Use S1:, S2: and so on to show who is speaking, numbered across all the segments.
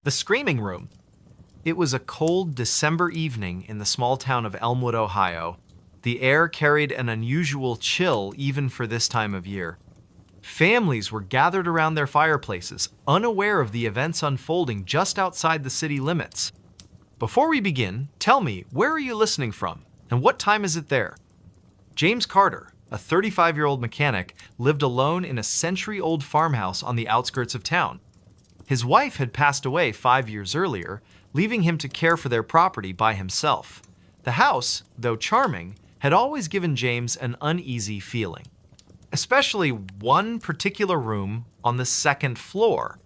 S1: The Screaming Room. It was a cold December evening in the small town of Elmwood, Ohio. The air carried an unusual chill even for this time of year. Families were gathered around their fireplaces, unaware of the events unfolding just outside the city limits. Before we begin, tell me, where are you listening from, and what time is it there? James Carter, a 35-year-old mechanic, lived alone in a century-old farmhouse on the outskirts of town. His wife had passed away 5 years earlier, leaving him to care for their property by himself. The house, though charming, had always given James an uneasy feeling, especially one particular room on the second floor.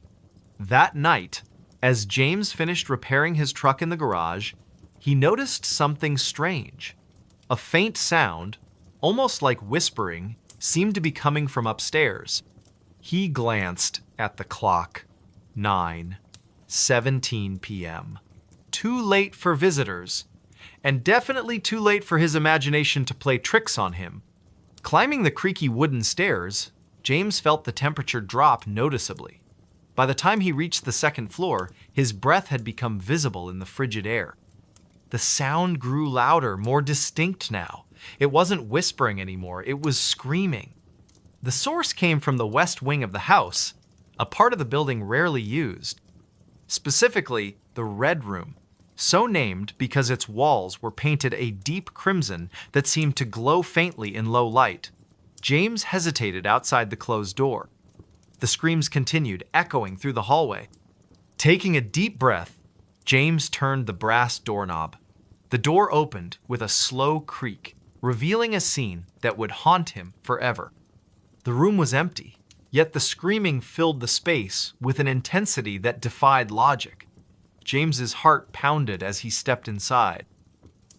S1: That night, as James finished repairing his truck in the garage, he noticed something strange. A faint sound, almost like whispering, seemed to be coming from upstairs. He glanced at the clock. 9:17 p.m. Too late for visitors, and definitely too late for his imagination to play tricks on him. Climbing the creaky wooden stairs, James felt the temperature drop noticeably. By the time he reached the second floor, his breath had become visible in the frigid air. The sound grew louder, more distinct now. It wasn't whispering anymore, it was screaming. The source came from the west wing of the house, a part of the building rarely used. Specifically, the Red Room, so named because its walls were painted a deep crimson that seemed to glow faintly in low light. James hesitated outside the closed door. The screams continued, echoing through the hallway. Taking a deep breath, James turned the brass doorknob. The door opened with a slow creak, revealing a scene that would haunt him forever. The room was empty, yet the screaming filled the space with an intensity that defied logic. James's heart pounded as he stepped inside.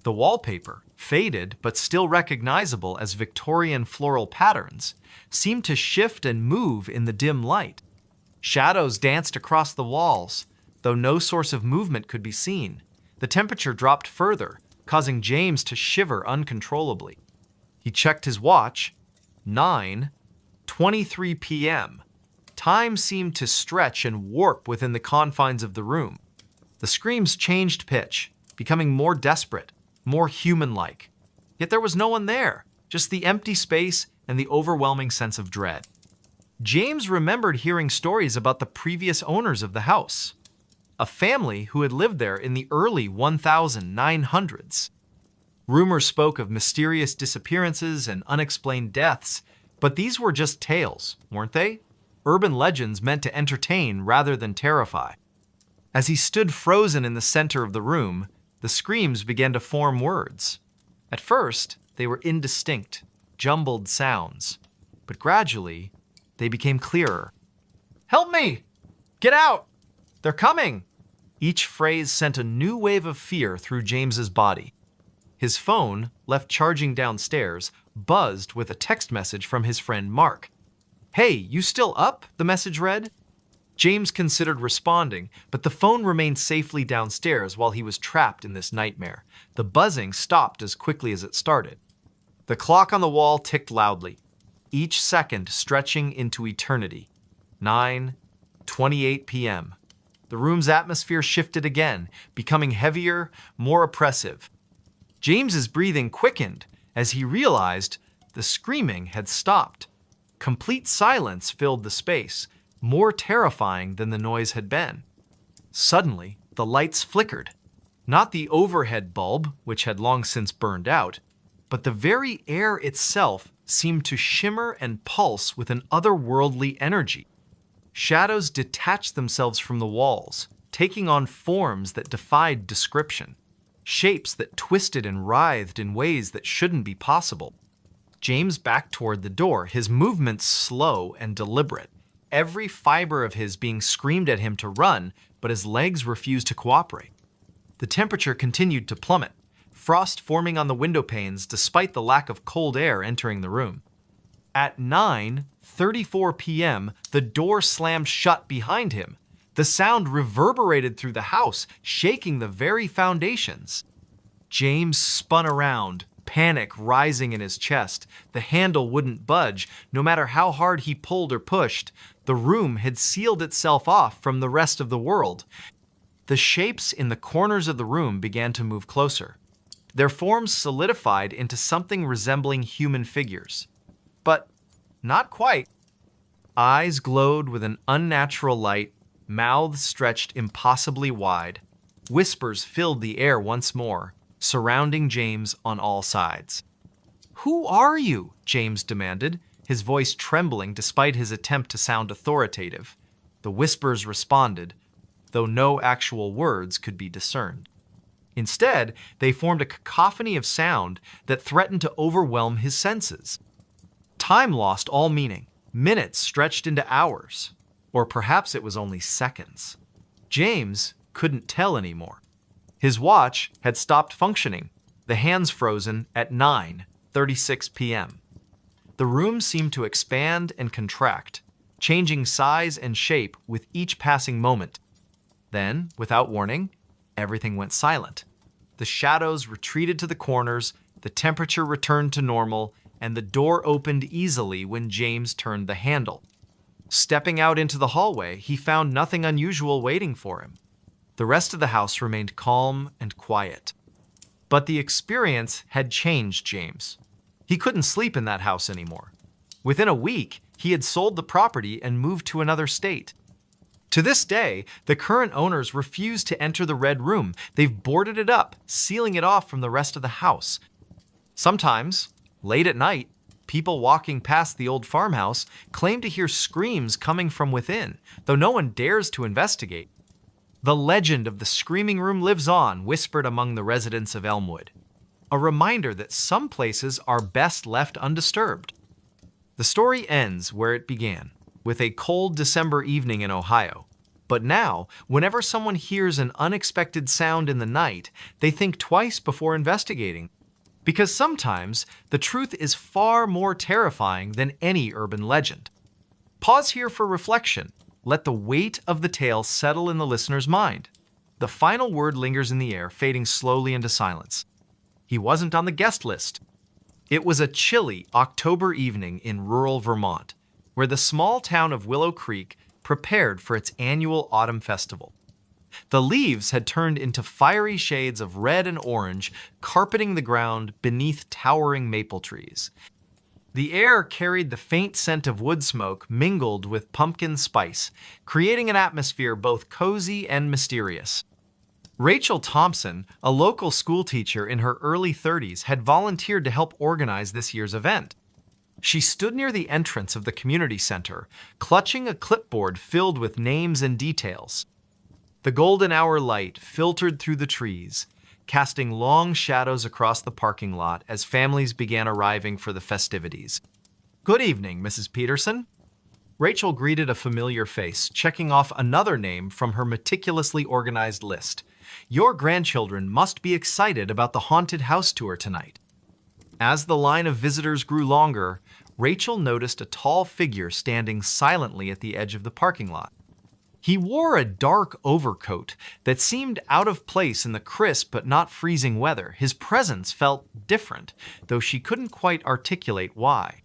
S1: The wallpaper, faded but still recognizable as Victorian floral patterns, seemed to shift and move in the dim light. Shadows danced across the walls, though no source of movement could be seen. The temperature dropped further, causing James to shiver uncontrollably. He checked his watch. 9:23 p.m. Time seemed to stretch and warp within the confines of the room. The screams changed pitch, becoming more desperate, more human-like. Yet there was no one there, just the empty space and the overwhelming sense of dread. James remembered hearing stories about the previous owners of the house, a family who had lived there in the early 1900s. Rumors spoke of mysterious disappearances and unexplained deaths, but these were just tales, weren't they? Urban legends meant to entertain rather than terrify. As he stood frozen in the center of the room, the screams began to form words. At first, they were indistinct, jumbled sounds, but gradually, they became clearer. "Help me! Get out! They're coming!" Each phrase sent a new wave of fear through James's body. His phone, left charging downstairs, buzzed with a text message from his friend Mark. "Hey, you still up?" the message read. James considered responding, but the phone remained safely downstairs while he was trapped in this nightmare. The buzzing stopped as quickly as it started. The clock on the wall ticked loudly, each second stretching into eternity. 9:28 p.m. The room's atmosphere shifted again, becoming heavier, more oppressive. James's breathing quickened as he realized the screaming had stopped. Complete silence filled the space, more terrifying than the noise had been. Suddenly, the lights flickered. Not the overhead bulb, which had long since burned out, but the very air itself seemed to shimmer and pulse with an otherworldly energy. Shadows detached themselves from the walls, taking on forms that defied description, shapes that twisted and writhed in ways that shouldn't be possible. James backed toward the door, his movements slow and deliberate, every fiber of his being screamed at him to run, but his legs refused to cooperate. The temperature continued to plummet, frost forming on the window panes despite the lack of cold air entering the room. At 9:34 p.m., the door slammed shut behind him. The sound reverberated through the house, shaking the very foundations. James spun around, panic rising in his chest. The handle wouldn't budge, no matter how hard he pulled or pushed. The room had sealed itself off from the rest of the world. The shapes in the corners of the room began to move closer. Their forms solidified into something resembling human figures. But not quite. Eyes glowed with an unnatural light, mouths stretched impossibly wide. Whispers filled the air once more, surrounding James on all sides. "Who are you?" James demanded, his voice trembling despite his attempt to sound authoritative. The whispers responded, though no actual words could be discerned. Instead, they formed a cacophony of sound that threatened to overwhelm his senses. Time lost all meaning. Minutes stretched into hours, or perhaps it was only seconds. James couldn't tell anymore. His watch had stopped functioning, the hands frozen at 9:36 p.m. The room seemed to expand and contract, changing size and shape with each passing moment. Then, without warning, everything went silent. The shadows retreated to the corners, the temperature returned to normal, and the door opened easily when James turned the handle. Stepping out into the hallway, he found nothing unusual waiting for him. The rest of the house remained calm and quiet. But the experience had changed James. He couldn't sleep in that house anymore. Within a week, he had sold the property and moved to another state. To this day, the current owners refuse to enter the red room. They've boarded it up, sealing it off from the rest of the house. Sometimes, late at night, people walking past the old farmhouse claim to hear screams coming from within, though no one dares to investigate. The legend of the screaming room lives on, whispered among the residents of Elmwood. A reminder that some places are best left undisturbed. The story ends where it began, with a cold December evening in Ohio. But now, whenever someone hears an unexpected sound in the night, they think twice before investigating. Because sometimes, the truth is far more terrifying than any urban legend. Pause here for reflection. Let the weight of the tale settle in the listener's mind. The final word lingers in the air, fading slowly into silence. He wasn't on the guest list. It was a chilly October evening in rural Vermont, where the small town of Willow Creek prepared for its annual autumn festival. The leaves had turned into fiery shades of red and orange, carpeting the ground beneath towering maple trees. The air carried the faint scent of wood smoke mingled with pumpkin spice, creating an atmosphere both cozy and mysterious. Rachel Thompson, a local schoolteacher in her early 30s, had volunteered to help organize this year's event. She stood near the entrance of the community center, clutching a clipboard filled with names and details. The golden hour light filtered through the trees, casting long shadows across the parking lot as families began arriving for the festivities. "Good evening, Mrs. Peterson." Rachel greeted a familiar face, checking off another name from her meticulously organized list. "Your grandchildren must be excited about the haunted house tour tonight." As the line of visitors grew longer, Rachel noticed a tall figure standing silently at the edge of the parking lot. He wore a dark overcoat that seemed out of place in the crisp but not freezing weather. His presence felt different, though she couldn't quite articulate why.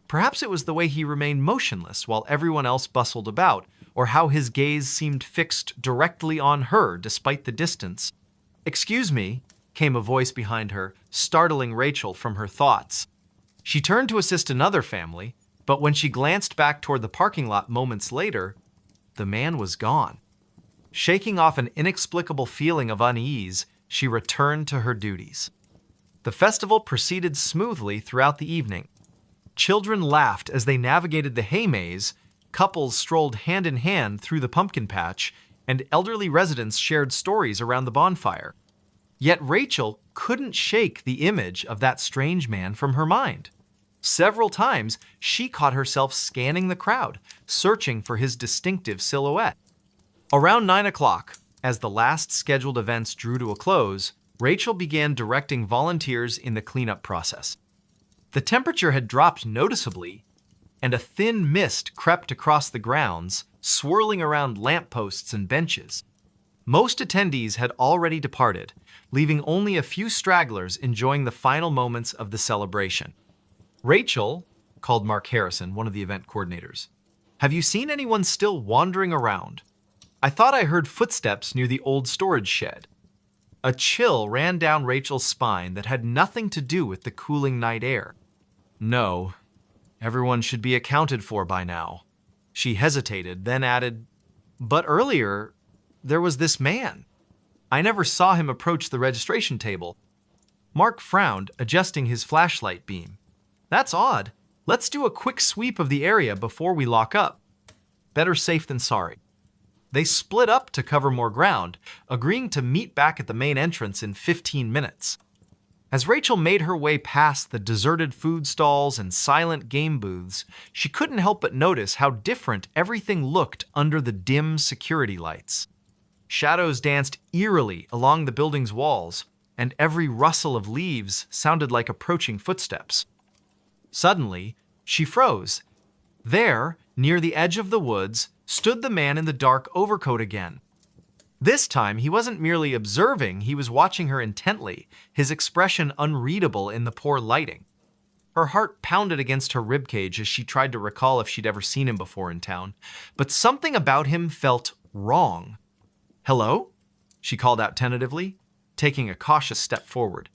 S1: Perhaps it was the way he remained motionless while everyone else bustled about, or how his gaze seemed fixed directly on her despite the distance. "Excuse me," came a voice behind her, startling Rachel from her thoughts. She turned to assist another family, but when she glanced back toward the parking lot moments later, the man was gone. Shaking off an inexplicable feeling of unease, she returned to her duties. The festival proceeded smoothly throughout the evening. Children laughed as they navigated the hay maze, couples strolled hand in hand through the pumpkin patch, and elderly residents shared stories around the bonfire. Yet Rachel couldn't shake the image of that strange man from her mind. Several times, she caught herself scanning the crowd, searching for his distinctive silhouette. Around 9 o'clock, as the last scheduled events drew to a close, Rachel began directing volunteers in the cleanup process. The temperature had dropped noticeably, and a thin mist crept across the grounds, swirling around lampposts and benches. Most attendees had already departed, leaving only a few stragglers enjoying the final moments of the celebration. "Rachel," called Mark Harrison, one of the event coordinators, "have you seen anyone still wandering around?" I thought I heard footsteps near the old storage shed. A chill ran down Rachel's spine that had nothing to do with the cooling night air. No, everyone should be accounted for by now. She hesitated, then added, but earlier, there was this man. I never saw him approach the registration table. Mark frowned, adjusting his flashlight beam. That's odd. Let's do a quick sweep of the area before we lock up. Better safe than sorry. They split up to cover more ground, agreeing to meet back at the main entrance in 15 minutes. As Rachel made her way past the deserted food stalls and silent game booths, she couldn't help but notice how different everything looked under the dim security lights. Shadows danced eerily along the building's walls, and every rustle of leaves sounded like approaching footsteps. Suddenly, she froze. There, near the edge of the woods, stood the man in the dark overcoat again. This time, he wasn't merely observing, he was watching her intently, his expression unreadable in the poor lighting. Her heart pounded against her ribcage as she tried to recall if she'd ever seen him before in town, but something about him felt wrong. "Hello?" she called out tentatively, taking a cautious step forward.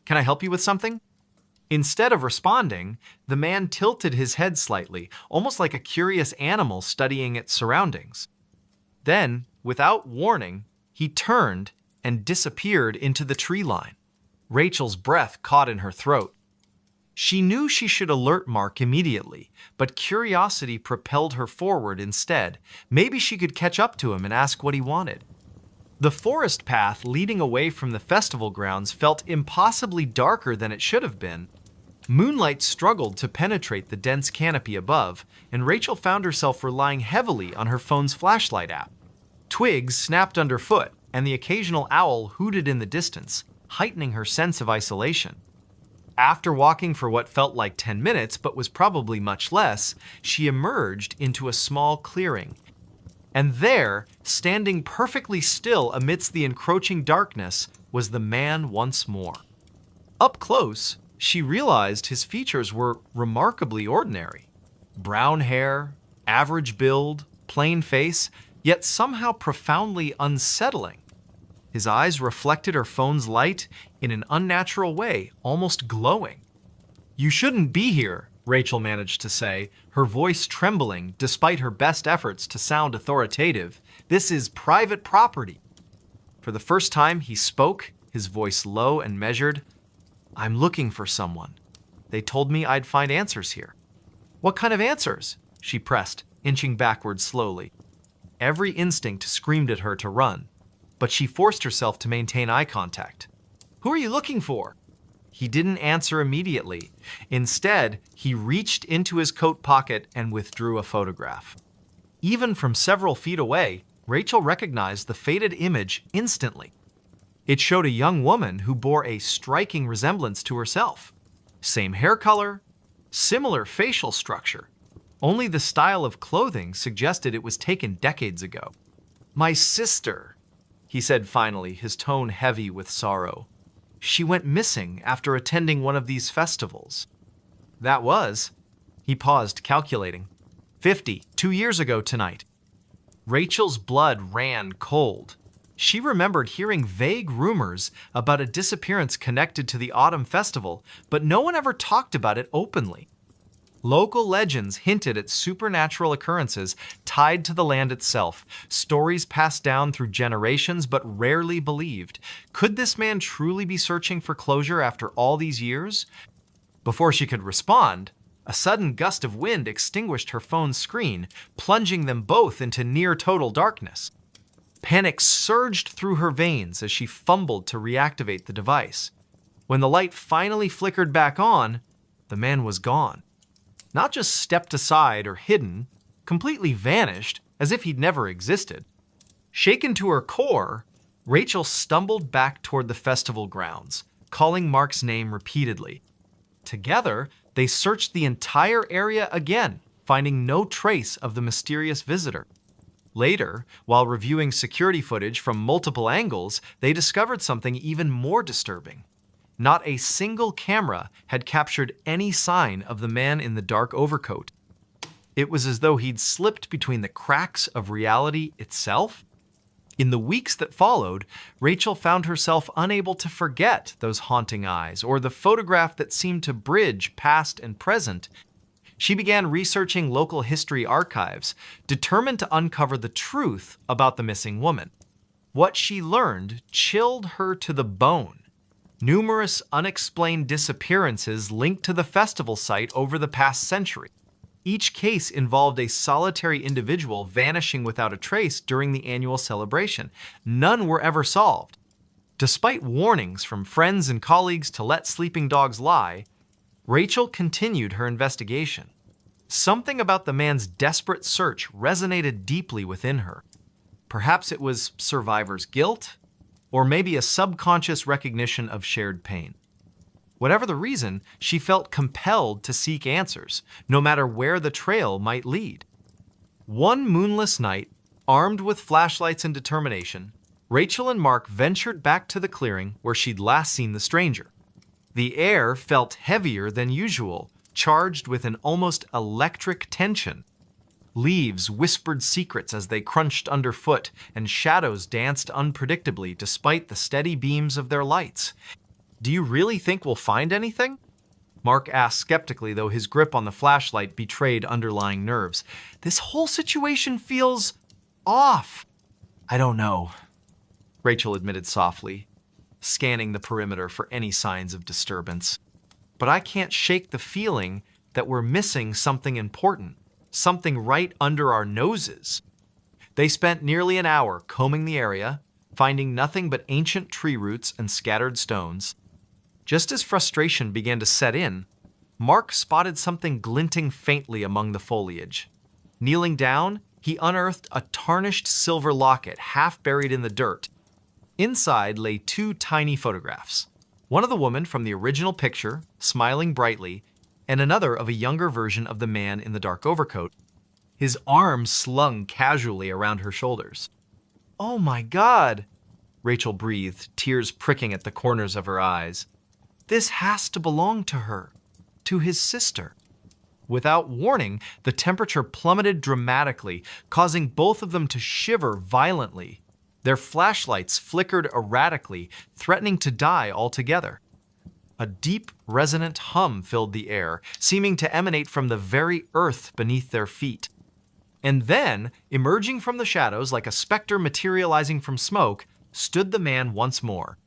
S1: "Can I help you with something?" Instead of responding, the man tilted his head slightly, almost like a curious animal studying its surroundings. Then, without warning, he turned and disappeared into the tree line. Rachel's breath caught in her throat. She knew she should alert Mark immediately, but curiosity propelled her forward instead. Maybe she could catch up to him and ask what he wanted. The forest path leading away from the festival grounds felt impossibly darker than it should have been. Moonlight struggled to penetrate the dense canopy above, and Rachel found herself relying heavily on her phone's flashlight app. Twigs snapped underfoot, and the occasional owl hooted in the distance, heightening her sense of isolation. After walking for what felt like 10 minutes, but was probably much less, she emerged into a small clearing. And there, standing perfectly still amidst the encroaching darkness, was the man once more. Up close, she realized his features were remarkably ordinary. Brown hair, average build, plain face, yet somehow profoundly unsettling. His eyes reflected her phone's light in an unnatural way, almost glowing. "You shouldn't be here," Rachel managed to say, her voice trembling despite her best efforts to sound authoritative. "This is private property." For the first time he spoke, his voice low and measured. "I'm looking for someone. They told me I'd find answers here." "What kind of answers?" she pressed, inching backward slowly. Every instinct screamed at her to run, but she forced herself to maintain eye contact. "Who are you looking for?" He didn't answer immediately. Instead, he reached into his coat pocket and withdrew a photograph. Even from several feet away, Rachel recognized the faded image instantly. It showed a young woman who bore a striking resemblance to herself. Same hair color, similar facial structure. Only the style of clothing suggested it was taken decades ago. "My sister," he said finally, his tone heavy with sorrow. "She went missing after attending one of these festivals." "That was," he paused, calculating, 2 years ago tonight." Rachel's blood ran cold. She remembered hearing vague rumors about a disappearance connected to the autumn festival, but no one ever talked about it openly. Local legends hinted at supernatural occurrences tied to the land itself, stories passed down through generations but rarely believed. Could this man truly be searching for closure after all these years? Before she could respond, a sudden gust of wind extinguished her phone's screen, plunging them both into near-total darkness. Panic surged through her veins as she fumbled to reactivate the device. When the light finally flickered back on, the man was gone. Not just stepped aside or hidden, completely vanished, as if he'd never existed. Shaken to her core, Rachel stumbled back toward the festival grounds, calling Mark's name repeatedly. Together, they searched the entire area again, finding no trace of the mysterious visitor. Later, while reviewing security footage from multiple angles, they discovered something even more disturbing. Not a single camera had captured any sign of the man in the dark overcoat. It was as though he'd slipped between the cracks of reality itself. In the weeks that followed, Rachel found herself unable to forget those haunting eyes or the photograph that seemed to bridge past and present. She began researching local history archives, determined to uncover the truth about the missing woman. What she learned chilled her to the bone. Numerous unexplained disappearances linked to the festival site over the past century. Each case involved a solitary individual vanishing without a trace during the annual celebration. None were ever solved. Despite warnings from friends and colleagues to let sleeping dogs lie, Rachel continued her investigation. Something about the man's desperate search resonated deeply within her. Perhaps it was survivor's guilt, or maybe a subconscious recognition of shared pain. Whatever the reason, she felt compelled to seek answers, no matter where the trail might lead. One moonless night, armed with flashlights and determination, Rachel and Mark ventured back to the clearing where she'd last seen the stranger. The air felt heavier than usual, charged with an almost electric tension. Leaves whispered secrets as they crunched underfoot, and shadows danced unpredictably despite the steady beams of their lights. "Do you really think we'll find anything?" Mark asked skeptically, though his grip on the flashlight betrayed underlying nerves. "This whole situation feels off." "I don't know," Rachel admitted softly, scanning the perimeter for any signs of disturbance. "But I can't shake the feeling that we're missing something important, something right under our noses." They spent nearly an hour combing the area, finding nothing but ancient tree roots and scattered stones. Just as frustration began to set in, Mark spotted something glinting faintly among the foliage. Kneeling down, he unearthed a tarnished silver locket half buried in the dirt. Inside lay two tiny photographs, one of the woman from the original picture, smiling brightly, and another of a younger version of the man in the dark overcoat, his arms slung casually around her shoulders. "Oh my God," Rachel breathed, tears pricking at the corners of her eyes. "This has to belong to her, to his sister." Without warning, the temperature plummeted dramatically, causing both of them to shiver violently. Their flashlights flickered erratically, threatening to die altogether. A deep, resonant hum filled the air, seeming to emanate from the very earth beneath their feet. And then, emerging from the shadows like a specter materializing from smoke, stood the man once more.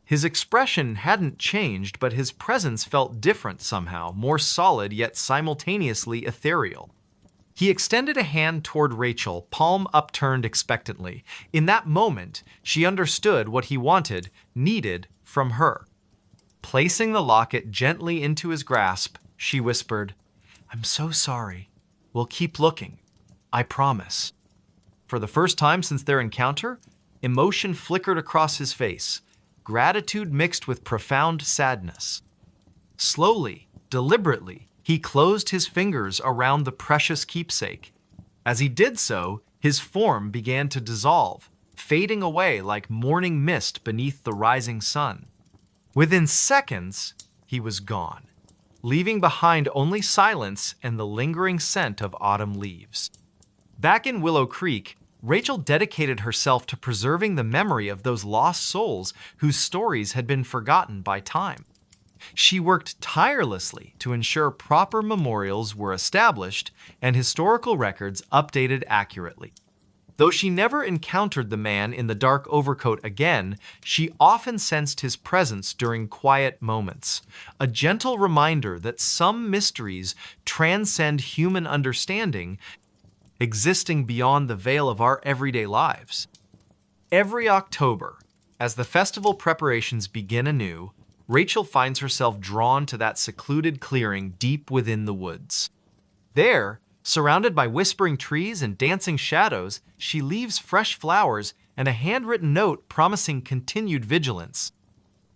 S1: His expression hadn't changed, but his presence felt different somehow, more solid yet simultaneously ethereal. He extended a hand toward Rachel, palm upturned expectantly. In that moment, she understood what he wanted, needed from her. Placing the locket gently into his grasp, she whispered, "I'm so sorry. We'll keep looking. I promise." For the first time since their encounter, emotion flickered across his face, gratitude mixed with profound sadness. Slowly, deliberately, he closed his fingers around the precious keepsake. As he did so, his form began to dissolve, fading away like morning mist beneath the rising sun. Within seconds, he was gone, leaving behind only silence and the lingering scent of autumn leaves. Back in Willow Creek, Rachel dedicated herself to preserving the memory of those lost souls whose stories had been forgotten by time. She worked tirelessly to ensure proper memorials were established and historical records updated accurately. Though she never encountered the man in the dark overcoat again, she often sensed his presence during quiet moments, a gentle reminder that some mysteries transcend human understanding, existing beyond the veil of our everyday lives. Every October, as the festival preparations begin anew, Rachel finds herself drawn to that secluded clearing deep within the woods. There, surrounded by whispering trees and dancing shadows, she leaves fresh flowers and a handwritten note promising continued vigilance.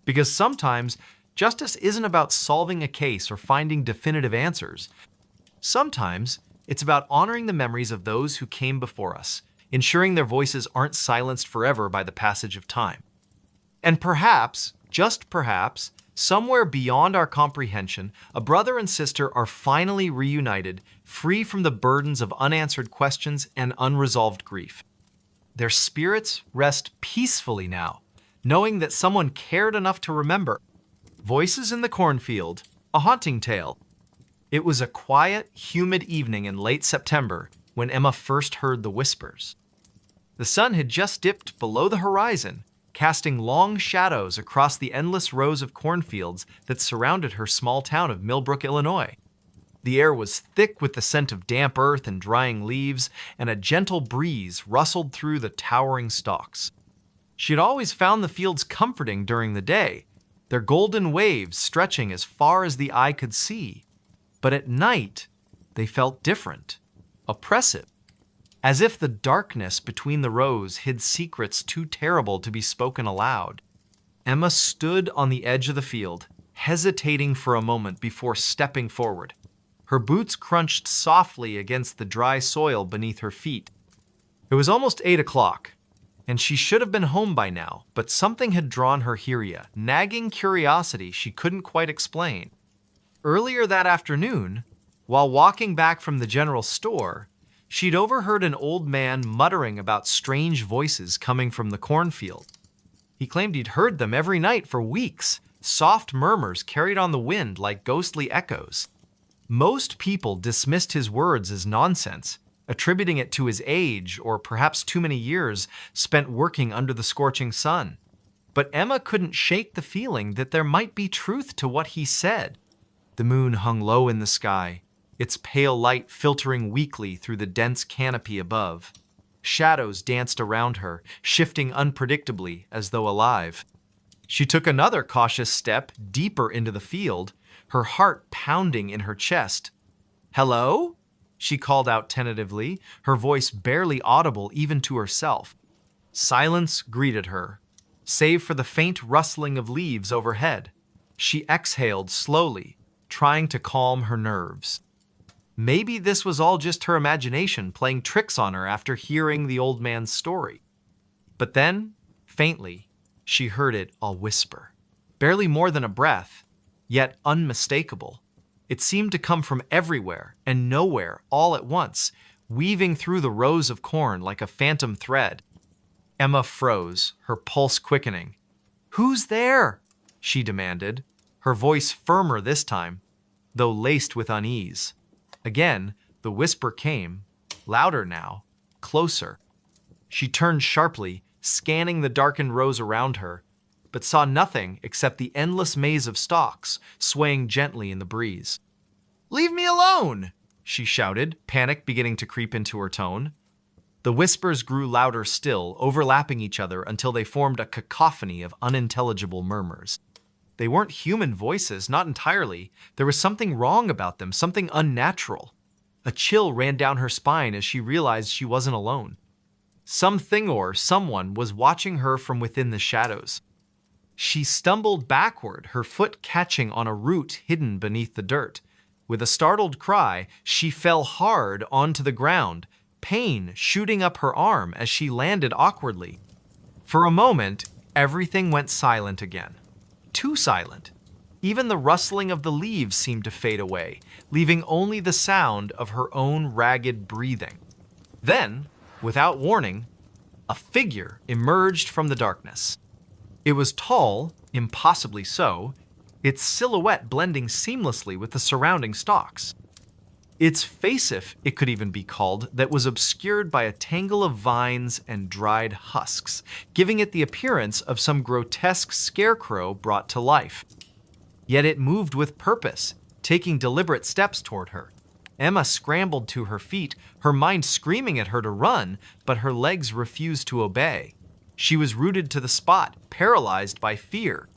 S1: Because sometimes, justice isn't about solving a case or finding definitive answers. Sometimes, it's about honoring the memories of those who came before us, ensuring their voices aren't silenced forever by the passage of time. And perhaps, just perhaps, somewhere beyond our comprehension, a brother and sister are finally reunited, free from the burdens of unanswered questions and unresolved grief. Their spirits rest peacefully now, knowing that someone cared enough to remember. Voices in the cornfield, a haunting tale. It was a quiet, humid evening in late September when Emma first heard the whispers. The sun had just dipped below the horizon, casting long shadows across the endless rows of cornfields that surrounded her small town of Millbrook, Illinois. The air was thick with the scent of damp earth and drying leaves, and a gentle breeze rustled through the towering stalks. She had always found the fields comforting during the day, their golden waves stretching as far as the eye could see. But at night, they felt different, oppressive, as if the darkness between the rows hid secrets too terrible to be spoken aloud. Emma stood on the edge of the field, hesitating for a moment before stepping forward. Her boots crunched softly against the dry soil beneath her feet. It was almost 8 o'clock, and she should have been home by now, but something had drawn her here, nagging curiosity she couldn't quite explain. Earlier that afternoon, while walking back from the general store, she'd overheard an old man muttering about strange voices coming from the cornfield. He claimed he'd heard them every night for weeks, soft murmurs carried on the wind like ghostly echoes. Most people dismissed his words as nonsense, attributing it to his age or perhaps too many years spent working under the scorching sun. But Emma couldn't shake the feeling that there might be truth to what he said. The moon hung low in the sky, its pale light filtering weakly through the dense canopy above. Shadows danced around her, shifting unpredictably as though alive. She took another cautious step deeper into the field, her heart pounding in her chest. "Hello?" she called out tentatively, her voice barely audible even to herself. Silence greeted her, save for the faint rustling of leaves overhead. She exhaled slowly, trying to calm her nerves. Maybe this was all just her imagination playing tricks on her after hearing the old man's story. But then, faintly, she heard it all whisper. Barely more than a breath, yet unmistakable. It seemed to come from everywhere and nowhere all at once, weaving through the rows of corn like a phantom thread. Emma froze, her pulse quickening. "Who's there?" she demanded, her voice firmer this time, though laced with unease. Again, the whisper came, louder now, closer. She turned sharply, scanning the darkened rows around her, but saw nothing except the endless maze of stalks swaying gently in the breeze. "Leave me alone!" she shouted, panic beginning to creep into her tone. The whispers grew louder still, overlapping each other until they formed a cacophony of unintelligible murmurs. They weren't human voices, not entirely. There was something wrong about them, something unnatural. A chill ran down her spine as she realized she wasn't alone. Something or someone was watching her from within the shadows. She stumbled backward, her foot catching on a root hidden beneath the dirt. With a startled cry, she fell hard onto the ground, pain shooting up her arm as she landed awkwardly. For a moment, everything went silent again. Too silent. Even the rustling of the leaves seemed to fade away, leaving only the sound of her own ragged breathing. Then, without warning, a figure emerged from the darkness. It was tall, impossibly so, its silhouette blending seamlessly with the surrounding stalks. Its facif, it could even be called, that was obscured by a tangle of vines and dried husks, giving it the appearance of some grotesque scarecrow brought to life. Yet it moved with purpose, taking deliberate steps toward her. Emma scrambled to her feet, her mind screaming at her to run, but her legs refused to obey. She was rooted to the spot, paralyzed by fear.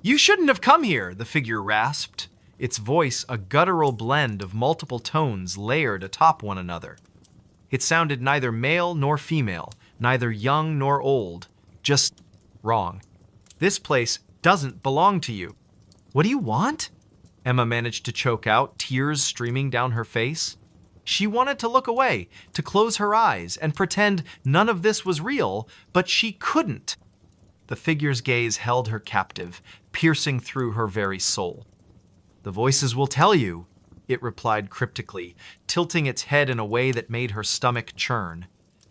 S1: "You shouldn't have come here," the figure rasped, its voice a guttural blend of multiple tones layered atop one another. It sounded neither male nor female, neither young nor old, just wrong. "This place doesn't belong to you." "What do you want?" Emma managed to choke out, tears streaming down her face. She wanted to look away, to close her eyes and pretend none of this was real, but she couldn't. The figure's gaze held her captive, piercing through her very soul. "The voices will tell you," it replied cryptically, tilting its head in a way that made her stomach churn.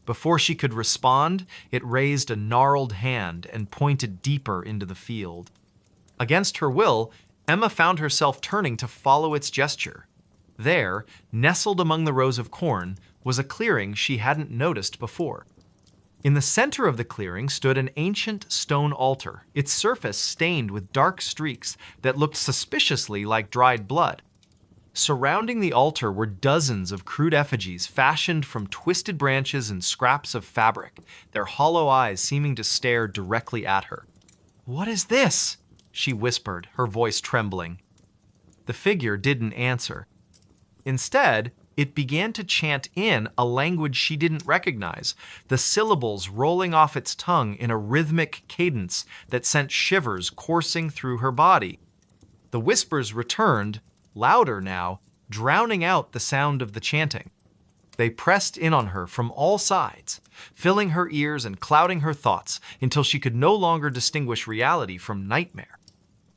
S1: Before she could respond, it raised a gnarled hand and pointed deeper into the field. Against her will, Emma found herself turning to follow its gesture. There, nestled among the rows of corn, was a clearing she hadn't noticed before. In the center of the clearing stood an ancient stone altar, its surface stained with dark streaks that looked suspiciously like dried blood. Surrounding the altar were dozens of crude effigies fashioned from twisted branches and scraps of fabric, their hollow eyes seeming to stare directly at her. "What is this?" she whispered, her voice trembling. The figure didn't answer. Instead, it began to chant in a language she didn't recognize, the syllables rolling off its tongue in a rhythmic cadence that sent shivers coursing through her body. The whispers returned, louder now, drowning out the sound of the chanting. They pressed in on her from all sides, filling her ears and clouding her thoughts until she could no longer distinguish reality from nightmare.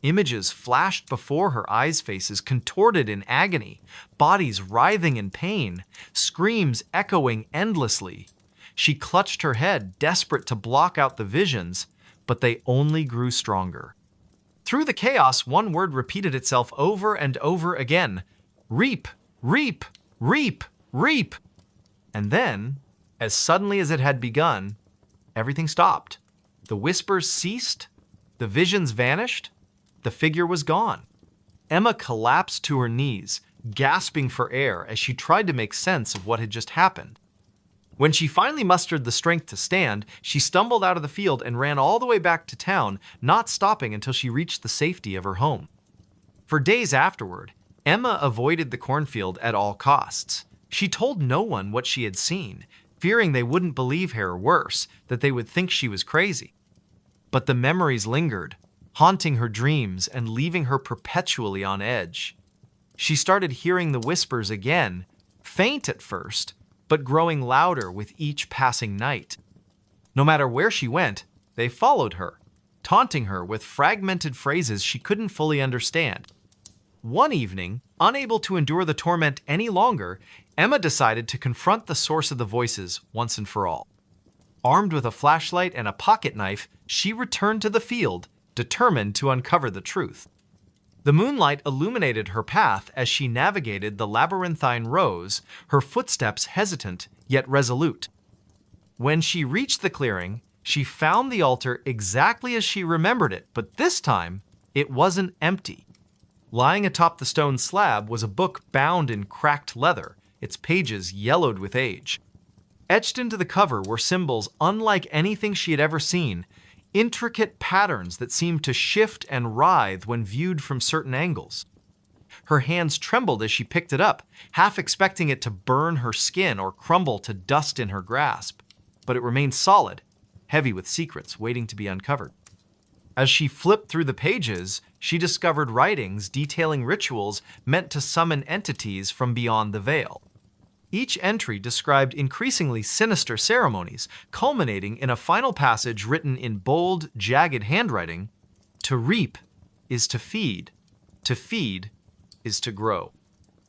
S1: Images flashed before her eyes' faces, contorted in agony, bodies writhing in pain, screams echoing endlessly. She clutched her head, desperate to block out the visions, but they only grew stronger. Through the chaos, one word repeated itself over and over again: reap, reap, reap, reap. And then, as suddenly as it had begun, everything stopped. The whispers ceased, the visions vanished, the figure was gone. Emma collapsed to her knees, gasping for air as she tried to make sense of what had just happened. When she finally mustered the strength to stand, she stumbled out of the field and ran all the way back to town, not stopping until she reached the safety of her home. For days afterward, Emma avoided the cornfield at all costs. She told no one what she had seen, fearing they wouldn't believe her, or worse, that they would think she was crazy. But the memories lingered, haunting her dreams and leaving her perpetually on edge. She started hearing the whispers again, faint at first, but growing louder with each passing night. No matter where she went, they followed her, taunting her with fragmented phrases she couldn't fully understand. One evening, unable to endure the torment any longer, Emma decided to confront the source of the voices once and for all. Armed with a flashlight and a pocket knife, she returned to the field, determined to uncover the truth. The moonlight illuminated her path as she navigated the labyrinthine rows, her footsteps hesitant yet resolute. When she reached the clearing, she found the altar exactly as she remembered it, but this time, it wasn't empty. Lying atop the stone slab was a book bound in cracked leather, its pages yellowed with age. Etched into the cover were symbols unlike anything she had ever seen, intricate patterns that seemed to shift and writhe when viewed from certain angles. Her hands trembled as she picked it up, half expecting it to burn her skin or crumble to dust in her grasp. But it remained solid, heavy with secrets waiting to be uncovered. As she flipped through the pages, she discovered writings detailing rituals meant to summon entities from beyond the veil. Each entry described increasingly sinister ceremonies, culminating in a final passage written in bold, jagged handwriting: "To reap is to feed is to grow.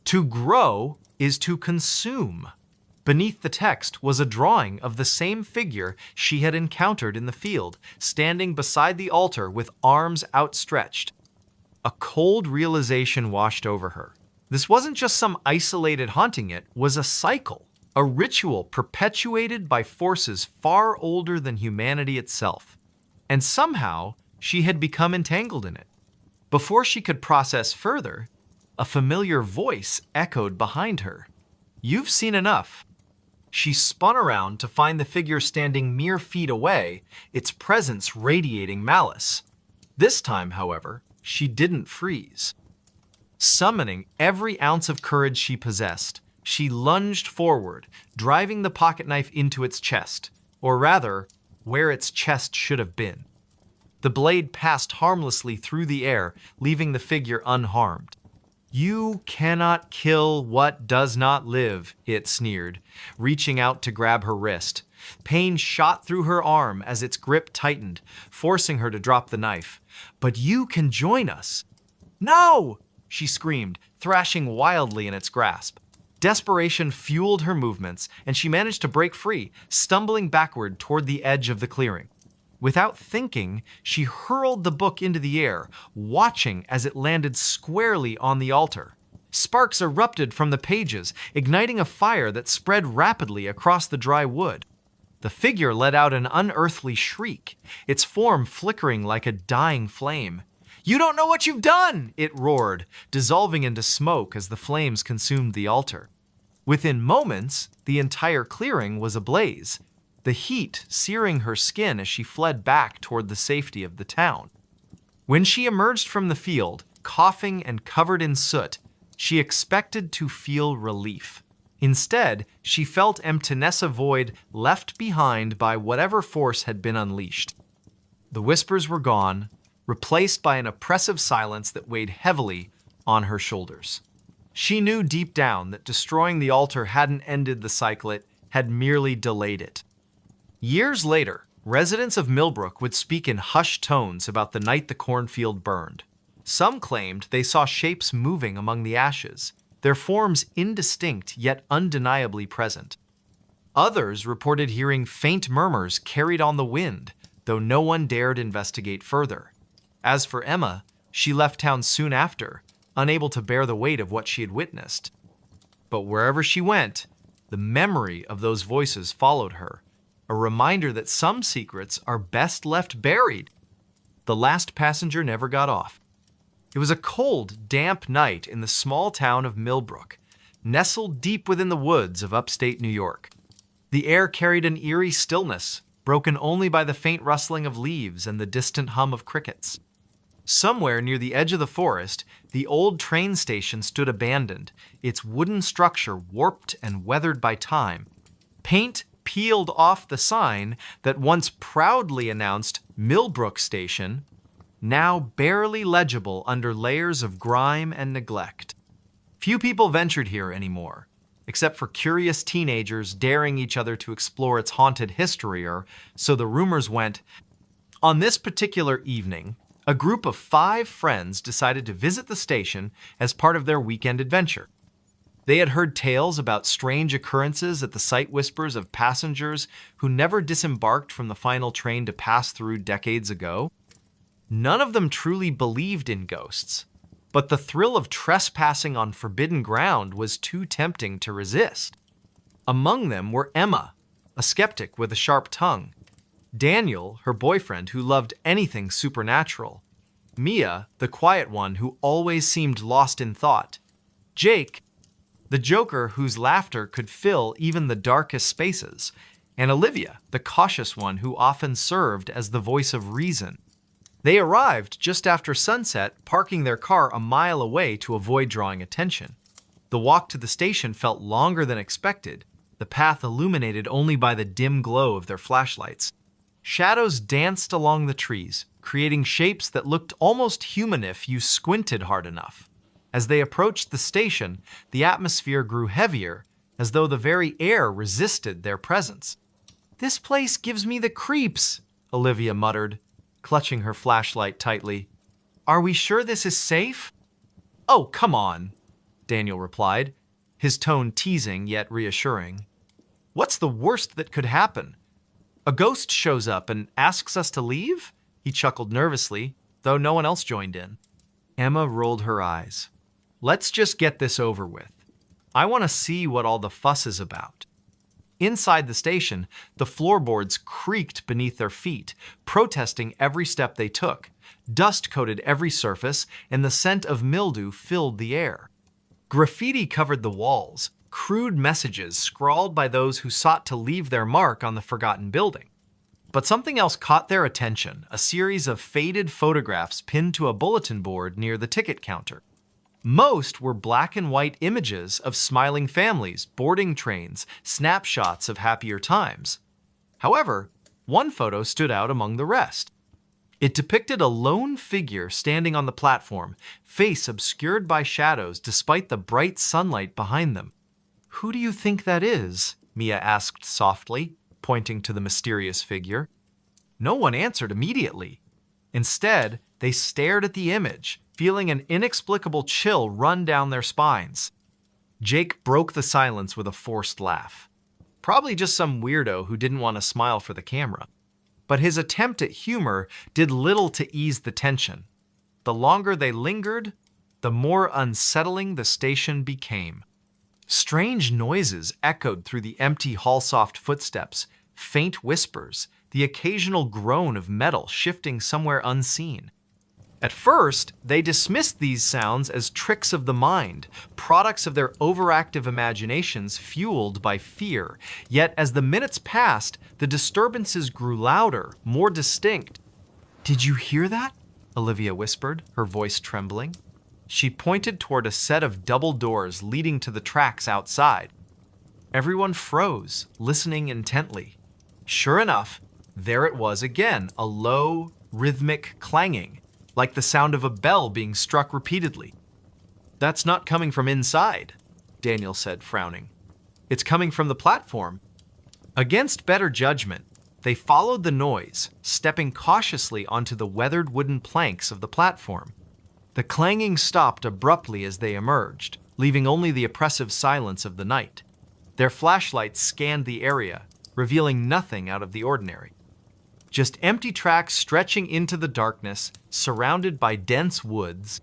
S1: To grow is to consume." Beneath the text was a drawing of the same figure she had encountered in the field, standing beside the altar with arms outstretched. A cold realization washed over her. This wasn't just some isolated haunting, it was a cycle, a ritual perpetuated by forces far older than humanity itself. And somehow, she had become entangled in it. Before she could process further, a familiar voice echoed behind her. "You've seen enough." She spun around to find the figure standing mere feet away, its presence radiating malice. This time, however, she didn't freeze. Summoning every ounce of courage she possessed, she lunged forward, driving the pocket knife into its chest, or rather, where its chest should have been. The blade passed harmlessly through the air, leaving the figure unharmed. "You cannot kill what does not live," it sneered, reaching out to grab her wrist. Pain shot through her arm as its grip tightened, forcing her to drop the knife. "But you can join us." "No!" she screamed, thrashing wildly in its grasp. Desperation fueled her movements, and she managed to break free, stumbling backward toward the edge of the clearing. Without thinking, she hurled the book into the air, watching as it landed squarely on the altar. Sparks erupted from the pages, igniting a fire that spread rapidly across the dry wood. The figure let out an unearthly shriek, its form flickering like a dying flame. "You don't know what you've done!" it roared, dissolving into smoke as the flames consumed the altar. Within moments, the entire clearing was ablaze, the heat searing her skin as she fled back toward the safety of the town. When she emerged from the field, coughing and covered in soot, she expected to feel relief. Instead, she felt emptiness, a void left behind by whatever force had been unleashed. The whispers were gone, replaced by an oppressive silence that weighed heavily on her shoulders. She knew deep down that destroying the altar hadn't ended the cycle, it had merely delayed it. Years later, residents of Millbrook would speak in hushed tones about the night the cornfield burned. Some claimed they saw shapes moving among the ashes, their forms indistinct yet undeniably present. Others reported hearing faint murmurs carried on the wind, though no one dared investigate further. As for Emma, she left town soon after, unable to bear the weight of what she had witnessed. But wherever she went, the memory of those voices followed her, a reminder that some secrets are best left buried. The last passenger never got off. It was a cold, damp night in the small town of Millbrook, nestled deep within the woods of upstate New York. The air carried an eerie stillness, broken only by the faint rustling of leaves and the distant hum of crickets. Somewhere near the edge of the forest, the old train station stood abandoned, its wooden structure warped and weathered by time. Paint peeled off the sign that once proudly announced Millbrook Station, now barely legible under layers of grime and neglect. Few people ventured here anymore, except for curious teenagers daring each other to explore its haunted history, or so the rumors went. On this particular evening, a group of 5 friends decided to visit the station as part of their weekend adventure. They had heard tales about strange occurrences at the sight whispers of passengers who never disembarked from the final train to pass through decades ago. None of them truly believed in ghosts, but the thrill of trespassing on forbidden ground was too tempting to resist. Among them were Emma, a skeptic with a sharp tongue; Daniel, her boyfriend, who loved anything supernatural; Mia, the quiet one who always seemed lost in thought; Jake, the joker whose laughter could fill even the darkest spaces; and Olivia, the cautious one who often served as the voice of reason. They arrived just after sunset, parking their car a mile away to avoid drawing attention. The walk to the station felt longer than expected, the path illuminated only by the dim glow of their flashlights. Shadows danced along the trees, creating shapes that looked almost human if you squinted hard enough. As they approached the station, the atmosphere grew heavier, as though the very air resisted their presence. "This place gives me the creeps," Olivia muttered, clutching her flashlight tightly. "Are we sure this is safe?" "Oh, come on," Daniel replied, his tone teasing yet reassuring. "What's the worst that could happen? A ghost shows up and asks us to leave?" He chuckled nervously, though no one else joined in. Emma rolled her eyes. "Let's just get this over with. I want to see what all the fuss is about." Inside the station, the floorboards creaked beneath their feet, protesting every step they took. Dust coated every surface, and the scent of mildew filled the air. Graffiti covered the walls, crude messages scrawled by those who sought to leave their mark on the forgotten building. But something else caught their attention, a series of faded photographs pinned to a bulletin board near the ticket counter. Most were black and white images of smiling families, boarding trains, snapshots of happier times. However, one photo stood out among the rest. It depicted a lone figure standing on the platform, face obscured by shadows despite the bright sunlight behind them. "Who do you think that is?" Mia asked softly, pointing to the mysterious figure. No one answered immediately. Instead, they stared at the image, feeling an inexplicable chill run down their spines. Jake broke the silence with a forced laugh. Probably just some weirdo who didn't want to smile for the camera. But his attempt at humor did little to ease the tension. The longer they lingered, the more unsettling the station became. Strange noises echoed through the empty hall-soft footsteps, faint whispers, the occasional groan of metal shifting somewhere unseen. At first, they dismissed these sounds as tricks of the mind, products of their overactive imaginations fueled by fear. Yet as the minutes passed, the disturbances grew louder, more distinct. "Did you hear that?" Olivia whispered, her voice trembling. She pointed toward a set of double doors leading to the tracks outside. Everyone froze, listening intently. Sure enough, there it was again, a low, rhythmic clanging, like the sound of a bell being struck repeatedly. "That's not coming from inside," Daniel said, frowning. "It's coming from the platform." Against better judgment, they followed the noise, stepping cautiously onto the weathered wooden planks of the platform. The clanging stopped abruptly as they emerged, leaving only the oppressive silence of the night. Their flashlights scanned the area, revealing nothing out of the ordinary. Just empty tracks stretching into the darkness, surrounded by dense woods.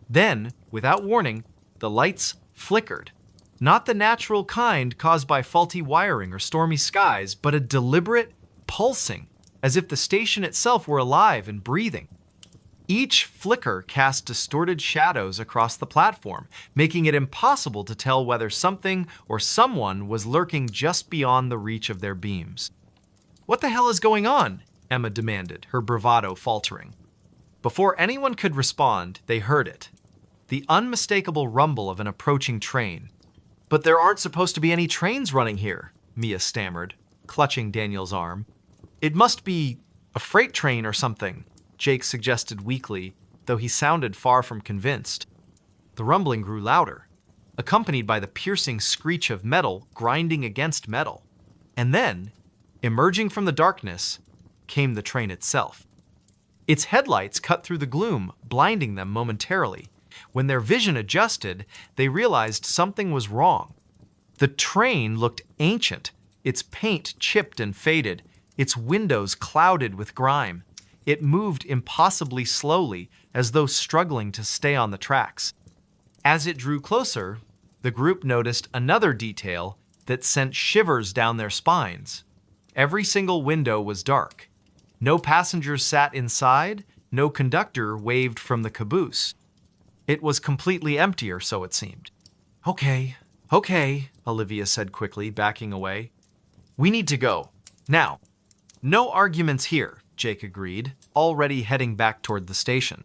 S1: Then, without warning, the lights flickered. Not the natural kind caused by faulty wiring or stormy skies, but a deliberate pulsing, as if the station itself were alive and breathing. Each flicker cast distorted shadows across the platform, making it impossible to tell whether something or someone was lurking just beyond the reach of their beams. "What the hell is going on?" Emma demanded, her bravado faltering. Before anyone could respond, they heard it. The unmistakable rumble of an approaching train. "But there aren't supposed to be any trains running here," Mia stammered, clutching Daniel's arm. "It must be a freight train or something," Jake suggested weakly, though he sounded far from convinced. The rumbling grew louder, accompanied by the piercing screech of metal grinding against metal. And then, emerging from the darkness, came the train itself. Its headlights cut through the gloom, blinding them momentarily. When their vision adjusted, they realized something was wrong. The train looked ancient, its paint chipped and faded, its windows clouded with grime. It moved impossibly slowly, as though struggling to stay on the tracks. As it drew closer, the group noticed another detail that sent shivers down their spines. Every single window was dark. No passengers sat inside, no conductor waved from the caboose. It was completely empty, or so it seemed. Okay, Olivia said quickly, backing away. "We need to go. Now." "No arguments here," Jake agreed, already heading back toward the station.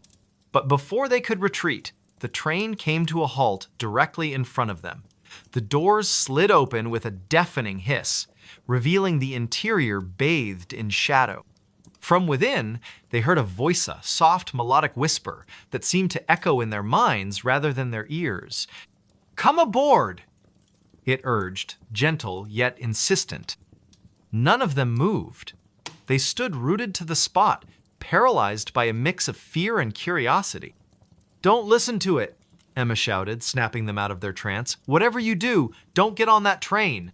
S1: But before they could retreat, the train came to a halt directly in front of them. The doors slid open with a deafening hiss, revealing the interior bathed in shadow. From within, they heard a soft melodic whisper that seemed to echo in their minds rather than their ears. "Come aboard!" it urged, gentle yet insistent. None of them moved. They stood rooted to the spot, paralyzed by a mix of fear and curiosity. "Don't listen to it," Emma shouted, snapping them out of their trance. "Whatever you do, don't get on that train."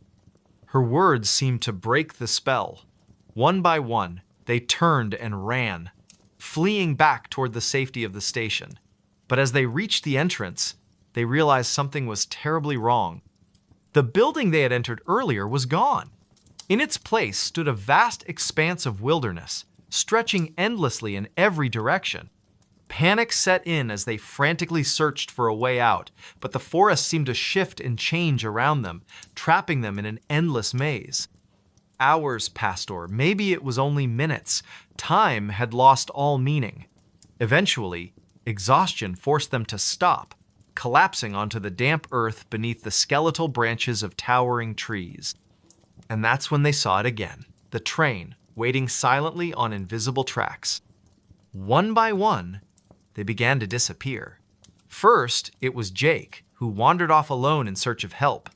S1: Her words seemed to break the spell. One by one, they turned and ran, fleeing back toward the safety of the station. But as they reached the entrance, they realized something was terribly wrong. The building they had entered earlier was gone. In its place stood a vast expanse of wilderness, stretching endlessly in every direction. Panic set in as they frantically searched for a way out, but the forest seemed to shift and change around them, trapping them in an endless maze. Hours passed, or maybe it was only minutes. Time had lost all meaning. Eventually, exhaustion forced them to stop, collapsing onto the damp earth beneath the skeletal branches of towering trees. And that's when they saw it again, the train, waiting silently on invisible tracks. One by one, they began to disappear. First, it was Jake, who wandered off alone in search of help.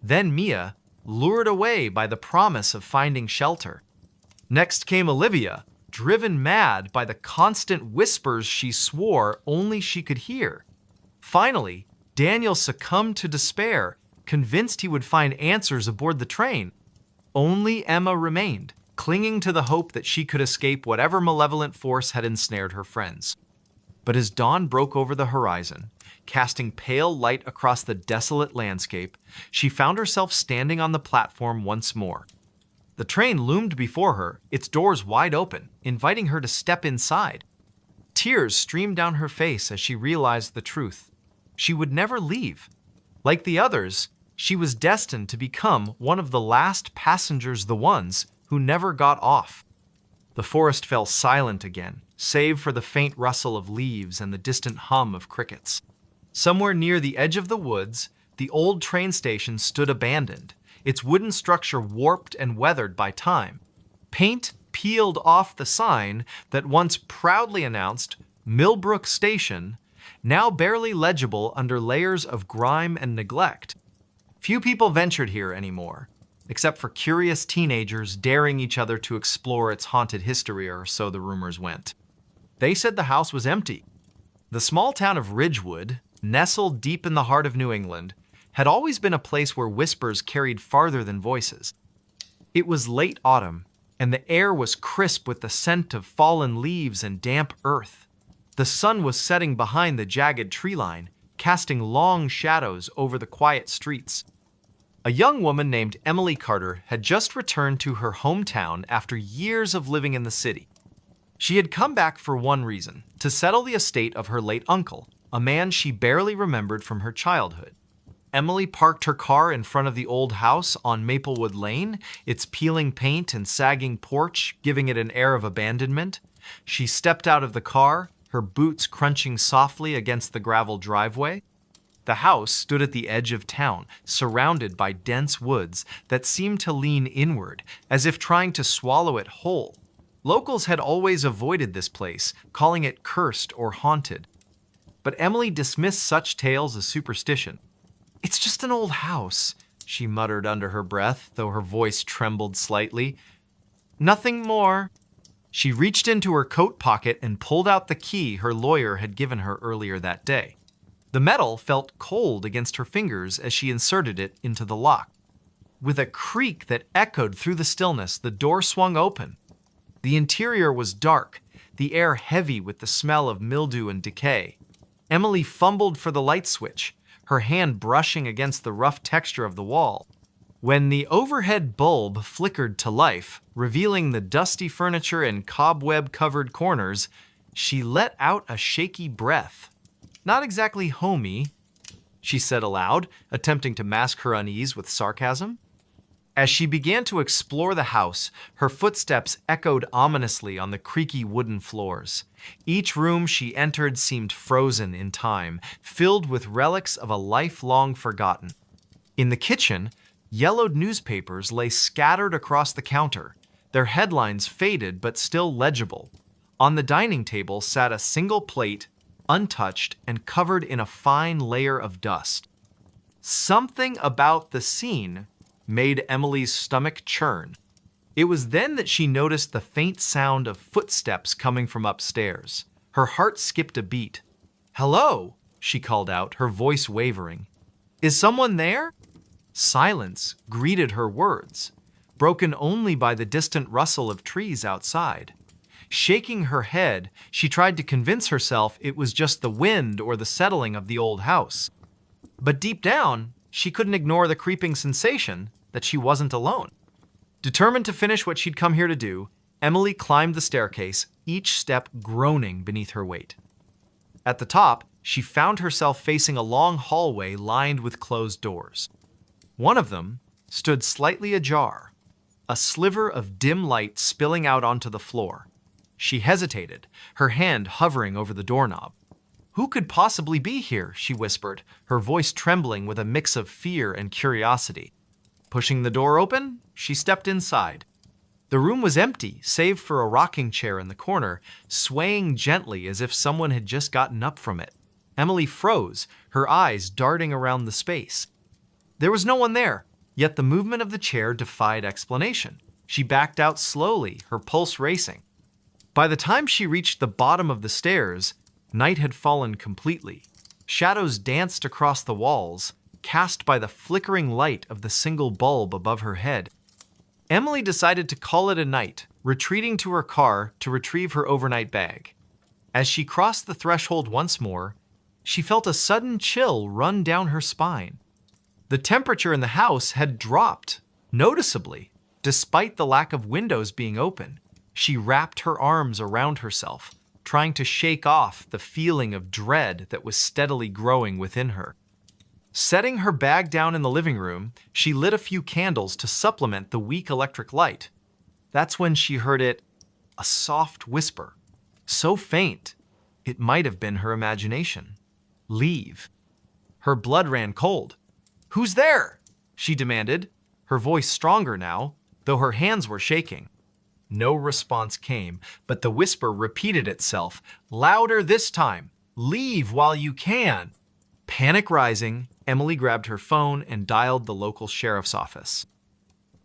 S1: Then Mia, lured away by the promise of finding shelter. Next came Olivia, driven mad by the constant whispers she swore only she could hear. Finally, Daniel succumbed to despair, convinced he would find answers aboard the train. Only Emma remained, clinging to the hope that she could escape whatever malevolent force had ensnared her friends. But as dawn broke over the horizon, casting pale light across the desolate landscape, she found herself standing on the platform once more. The train loomed before her, its doors wide open, inviting her to step inside. Tears streamed down her face as she realized the truth. She would never leave. Like the others, she was destined to become one of the last passengers, the ones who never got off. The forest fell silent again, save for the faint rustle of leaves and the distant hum of crickets. Somewhere near the edge of the woods, the old train station stood abandoned, its wooden structure warped and weathered by time. Paint peeled off the sign that once proudly announced Millbrook Station, now barely legible under layers of grime and neglect. Few people ventured here anymore, except for curious teenagers daring each other to explore its haunted history, or so the rumors went. They said the house was empty. The small town of Ridgewood, nestled deep in the heart of New England, had always been a place where whispers carried farther than voices. It was late autumn, and the air was crisp with the scent of fallen leaves and damp earth. The sun was setting behind the jagged tree line, casting long shadows over the quiet streets. A young woman named Emily Carter had just returned to her hometown after years of living in the city. She had come back for one reason: to settle the estate of her late uncle, a man she barely remembered from her childhood. Emily parked her car in front of the old house on Maplewood Lane, its peeling paint and sagging porch giving it an air of abandonment. She stepped out of the car, her boots crunching softly against the gravel driveway. The house stood at the edge of town, surrounded by dense woods that seemed to lean inward, as if trying to swallow it whole. Locals had always avoided this place, calling it cursed or haunted. But Emily dismissed such tales as superstition. "It's just an old house," she muttered under her breath, though her voice trembled slightly. "Nothing more." She reached into her coat pocket and pulled out the key her lawyer had given her earlier that day. The metal felt cold against her fingers as she inserted it into the lock. With a creak that echoed through the stillness, the door swung open. The interior was dark, the air heavy with the smell of mildew and decay. Emily fumbled for the light switch, her hand brushing against the rough texture of the wall. When the overhead bulb flickered to life, revealing the dusty furniture and cobweb-covered corners, she let out a shaky breath. "Not exactly homey," she said aloud, attempting to mask her unease with sarcasm. As she began to explore the house, her footsteps echoed ominously on the creaky wooden floors. Each room she entered seemed frozen in time, filled with relics of a life long forgotten. In the kitchen, yellowed newspapers lay scattered across the counter, their headlines faded but still legible. On the dining table sat a single plate, untouched and covered in a fine layer of dust. Something about the scene made Emily's stomach churn. It was then that she noticed the faint sound of footsteps coming from upstairs. Her heart skipped a beat. "Hello," she called out, her voice wavering. "Is someone there?" Silence greeted her words, broken only by the distant rustle of trees outside. Shaking her head, she tried to convince herself it was just the wind or the settling of the old house. But deep down, she couldn't ignore the creeping sensation that she wasn't alone. Determined to finish what she'd come here to do, Emily climbed the staircase, each step groaning beneath her weight. At the top, she found herself facing a long hallway lined with closed doors. One of them stood slightly ajar, a sliver of dim light spilling out onto the floor. She hesitated, her hand hovering over the doorknob. "Who could possibly be here?" she whispered, her voice trembling with a mix of fear and curiosity. Pushing the door open, she stepped inside. The room was empty, save for a rocking chair in the corner, swaying gently as if someone had just gotten up from it. Emily froze, her eyes darting around the space. There was no one there, yet the movement of the chair defied explanation. She backed out slowly, her pulse racing. By the time she reached the bottom of the stairs, night had fallen completely. Shadows danced across the walls, cast by the flickering light of the single bulb above her head. Emily decided to call it a night, retreating to her car to retrieve her overnight bag. As she crossed the threshold once more, she felt a sudden chill run down her spine. The temperature in the house had dropped noticeably, despite the lack of windows being open. She wrapped her arms around herself, trying to shake off the feeling of dread that was steadily growing within her. Setting her bag down in the living room, she lit a few candles to supplement the weak electric light. That's when she heard a soft whisper, so faint it might have been her imagination. Leave. Her blood ran cold. "Who's there?" she demanded, her voice stronger now, though her hands were shaking. No response came, but the whisper repeated itself, louder this time. "Leave while you can." Panic rising, Emily grabbed her phone and dialed the local sheriff's office.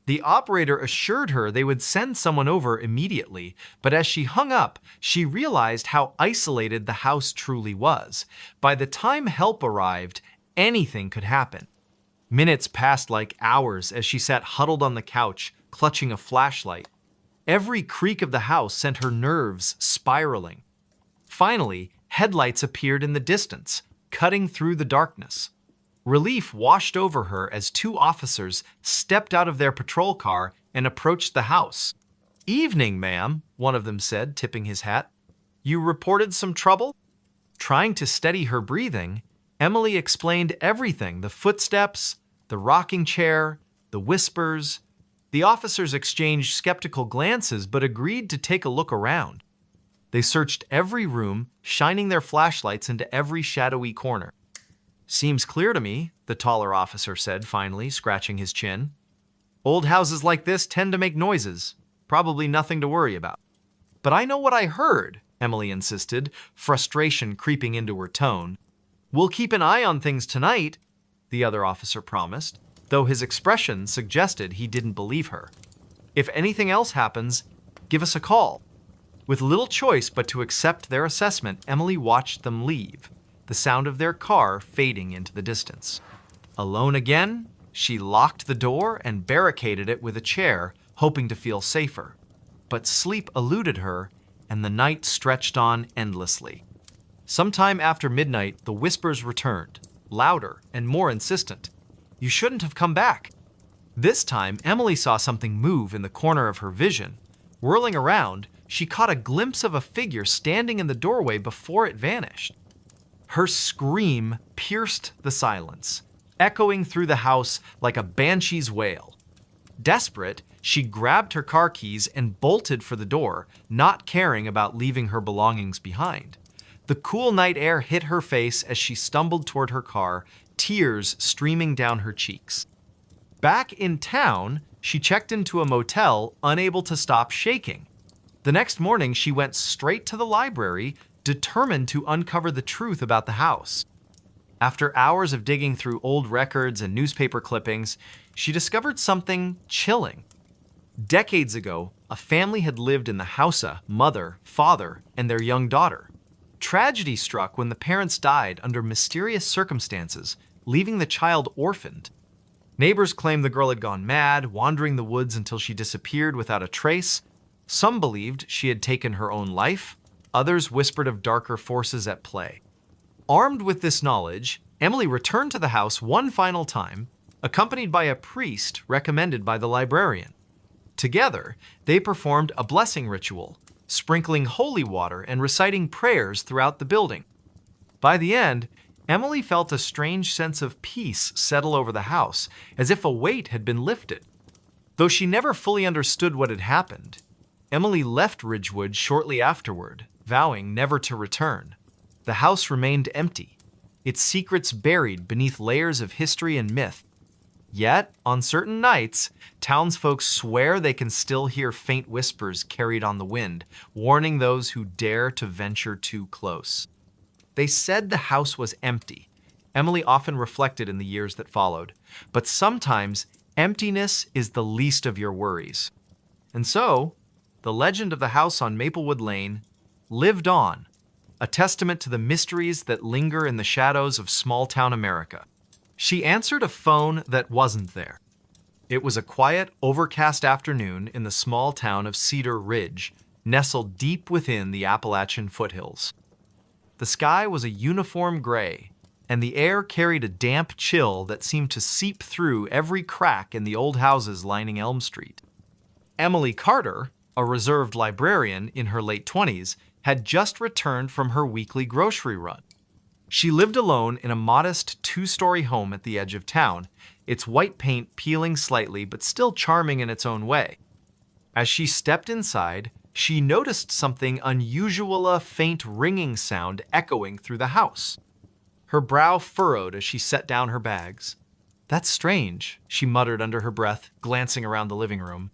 S1: The operator assured her they would send someone over immediately, but as she hung up, she realized how isolated the house truly was. By the time help arrived, anything could happen. Minutes passed like hours as she sat huddled on the couch, clutching a flashlight. Every creak of the house sent her nerves spiraling. Finally, headlights appeared in the distance, cutting through the darkness. Relief washed over her as two officers stepped out of their patrol car and approached the house. "Evening, ma'am," one of them said, tipping his hat. "You reported some trouble?" Trying to steady her breathing, Emily explained everything: the footsteps, the rocking chair, the whispers. The officers exchanged skeptical glances but agreed to take a look around. They searched every room, shining their flashlights into every shadowy corner. "Seems clear to me," the taller officer said finally, scratching his chin. "Old houses like this tend to make noises. Probably nothing to worry about." "But I know what I heard," Emily insisted, frustration creeping into her tone. "We'll keep an eye on things tonight," the other officer promised, though his expression suggested he didn't believe her. "If anything else happens, give us a call." With little choice but to accept their assessment, Emily watched them leave, the sound of their car fading into the distance. Alone again, she locked the door and barricaded it with a chair, hoping to feel safer. But sleep eluded her, and the night stretched on endlessly. Sometime after midnight, the whispers returned, louder and more insistent. "You shouldn't have come back." This time, Emily saw something move in the corner of her vision. Whirling around, she caught a glimpse of a figure standing in the doorway before it vanished. Her scream pierced the silence, echoing through the house like a banshee's wail. Desperate, she grabbed her car keys and bolted for the door, not caring about leaving her belongings behind. The cool night air hit her face as she stumbled toward her car, tears streaming down her cheeks. Back in town, she checked into a motel, unable to stop shaking. The next morning, she went straight to the library, determined to uncover the truth about the house. After hours of digging through old records and newspaper clippings, she discovered something chilling. Decades ago, a family had lived in the house: a mother, father, and their young daughter. Tragedy struck when the parents died under mysterious circumstances, leaving the child orphaned. Neighbors claimed the girl had gone mad, wandering the woods until she disappeared without a trace. Some believed she had taken her own life. Others whispered of darker forces at play. Armed with this knowledge, Emily returned to the house one final time, accompanied by a priest recommended by the librarian. Together, they performed a blessing ritual, sprinkling holy water and reciting prayers throughout the building. By the end, Emily felt a strange sense of peace settle over the house, as if a weight had been lifted. Though she never fully understood what had happened, Emily left Ridgewood shortly afterward, vowing never to return. The house remained empty, its secrets buried beneath layers of history and myth. Yet, on certain nights, townsfolk swear they can still hear faint whispers carried on the wind, warning those who dare to venture too close. They said the house was empty. Emily often reflected in the years that followed. But sometimes, emptiness is the least of your worries. And so, the legend of the house on Maplewood Lane lived on, a testament to the mysteries that linger in the shadows of small-town America. She answered a phone that wasn't there. It was a quiet, overcast afternoon in the small town of Cedar Ridge, nestled deep within the Appalachian foothills. The sky was a uniform gray, and the air carried a damp chill that seemed to seep through every crack in the old houses lining Elm Street. Emily Carter, a reserved librarian in her late 20s, had just returned from her weekly grocery run. She lived alone in a modest two-story home at the edge of town, its white paint peeling slightly but still charming in its own way. As she stepped inside, she noticed something unusual, a faint ringing sound echoing through the house. Her brow furrowed as she set down her bags. "That's strange," she muttered under her breath, glancing around the living room.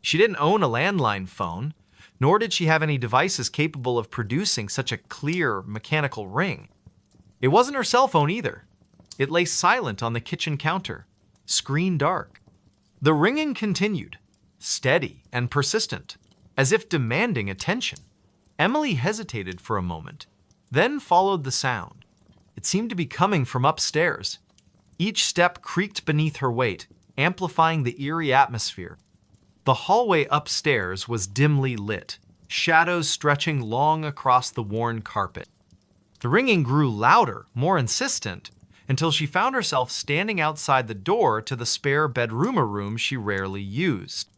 S1: She didn't own a landline phone, nor did she have any devices capable of producing such a clear, mechanical ring. It wasn't her cell phone either. It lay silent on the kitchen counter, screen dark. The ringing continued, steady and persistent, as if demanding attention. Emily hesitated for a moment, then followed the sound. It seemed to be coming from upstairs. Each step creaked beneath her weight, amplifying the eerie atmosphere. The hallway upstairs was dimly lit, shadows stretching long across the worn carpet. The ringing grew louder, more insistent, until she found herself standing outside the door to the spare bedroom she rarely used.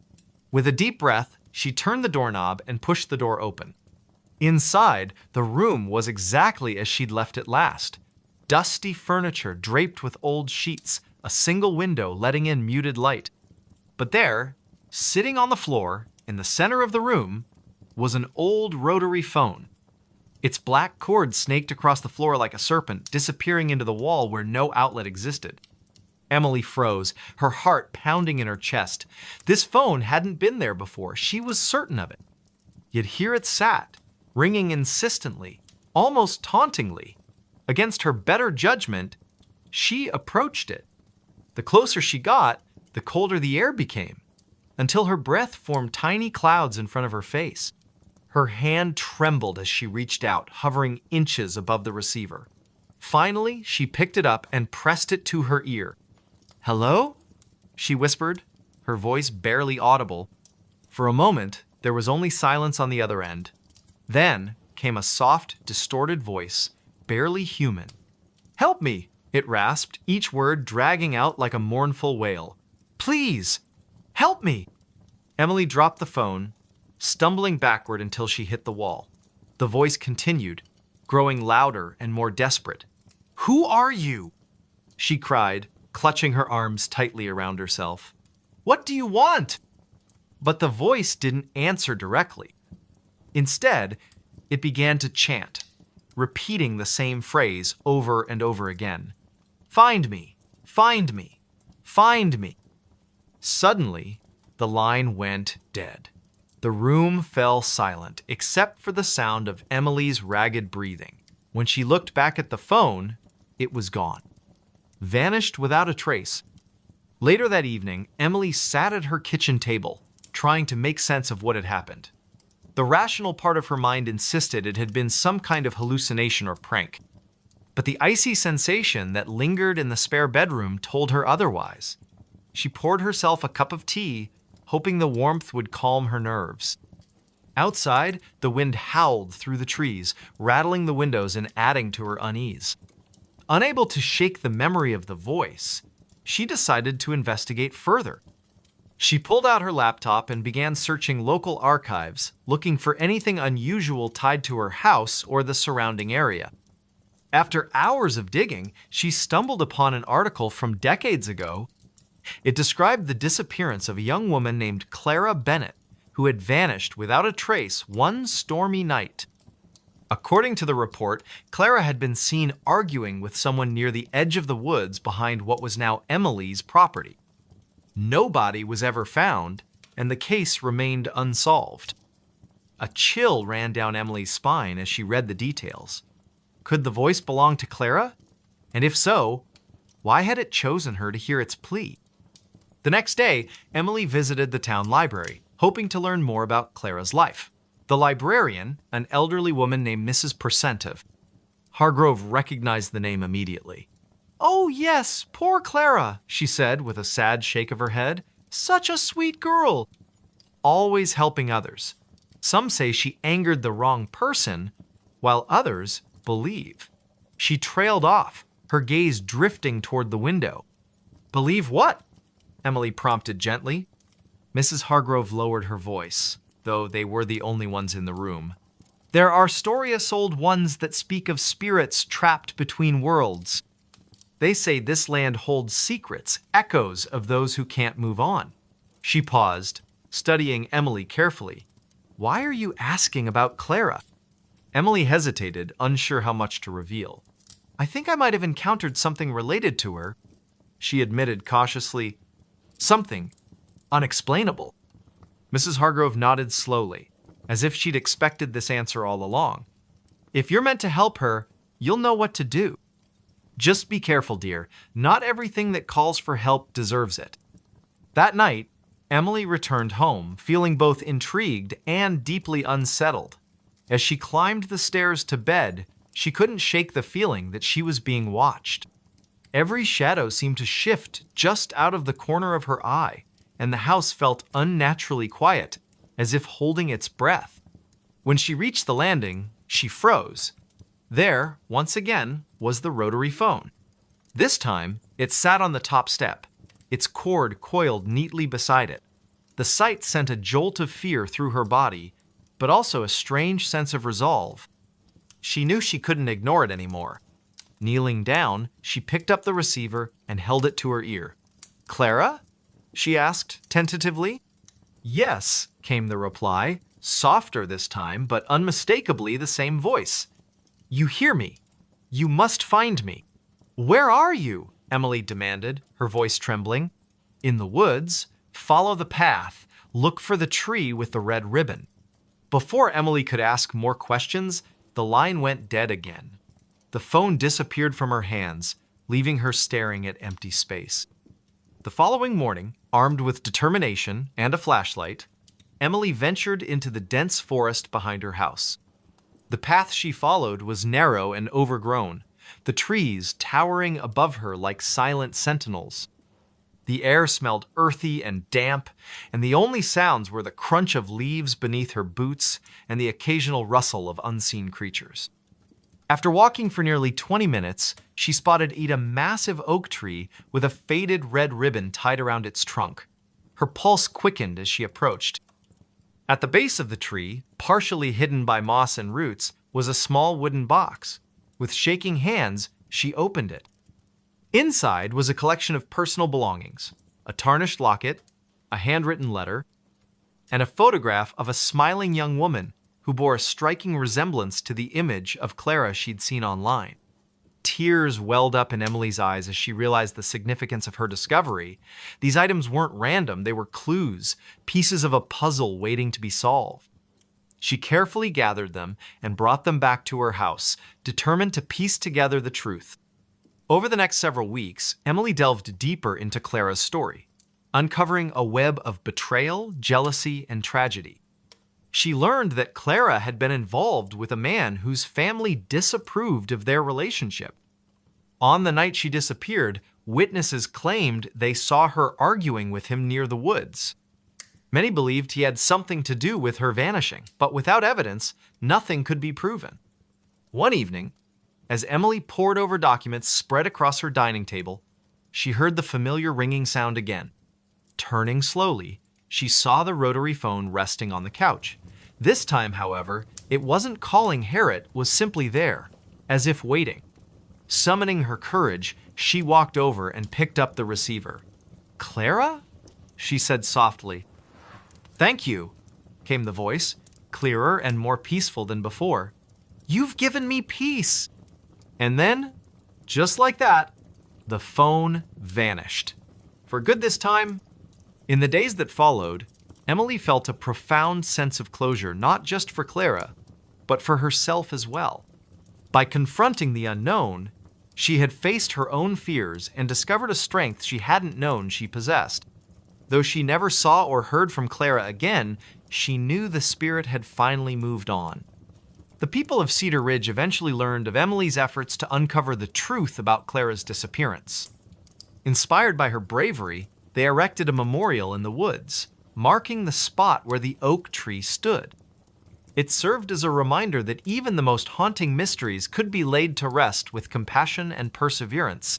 S1: With a deep breath, she turned the doorknob and pushed the door open. Inside, the room was exactly as she'd left it last. Dusty furniture draped with old sheets, a single window letting in muted light. But there, sitting on the floor, in the center of the room, was an old rotary phone. Its black cord snaked across the floor like a serpent, disappearing into the wall where no outlet existed. Emily froze, her heart pounding in her chest. This phone hadn't been there before, she was certain of it. Yet here it sat, ringing insistently, almost tauntingly. Against her better judgment, she approached it. The closer she got, the colder the air became, until her breath formed tiny clouds in front of her face. Her hand trembled as she reached out, hovering inches above the receiver. Finally, she picked it up and pressed it to her ear. "Hello?" she whispered, her voice barely audible. For a moment, there was only silence on the other end. Then came a soft, distorted voice, barely human. "Help me!" it rasped, each word dragging out like a mournful wail. "Please, help me!" Emily dropped the phone, stumbling backward until she hit the wall. The voice continued, growing louder and more desperate. "Who are you?" she cried, clutching her arms tightly around herself. "What do you want?" But the voice didn't answer directly. Instead, it began to chant, repeating the same phrase over and over again. "Find me, find me, find me." Suddenly, the line went dead. The room fell silent, except for the sound of Emily's ragged breathing. When she looked back at the phone, it was gone. Vanished without a trace. Later that evening, Emily sat at her kitchen table, trying to make sense of what had happened. The rational part of her mind insisted it had been some kind of hallucination or prank. But the icy sensation that lingered in the spare bedroom told her otherwise. She poured herself a cup of tea, hoping the warmth would calm her nerves. Outside, the wind howled through the trees, rattling the windows and adding to her unease. Unable to shake the memory of the voice, she decided to investigate further. She pulled out her laptop and began searching local archives, looking for anything unusual tied to her house or the surrounding area. After hours of digging, she stumbled upon an article from decades ago. It described the disappearance of a young woman named Clara Bennett, who had vanished without a trace one stormy night. According to the report, Clara had been seen arguing with someone near the edge of the woods behind what was now Emily's property. No body was ever found, and the case remained unsolved. A chill ran down Emily's spine as she read the details. Could the voice belong to Clara? And if so, why had it chosen her to hear its plea? The next day, Emily visited the town library, hoping to learn more about Clara's life. The librarian, an elderly woman named Mrs. Percentive. Hargrove recognized the name immediately. "Oh, yes, poor Clara," she said with a sad shake of her head. "Such a sweet girl. Always helping others. Some say she angered the wrong person, while others believe." She trailed off, her gaze drifting toward the window. "Believe what?" Emily prompted gently. Mrs. Hargrove lowered her voice, though they were the only ones in the room. "There are stories old ones that speak of spirits trapped between worlds. They say this land holds secrets, echoes of those who can't move on." She paused, studying Emily carefully. "Why are you asking about Clara?" Emily hesitated, unsure how much to reveal. "I think I might have encountered something related to her," she admitted cautiously. "Something unexplainable." Mrs. Hargrove nodded slowly, as if she'd expected this answer all along. "If you're meant to help her, you'll know what to do. Just be careful, dear. Not everything that calls for help deserves it." That night, Emily returned home, feeling both intrigued and deeply unsettled. As she climbed the stairs to bed, she couldn't shake the feeling that she was being watched. Every shadow seemed to shift just out of the corner of her eye, and the house felt unnaturally quiet, as if holding its breath. When she reached the landing, she froze. There, once again, was the rotary phone. This time, it sat on the top step, its cord coiled neatly beside it. The sight sent a jolt of fear through her body, but also a strange sense of resolve. She knew she couldn't ignore it anymore. Kneeling down, she picked up the receiver and held it to her ear. "Clara?" she asked tentatively. "Yes," came the reply, softer this time, but unmistakably the same voice. "You hear me. You must find me." "Where are you?" Emily demanded, her voice trembling. "In the woods. Follow the path. Look for the tree with the red ribbon." Before Emily could ask more questions, the line went dead again. The phone disappeared from her hands, leaving her staring at empty space. The following morning, armed with determination and a flashlight, Emily ventured into the dense forest behind her house. The path she followed was narrow and overgrown, the trees towering above her like silent sentinels. The air smelled earthy and damp, and the only sounds were the crunch of leaves beneath her boots and the occasional rustle of unseen creatures. After walking for nearly 20 minutes, she spotted a massive oak tree with a faded red ribbon tied around its trunk. Her pulse quickened as she approached. At the base of the tree, partially hidden by moss and roots, was a small wooden box. With shaking hands, she opened it. Inside was a collection of personal belongings, a tarnished locket, a handwritten letter, and a photograph of a smiling young woman who bore a striking resemblance to the image of Clara she'd seen online. Tears welled up in Emily's eyes as she realized the significance of her discovery. These items weren't random, they were clues, pieces of a puzzle waiting to be solved. She carefully gathered them and brought them back to her house, determined to piece together the truth. Over the next several weeks, Emily delved deeper into Clara's story, uncovering a web of betrayal, jealousy, and tragedy. She learned that Clara had been involved with a man whose family disapproved of their relationship. On the night she disappeared, witnesses claimed they saw her arguing with him near the woods. Many believed he had something to do with her vanishing, but without evidence, nothing could be proven. One evening, as Emily pored over documents spread across her dining table, she heard the familiar ringing sound again. Turning slowly, she saw the rotary phone resting on the couch. This time, however, it wasn't calling Harriet, was simply there, as if waiting. Summoning her courage, she walked over and picked up the receiver. "Clara?" she said softly. "Thank you," came the voice, clearer and more peaceful than before. "You've given me peace." And then, just like that, the phone vanished. For good this time. In the days that followed, Emily felt a profound sense of closure, not just for Clara, but for herself as well. By confronting the unknown, she had faced her own fears and discovered a strength she hadn't known she possessed. Though she never saw or heard from Clara again, she knew the spirit had finally moved on. The people of Cedar Ridge eventually learned of Emily's efforts to uncover the truth about Clara's disappearance. Inspired by her bravery, they erected a memorial in the woods, marking the spot where the oak tree stood. It served as a reminder that even the most haunting mysteries could be laid to rest with compassion and perseverance.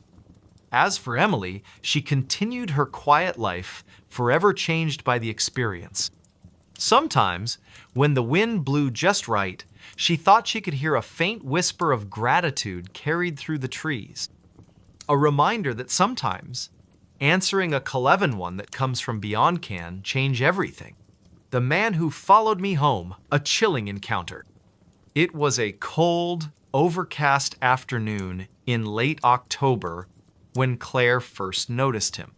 S1: As for Emily, she continued her quiet life, forever changed by the experience. Sometimes, when the wind blew just right, she thought she could hear a faint whisper of gratitude carried through the trees. A reminder that sometimes, answering a Cleven one that comes from beyond can change everything. The Man Who Followed Me Home, a chilling encounter. It was a cold, overcast afternoon in late October when Claire first noticed him.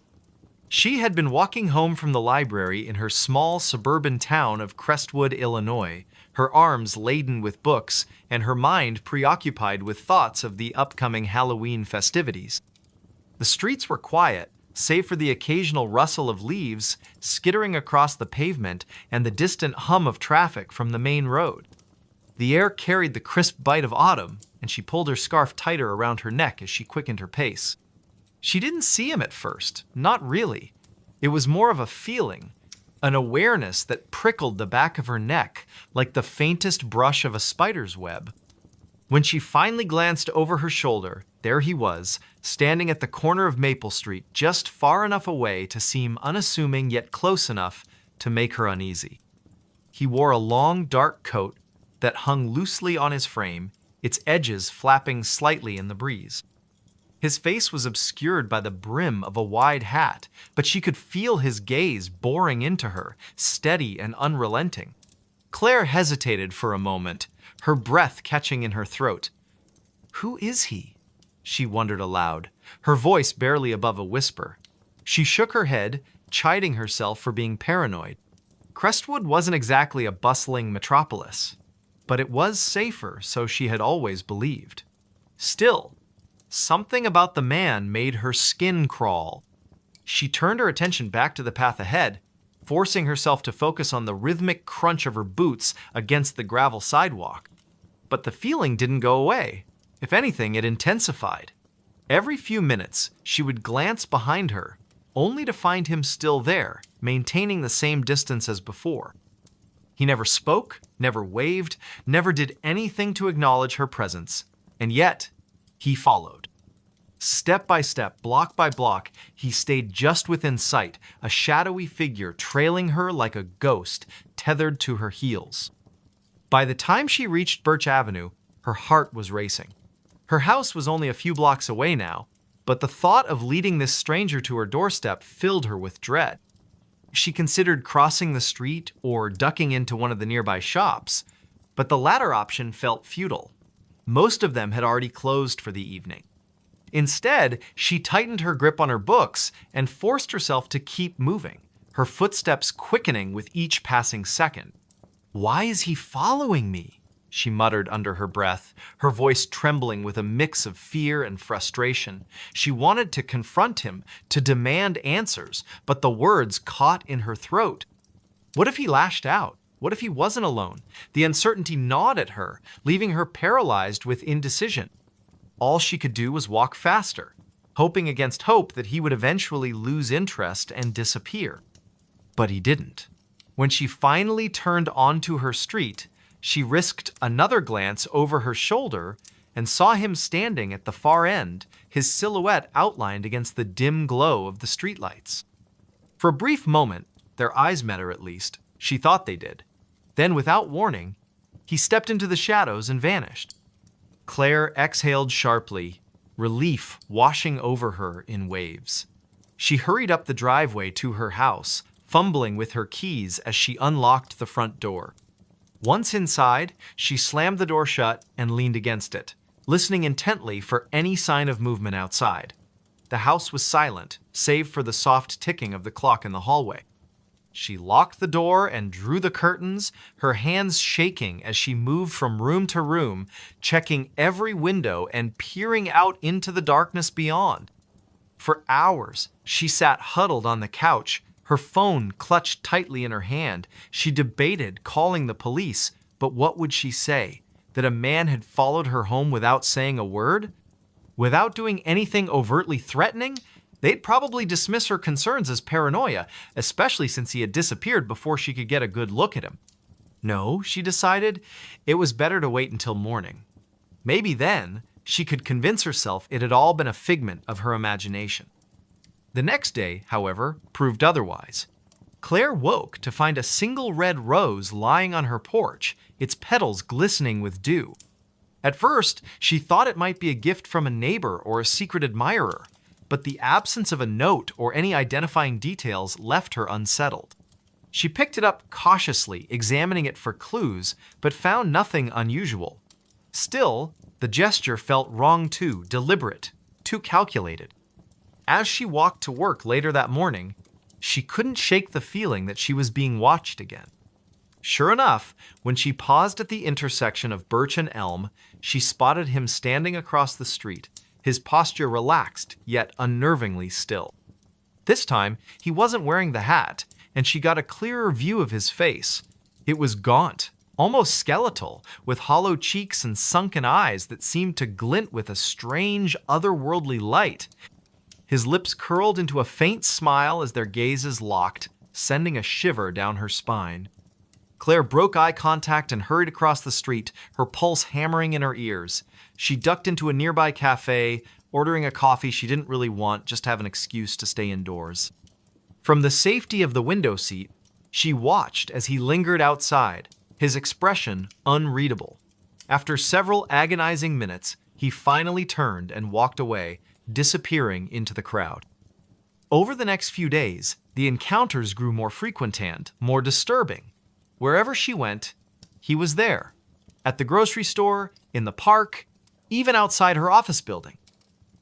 S1: She had been walking home from the library in her small suburban town of Crestwood, Illinois, her arms laden with books and her mind preoccupied with thoughts of the upcoming Halloween festivities. The streets were quiet, save for the occasional rustle of leaves skittering across the pavement and the distant hum of traffic from the main road. The air carried the crisp bite of autumn, and she pulled her scarf tighter around her neck as she quickened her pace. She didn't see him at first, not really. It was more of a feeling, an awareness that prickled the back of her neck like the faintest brush of a spider's web. When she finally glanced over her shoulder, there he was, standing at the corner of Maple Street, just far enough away to seem unassuming yet close enough to make her uneasy. He wore a long, dark coat that hung loosely on his frame, its edges flapping slightly in the breeze. His face was obscured by the brim of a wide hat, but she could feel his gaze boring into her, steady and unrelenting. Claire hesitated for a moment, her breath catching in her throat. "Who is he?" she wondered aloud, her voice barely above a whisper. She shook her head, chiding herself for being paranoid. Crestwood wasn't exactly a bustling metropolis, but it was safer, so she had always believed. Still, something about the man made her skin crawl. She turned her attention back to the path ahead, forcing herself to focus on the rhythmic crunch of her boots against the gravel sidewalk. But the feeling didn't go away. If anything, it intensified. Every few minutes, she would glance behind her, only to find him still there, maintaining the same distance as before. He never spoke, never waved, never did anything to acknowledge her presence. And yet, he followed. Step by step, block by block, he stayed just within sight, a shadowy figure trailing her like a ghost tethered to her heels. By the time she reached Birch Avenue, her heart was racing. Her house was only a few blocks away now, but the thought of leading this stranger to her doorstep filled her with dread. She considered crossing the street or ducking into one of the nearby shops, but the latter option felt futile. Most of them had already closed for the evening. Instead, she tightened her grip on her books and forced herself to keep moving, her footsteps quickening with each passing second. "Why is he following me?" she muttered under her breath, her voice trembling with a mix of fear and frustration. She wanted to confront him, to demand answers, but the words caught in her throat. What if he lashed out? What if he wasn't alone? The uncertainty gnawed at her, leaving her paralyzed with indecision. All she could do was walk faster, hoping against hope that he would eventually lose interest and disappear. But he didn't. When she finally turned onto her street, she risked another glance over her shoulder and saw him standing at the far end, his silhouette outlined against the dim glow of the streetlights. For a brief moment, their eyes met, or at least, she thought they did. Then, without warning, he stepped into the shadows and vanished. Claire exhaled sharply, relief washing over her in waves. She hurried up the driveway to her house, fumbling with her keys as she unlocked the front door. Once inside, she slammed the door shut and leaned against it, listening intently for any sign of movement outside. The house was silent, save for the soft ticking of the clock in the hallway. She locked the door and drew the curtains, her hands shaking as she moved from room to room, checking every window and peering out into the darkness beyond. For hours, she sat huddled on the couch, Her phone clutched tightly in her hand. She debated calling the police, but what would she say? That a man had followed her home without saying a word? Without doing anything overtly threatening? They'd probably dismiss her concerns as paranoia, especially since he had disappeared before she could get a good look at him. No, she decided, it was better to wait until morning. Maybe then she could convince herself it had all been a figment of her imagination. The next day, however, proved otherwise. Claire woke to find a single red rose lying on her porch, its petals glistening with dew. At first, she thought it might be a gift from a neighbor or a secret admirer, but the absence of a note or any identifying details left her unsettled. She picked it up cautiously, examining it for clues, but found nothing unusual. Still, the gesture felt wrong too, deliberate, too calculated. As she walked to work later that morning, she couldn't shake the feeling that she was being watched again. Sure enough, when she paused at the intersection of Birch and Elm, she spotted him standing across the street, his posture relaxed, yet unnervingly still. This time, he wasn't wearing the hat, and she got a clearer view of his face. It was gaunt, almost skeletal, with hollow cheeks and sunken eyes that seemed to glint with a strange, otherworldly light. His lips curled into a faint smile as their gazes locked, sending a shiver down her spine. Claire broke eye contact and hurried across the street, her pulse hammering in her ears. She ducked into a nearby cafe, ordering a coffee she didn't really want, just to have an excuse to stay indoors. From the safety of the window seat, she watched as he lingered outside, his expression unreadable. After several agonizing minutes, he finally turned and walked away, disappearing into the crowd. Over the next few days, the encounters grew more frequent and more disturbing. Wherever she went, he was there. At the grocery store, in the park, even outside her office building.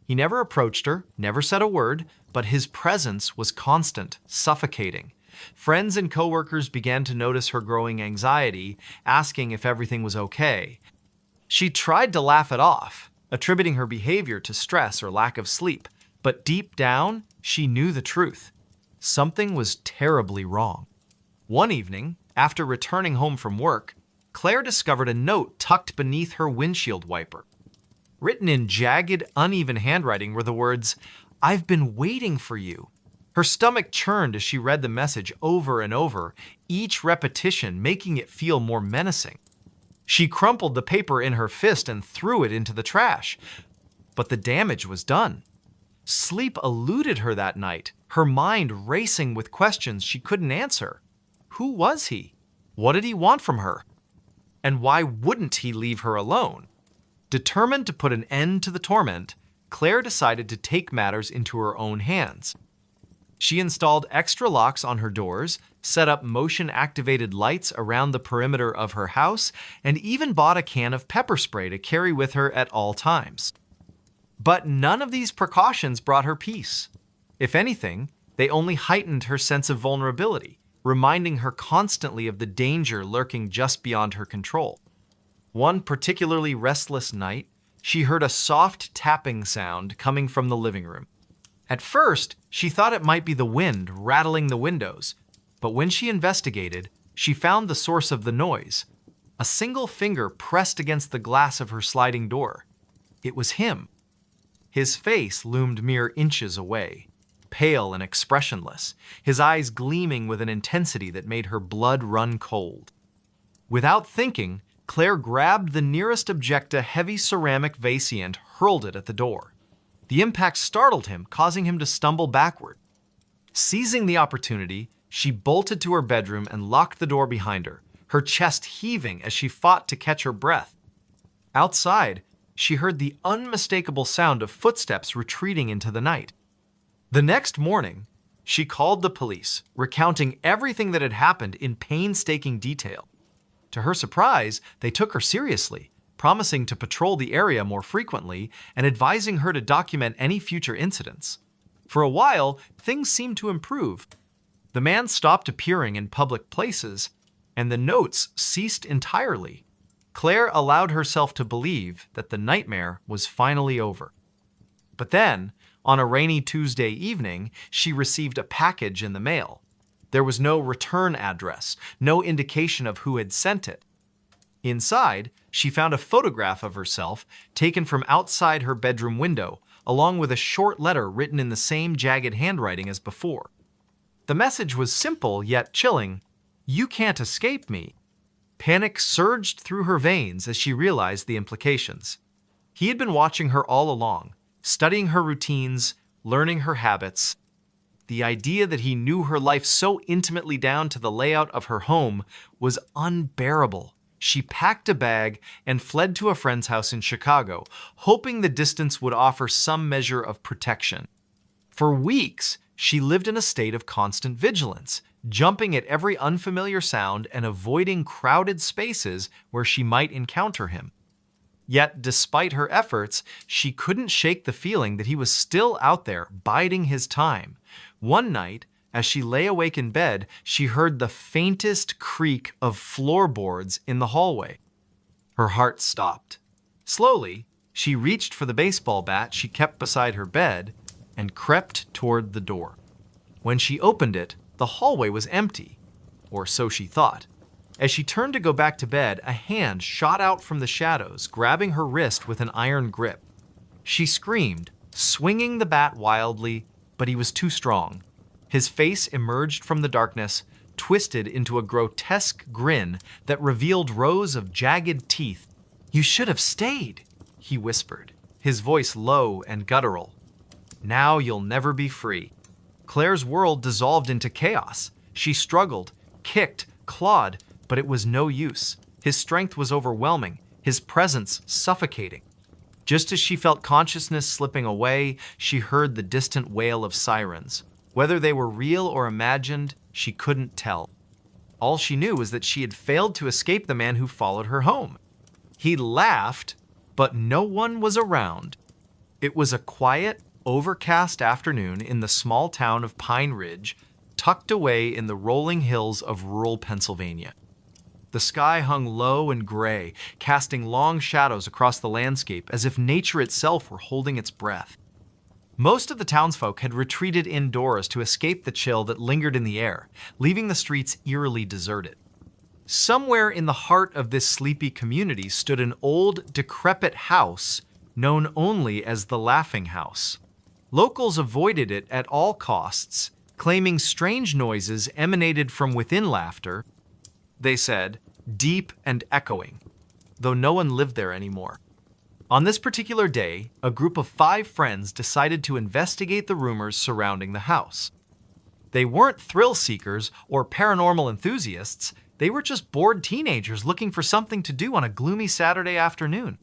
S1: He never approached her, never said a word, but his presence was constant, suffocating. Friends and coworkers began to notice her growing anxiety, asking if everything was okay. She tried to laugh it off, attributing her behavior to stress or lack of sleep, but deep down, she knew the truth. Something was terribly wrong. One evening, after returning home from work, Claire discovered a note tucked beneath her windshield wiper. Written in jagged, uneven handwriting were the words, "I've been waiting for you." Her stomach churned as she read the message over and over, each repetition making it feel more menacing. She crumpled the paper in her fist and threw it into the trash. But the damage was done. Sleep eluded her that night, her mind racing with questions she couldn't answer. Who was he? What did he want from her? And why wouldn't he leave her alone? Determined to put an end to the torment, Claire decided to take matters into her own hands. She installed extra locks on her doors, set up motion-activated lights around the perimeter of her house, and even bought a can of pepper spray to carry with her at all times. But none of these precautions brought her peace. If anything, they only heightened her sense of vulnerability, reminding her constantly of the danger lurking just beyond her control. One particularly restless night, she heard a soft tapping sound coming from the living room. At first, she thought it might be the wind rattling the windows, but when she investigated, she found the source of the noise. A single finger pressed against the glass of her sliding door. It was him. His face loomed mere inches away, pale and expressionless, his eyes gleaming with an intensity that made her blood run cold. Without thinking, Claire grabbed the nearest object, a heavy ceramic vase, and hurled it at the door. The impact startled him, causing him to stumble backward. Seizing the opportunity, she bolted to her bedroom and locked the door behind her, her chest heaving as she fought to catch her breath. Outside, she heard the unmistakable sound of footsteps retreating into the night. The next morning, she called the police, recounting everything that had happened in painstaking detail. To her surprise, they took her seriously, promising to patrol the area more frequently and advising her to document any future incidents. For a while, things seemed to improve. The man stopped appearing in public places, and the notes ceased entirely. Claire allowed herself to believe that the nightmare was finally over. But then, on a rainy Tuesday evening, she received a package in the mail. There was no return address, no indication of who had sent it. Inside, she found a photograph of herself taken from outside her bedroom window, along with a short letter written in the same jagged handwriting as before. The message was simple yet chilling. "You can't escape me." Panic surged through her veins as she realized the implications. He had been watching her all along, studying her routines, learning her habits. The idea that he knew her life so intimately down to the layout of her home was unbearable. She packed a bag and fled to a friend's house in Chicago, hoping the distance would offer some measure of protection. For weeks, she lived in a state of constant vigilance, jumping at every unfamiliar sound and avoiding crowded spaces where she might encounter him. Yet, despite her efforts, she couldn't shake the feeling that he was still out there, biding his time. One night, as she lay awake in bed, she heard the faintest creak of floorboards in the hallway. Her heart stopped. Slowly, she reached for the baseball bat she kept beside her bed and crept toward the door. When she opened it, the hallway was empty, or so she thought. As she turned to go back to bed, a hand shot out from the shadows, grabbing her wrist with an iron grip. She screamed, swinging the bat wildly, but he was too strong. His face emerged from the darkness, twisted into a grotesque grin that revealed rows of jagged teeth. "You should have stayed," he whispered, his voice low and guttural. "Now you'll never be free." Claire's world dissolved into chaos. She struggled, kicked, clawed, but it was no use. His strength was overwhelming, his presence suffocating. Just as she felt consciousness slipping away, she heard the distant wail of sirens. Whether they were real or imagined, she couldn't tell. All she knew was that she had failed to escape the man who followed her home. He laughed, but no one was around. It was a quiet, overcast afternoon in the small town of Pine Ridge, tucked away in the rolling hills of rural Pennsylvania. The sky hung low and gray, casting long shadows across the landscape as if nature itself were holding its breath. Most of the townsfolk had retreated indoors to escape the chill that lingered in the air, leaving the streets eerily deserted. Somewhere in the heart of this sleepy community stood an old, decrepit house known only as the Laughing House. Locals avoided it at all costs, claiming strange noises emanated from within laughter, they said, deep and echoing, though no one lived there anymore. On this particular day, a group of 5 friends decided to investigate the rumors surrounding the house. They weren't thrill seekers or paranormal enthusiasts, they were just bored teenagers looking for something to do on a gloomy Saturday afternoon.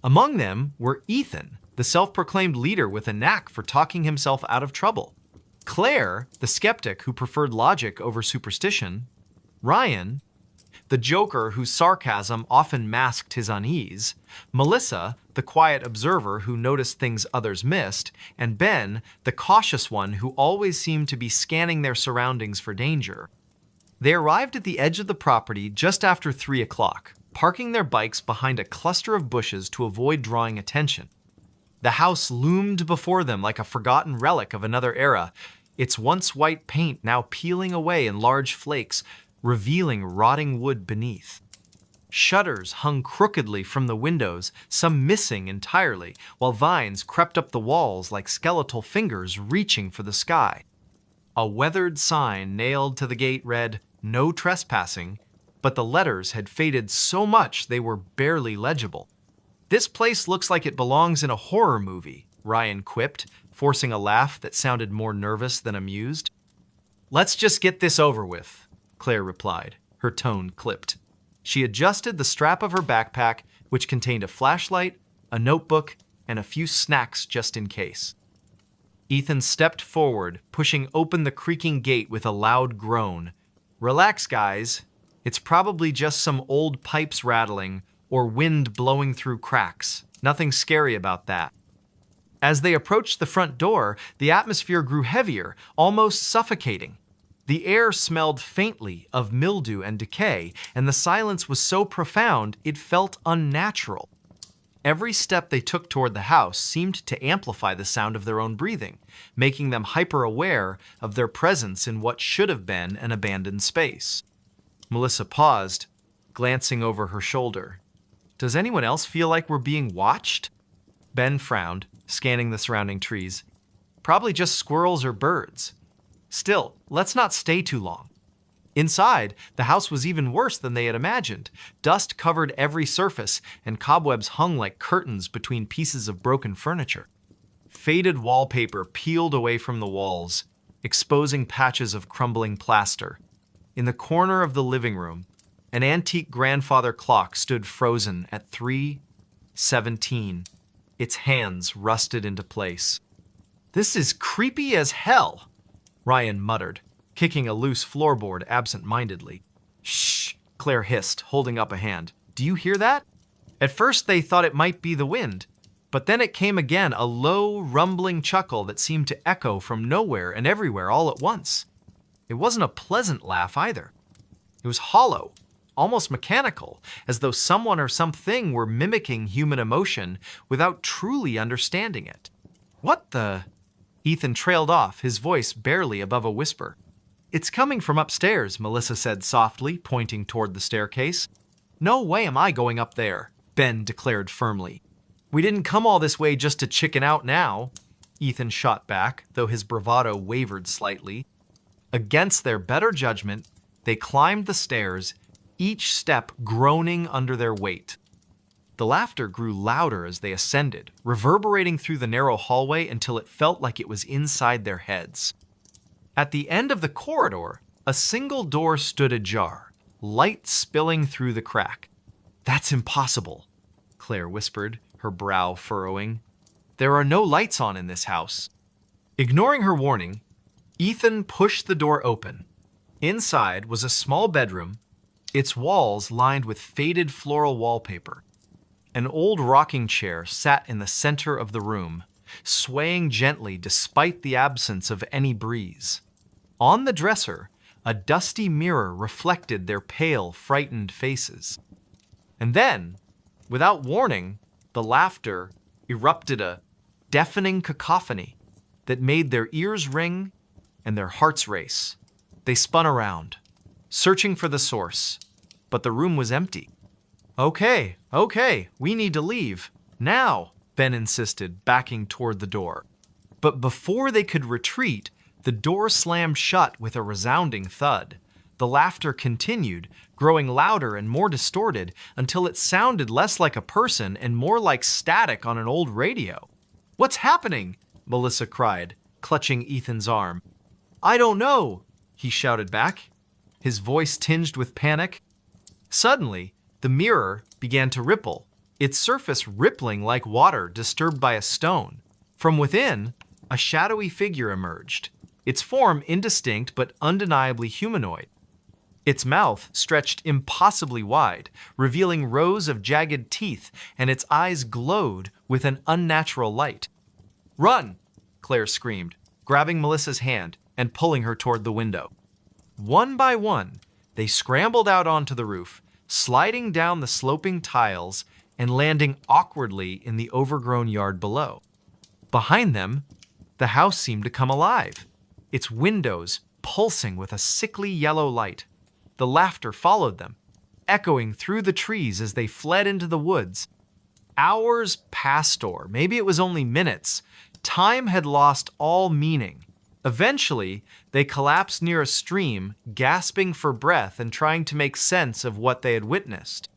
S1: Among them were Ethan, the self-proclaimed leader with a knack for talking himself out of trouble; Claire, the skeptic who preferred logic over superstition; Ryan, the joker whose sarcasm often masked his unease; Melissa, the quiet observer who noticed things others missed; and Ben, the cautious one who always seemed to be scanning their surroundings for danger. They arrived at the edge of the property just after 3 o'clock, parking their bikes behind a cluster of bushes to avoid drawing attention. The house loomed before them like a forgotten relic of another era, its once white paint now peeling away in large flakes, revealing rotting wood beneath. Shutters hung crookedly from the windows, some missing entirely, while vines crept up the walls like skeletal fingers reaching for the sky. A weathered sign nailed to the gate read, "No trespassing," but the letters had faded so much they were barely legible. "This place looks like it belongs in a horror movie," Ryan quipped, forcing a laugh that sounded more nervous than amused. "Let's just get this over with," Claire replied, her tone clipped. She adjusted the strap of her backpack, which contained a flashlight, a notebook, and a few snacks just in case. Ethan stepped forward, pushing open the creaking gate with a loud groan. "Relax, guys. It's probably just some old pipes rattling or wind blowing through cracks. Nothing scary about that." As they approached the front door, the atmosphere grew heavier, almost suffocating. The air smelled faintly of mildew and decay, and the silence was so profound it felt unnatural. Every step they took toward the house seemed to amplify the sound of their own breathing, making them hyper-aware of their presence in what should have been an abandoned space. Melissa paused, glancing over her shoulder. Does anyone else feel like we're being watched? Ben frowned, scanning the surrounding trees. Probably just squirrels or birds. Still, let's not stay too long. Inside, the house was even worse than they had imagined. Dust covered every surface, and cobwebs hung like curtains between pieces of broken furniture. Faded wallpaper peeled away from the walls, exposing patches of crumbling plaster. In the corner of the living room, an antique grandfather clock stood frozen at 3:17. Its hands rusted into place. "This is creepy as hell," Ryan muttered, kicking a loose floorboard absent-mindedly. "Shh," Claire hissed, holding up a hand. "Do you hear that?" At first they thought it might be the wind, but then it came again, a low, rumbling chuckle that seemed to echo from nowhere and everywhere all at once. It wasn't a pleasant laugh either. It was hollow, almost mechanical, as though someone or something were mimicking human emotion without truly understanding it. "What the?" Ethan trailed off, his voice barely above a whisper. "It's coming from upstairs," Melissa said softly, pointing toward the staircase. "No way am I going up there," Ben declared firmly. "We didn't come all this way just to chicken out now," Ethan shot back, though his bravado wavered slightly. Against their better judgment, they climbed the stairs, each step groaning under their weight. The laughter grew louder as they ascended, reverberating through the narrow hallway until it felt like it was inside their heads. At the end of the corridor, a single door stood ajar, light spilling through the crack. "That's impossible," Claire whispered, her brow furrowing. "There are no lights on in this house." Ignoring her warning, Ethan pushed the door open. Inside was a small bedroom, its walls lined with faded floral wallpaper. An old rocking chair sat in the center of the room, swaying gently despite the absence of any breeze. On the dresser, a dusty mirror reflected their pale, frightened faces. And then, without warning, the laughter erupted, a deafening cacophony that made their ears ring and their hearts race. They spun around, searching for the source, but the room was empty. Okay, we need to leave. Now," Ben insisted, backing toward the door. But before they could retreat, the door slammed shut with a resounding thud. The laughter continued, growing louder and more distorted until it sounded less like a person and more like static on an old radio. "What's happening?" Melissa cried, clutching Ethan's arm. "I don't know," he shouted back, his voice tinged with panic. Suddenly, the mirror began to ripple, its surface rippling like water disturbed by a stone. From within, a shadowy figure emerged, its form indistinct but undeniably humanoid. Its mouth stretched impossibly wide, revealing rows of jagged teeth, and its eyes glowed with an unnatural light. "Run!" Claire screamed, grabbing Melissa's hand and pulling her toward the window. One by one, they scrambled out onto the roof, sliding down the sloping tiles and landing awkwardly in the overgrown yard below. Behind them, the house seemed to come alive, its windows pulsing with a sickly yellow light. The laughter followed them, echoing through the trees as they fled into the woods. Hours passed, or maybe it was only minutes. Time had lost all meaning. Eventually, they collapsed near a stream, gasping for breath and trying to make sense of what they had witnessed.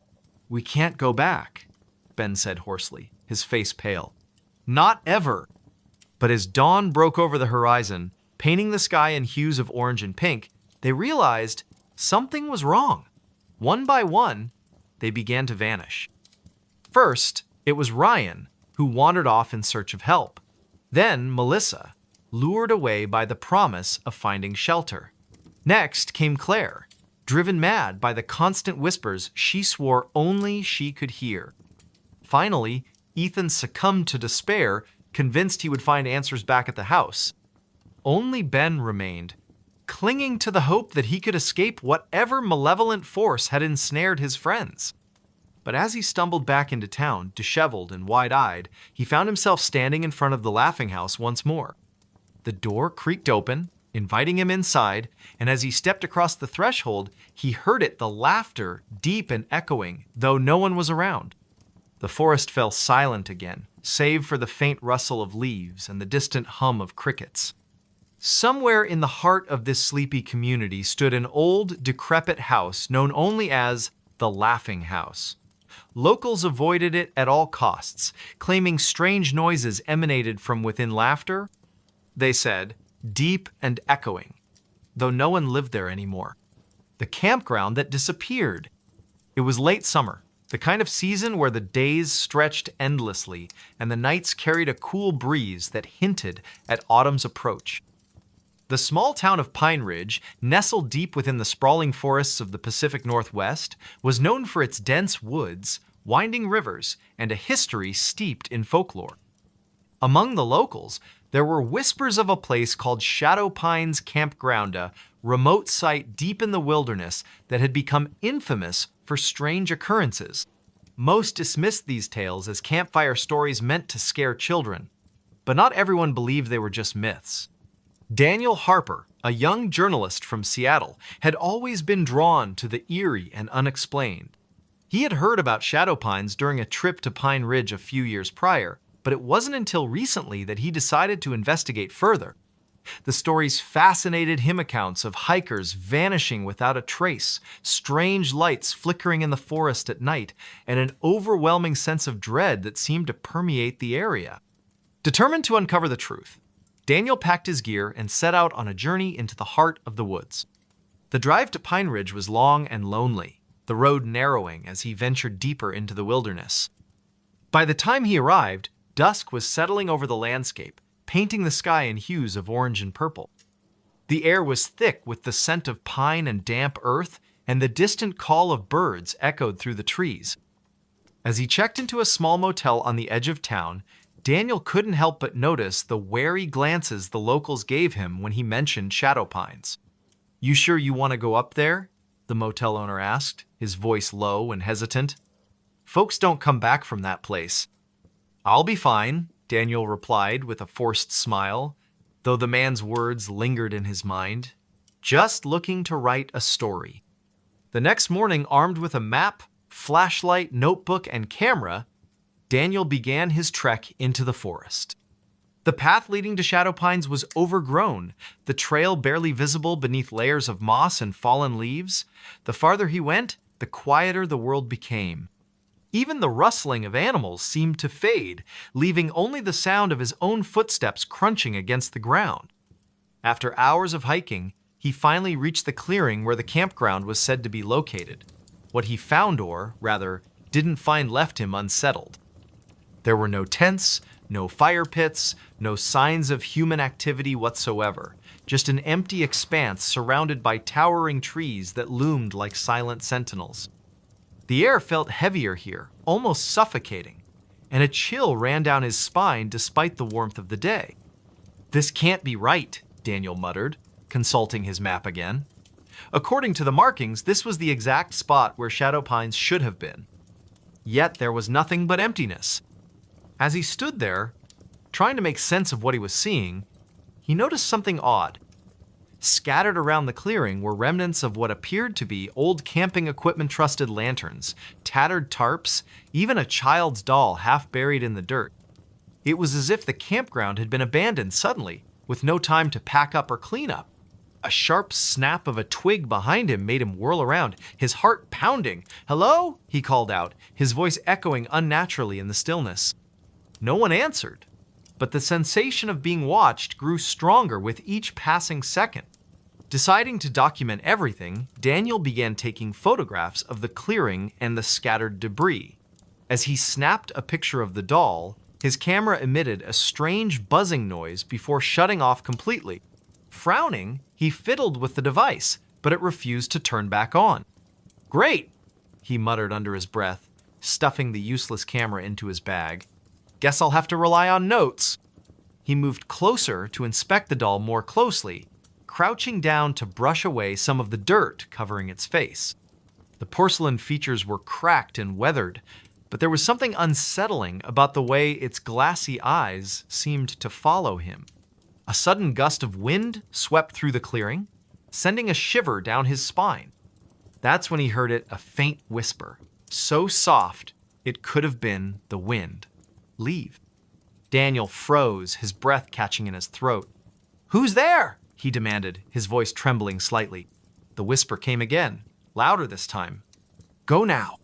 S1: "We can't go back," Ben said hoarsely, his face pale. "Not ever." But as dawn broke over the horizon, painting the sky in hues of orange and pink, they realized something was wrong. One by one, they began to vanish. First, it was Ryan, who wandered off in search of help. Then Melissa, lured away by the promise of finding shelter. Next came Claire, driven mad by the constant whispers she swore only she could hear. Finally, Ethan succumbed to despair, convinced he would find answers back at the house. Only Ben remained, clinging to the hope that he could escape whatever malevolent force had ensnared his friends. But as he stumbled back into town, disheveled and wide-eyed, he found himself standing in front of the laughing house once more. The door creaked open, inviting him inside, and as he stepped across the threshold, he heard the laughter, deep and echoing, though no one was around. The forest fell silent again, save for the faint rustle of leaves and the distant hum of crickets. Somewhere in the heart of this sleepy community stood an old, decrepit house known only as the Laughing House. Locals avoided it at all costs, claiming strange noises emanated from within laughter, they said, deep and echoing, though no one lived there anymore. The campground that disappeared. It was late summer, the kind of season where the days stretched endlessly and the nights carried a cool breeze that hinted at autumn's approach. The small town of Pine Ridge, nestled deep within the sprawling forests of the Pacific Northwest, was known for its dense woods, winding rivers, and a history steeped in folklore. Among the locals, there were whispers of a place called Shadow Pines Campground, a remote site deep in the wilderness that had become infamous for strange occurrences. Most dismissed these tales as campfire stories meant to scare children, but not everyone believed they were just myths. Daniel Harper, a young journalist from Seattle, had always been drawn to the eerie and unexplained. He had heard about shadow pines during a trip to Pine Ridge a few years prior, but it wasn't until recently that he decided to investigate further. The stories fascinated him, accounts of hikers vanishing without a trace, strange lights flickering in the forest at night, and an overwhelming sense of dread that seemed to permeate the area. Determined to uncover the truth, Daniel packed his gear and set out on a journey into the heart of the woods. The drive to Pine Ridge was long and lonely, the road narrowing as he ventured deeper into the wilderness. By the time he arrived, dusk was settling over the landscape, painting the sky in hues of orange and purple. The air was thick with the scent of pine and damp earth, and the distant call of birds echoed through the trees. As he checked into a small motel on the edge of town, Daniel couldn't help but notice the wary glances the locals gave him when he mentioned shadow pines. "You sure you want to go up there?" the motel owner asked, his voice low and hesitant. "Folks don't come back from that place." "I'll be fine," Daniel replied with a forced smile, though the man's words lingered in his mind. "Just looking to write a story." The next morning, armed with a map, flashlight, notebook, and camera, Daniel began his trek into the forest. The path leading to Shadow Pines was overgrown, the trail barely visible beneath layers of moss and fallen leaves. The farther he went, the quieter the world became. Even the rustling of animals seemed to fade, leaving only the sound of his own footsteps crunching against the ground. After hours of hiking, he finally reached the clearing where the campground was said to be located. What he found, or rather, didn't find, left him unsettled. There were no tents, no fire pits, no signs of human activity whatsoever, just an empty expanse surrounded by towering trees that loomed like silent sentinels. The air felt heavier here, almost suffocating, and a chill ran down his spine despite the warmth of the day. "This can't be right," Daniel muttered, consulting his map again. According to the markings, this was the exact spot where Shadow Pines should have been. Yet there was nothing but emptiness. As he stood there, trying to make sense of what he was seeing, he noticed something odd. Scattered around the clearing were remnants of what appeared to be old camping equipment-trusted lanterns, tattered tarps, even a child's doll half buried in the dirt. It was as if the campground had been abandoned suddenly, with no time to pack up or clean up. A sharp snap of a twig behind him made him whirl around, his heart pounding. "Hello?" he called out, his voice echoing unnaturally in the stillness. No one answered, but the sensation of being watched grew stronger with each passing second. Deciding to document everything, Daniel began taking photographs of the clearing and the scattered debris. As he snapped a picture of the doll, his camera emitted a strange buzzing noise before shutting off completely. Frowning, he fiddled with the device, but it refused to turn back on. "Great," he muttered under his breath, stuffing the useless camera into his bag. "Guess I'll have to rely on notes." He moved closer to inspect the doll more closely, crouching down to brush away some of the dirt covering its face. The porcelain features were cracked and weathered, but there was something unsettling about the way its glassy eyes seemed to follow him. A sudden gust of wind swept through the clearing, sending a shiver down his spine. That's when he heard a faint whisper, so soft it could have been the wind. "Leave." Daniel froze, his breath catching in his throat. "Who's there?" he demanded, his voice trembling slightly. The whisper came again, louder this time. "Go now."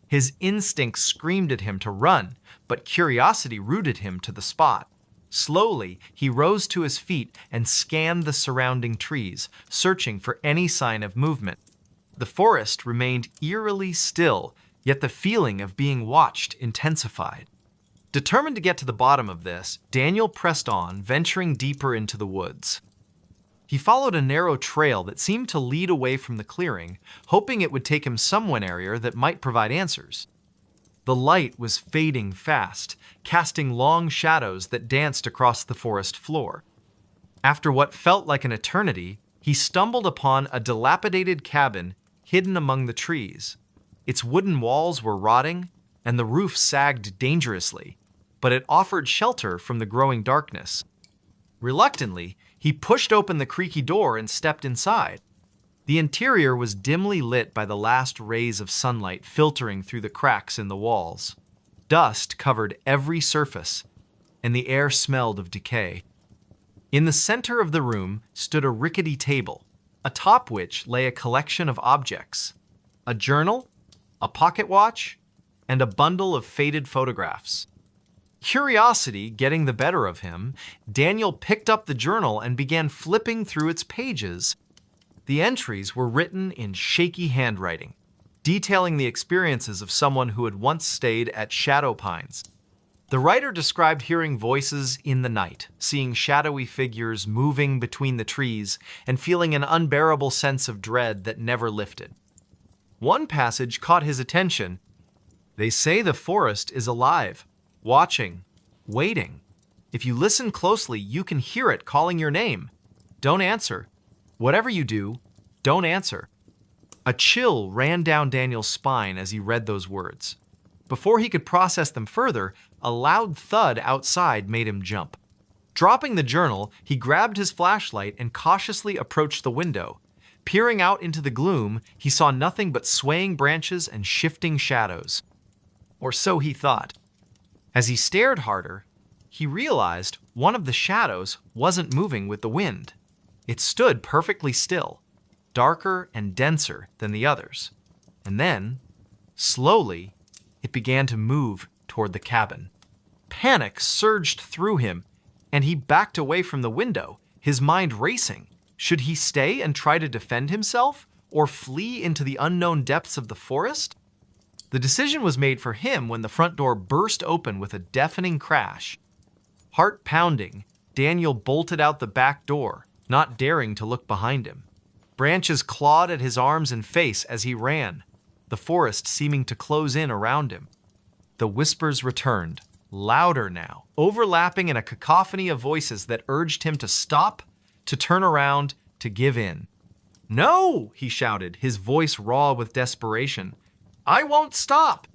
S1: His instinct screamed at him to run, but curiosity rooted him to the spot. Slowly, he rose to his feet and scanned the surrounding trees, searching for any sign of movement. The forest remained eerily still, yet the feeling of being watched intensified. Determined to get to the bottom of this, Daniel pressed on, venturing deeper into the woods. He followed a narrow trail that seemed to lead away from the clearing, hoping it would take him somewhere area that might provide answers. The light was fading fast, casting long shadows that danced across the forest floor. After what felt like an eternity, he stumbled upon a dilapidated cabin hidden among the trees. Its wooden walls were rotting, and the roof sagged dangerously, but it offered shelter from the growing darkness. Reluctantly, he pushed open the creaky door and stepped inside. The interior was dimly lit by the last rays of sunlight filtering through the cracks in the walls. Dust covered every surface, and the air smelled of decay. In the center of the room stood a rickety table, atop which lay a collection of objects: a journal, a pocket watch, and a bundle of faded photographs. Curiosity getting the better of him, Daniel picked up the journal and began flipping through its pages. The entries were written in shaky handwriting, detailing the experiences of someone who had once stayed at Shadow Pines. The writer described hearing voices in the night, seeing shadowy figures moving between the trees, and feeling an unbearable sense of dread that never lifted. One passage caught his attention. "They say the forest is alive, watching, waiting. If you listen closely, you can hear it calling your name. Don't answer. Whatever you do, don't answer." A chill ran down Daniel's spine as he read those words. Before he could process them further, a loud thud outside made him jump. Dropping the journal, he grabbed his flashlight and cautiously approached the window. Peering out into the gloom, he saw nothing but swaying branches and shifting shadows. Or so he thought. As he stared harder, he realized one of the shadows wasn't moving with the wind. It stood perfectly still, darker and denser than the others. And then, slowly, it began to move toward the cabin. Panic surged through him, and he backed away from the window, his mind racing. Should he stay and try to defend himself, or flee into the unknown depths of the forest? The decision was made for him when the front door burst open with a deafening crash. Heart pounding, Daniel bolted out the back door, not daring to look behind him. Branches clawed at his arms and face as he ran, the forest seeming to close in around him. The whispers returned, louder now, overlapping in a cacophony of voices that urged him to stop, to turn around, to give in. "No!" he shouted, his voice raw with desperation. "I won't stop!"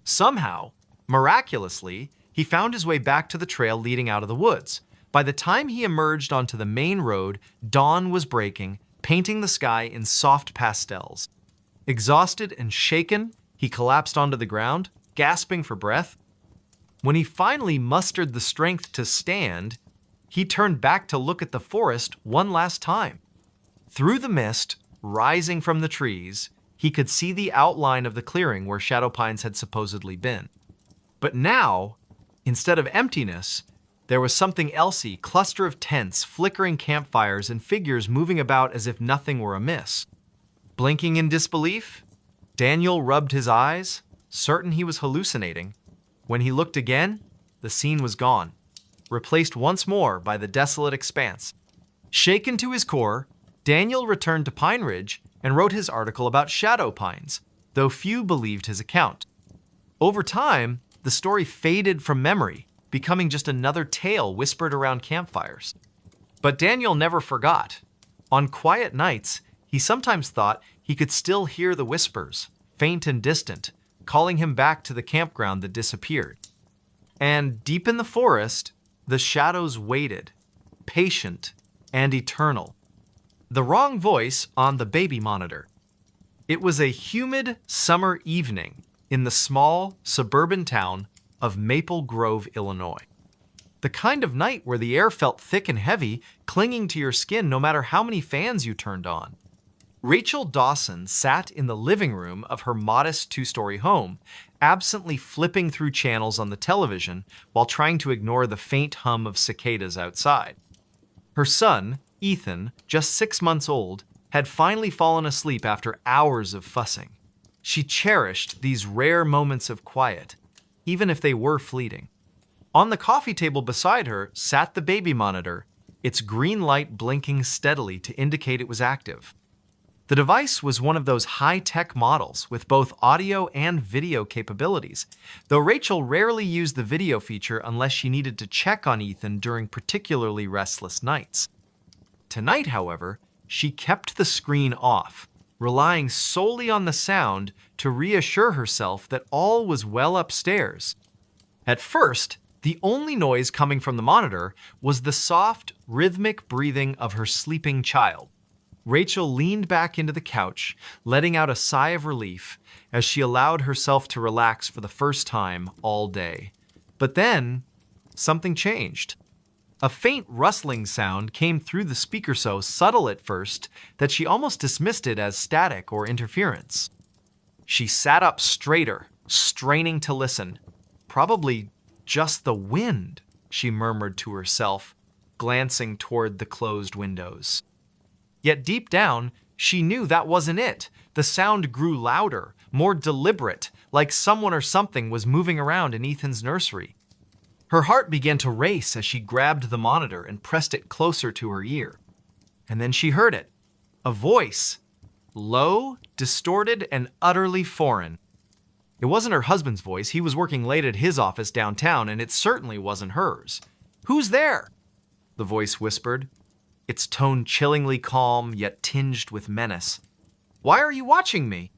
S1: Somehow, miraculously, he found his way back to the trail leading out of the woods. By the time he emerged onto the main road, dawn was breaking, painting the sky in soft pastels. Exhausted and shaken, he collapsed onto the ground, gasping for breath. When he finally mustered the strength to stand, he turned back to look at the forest one last time. Through the mist, rising from the trees, he could see the outline of the clearing where Shadow Pines had supposedly been. But now, instead of emptiness, there was something elsey, cluster of tents, flickering campfires, and figures moving about as if nothing were amiss. Blinking in disbelief, Daniel rubbed his eyes, certain he was hallucinating. When he looked again, the scene was gone, replaced once more by the desolate expanse. Shaken to his core, Daniel returned to Pine Ridge and wrote his article about Shadow Pines, though few believed his account. Over time, the story faded from memory, becoming just another tale whispered around campfires. But Daniel never forgot. On quiet nights, he sometimes thought he could still hear the whispers, faint and distant, calling him back to the campground that disappeared. And deep in the forest, the shadows waited, patient and eternal. The wrong voice on the baby monitor. It was a humid summer evening in the small suburban town of Maple Grove, Illinois. The kind of night where the air felt thick and heavy, clinging to your skin no matter how many fans you turned on. Rachel Dawson sat in the living room of her modest two-story home, absently flipping through channels on the television while trying to ignore the faint hum of cicadas outside. Her son, Ethan, just 6 months old, had finally fallen asleep after hours of fussing. She cherished these rare moments of quiet, even if they were fleeting. On the coffee table beside her sat the baby monitor, its green light blinking steadily to indicate it was active. The device was one of those high-tech models with both audio and video capabilities, though Rachel rarely used the video feature unless she needed to check on Ethan during particularly restless nights. Tonight, however, she kept the screen off, relying solely on the sound to reassure herself that all was well upstairs. At first, the only noise coming from the monitor was the soft, rhythmic breathing of her sleeping child. Rachel leaned back into the couch, letting out a sigh of relief as she allowed herself to relax for the first time all day. But then, something changed. A faint rustling sound came through the speaker so subtle at first that she almost dismissed it as static or interference. She sat up straighter, straining to listen. Probably just the wind, she murmured to herself, glancing toward the closed windows. Yet deep down, she knew that wasn't it. The sound grew louder, more deliberate, like someone or something was moving around in Ethan's nursery. Her heart began to race as she grabbed the monitor and pressed it closer to her ear. And then she heard it. A voice. Low, distorted, and utterly foreign. It wasn't her husband's voice. He was working late at his office downtown, and it certainly wasn't hers. "Who's there?" the voice whispered, its tone chillingly calm yet tinged with menace. "Why are you watching me?"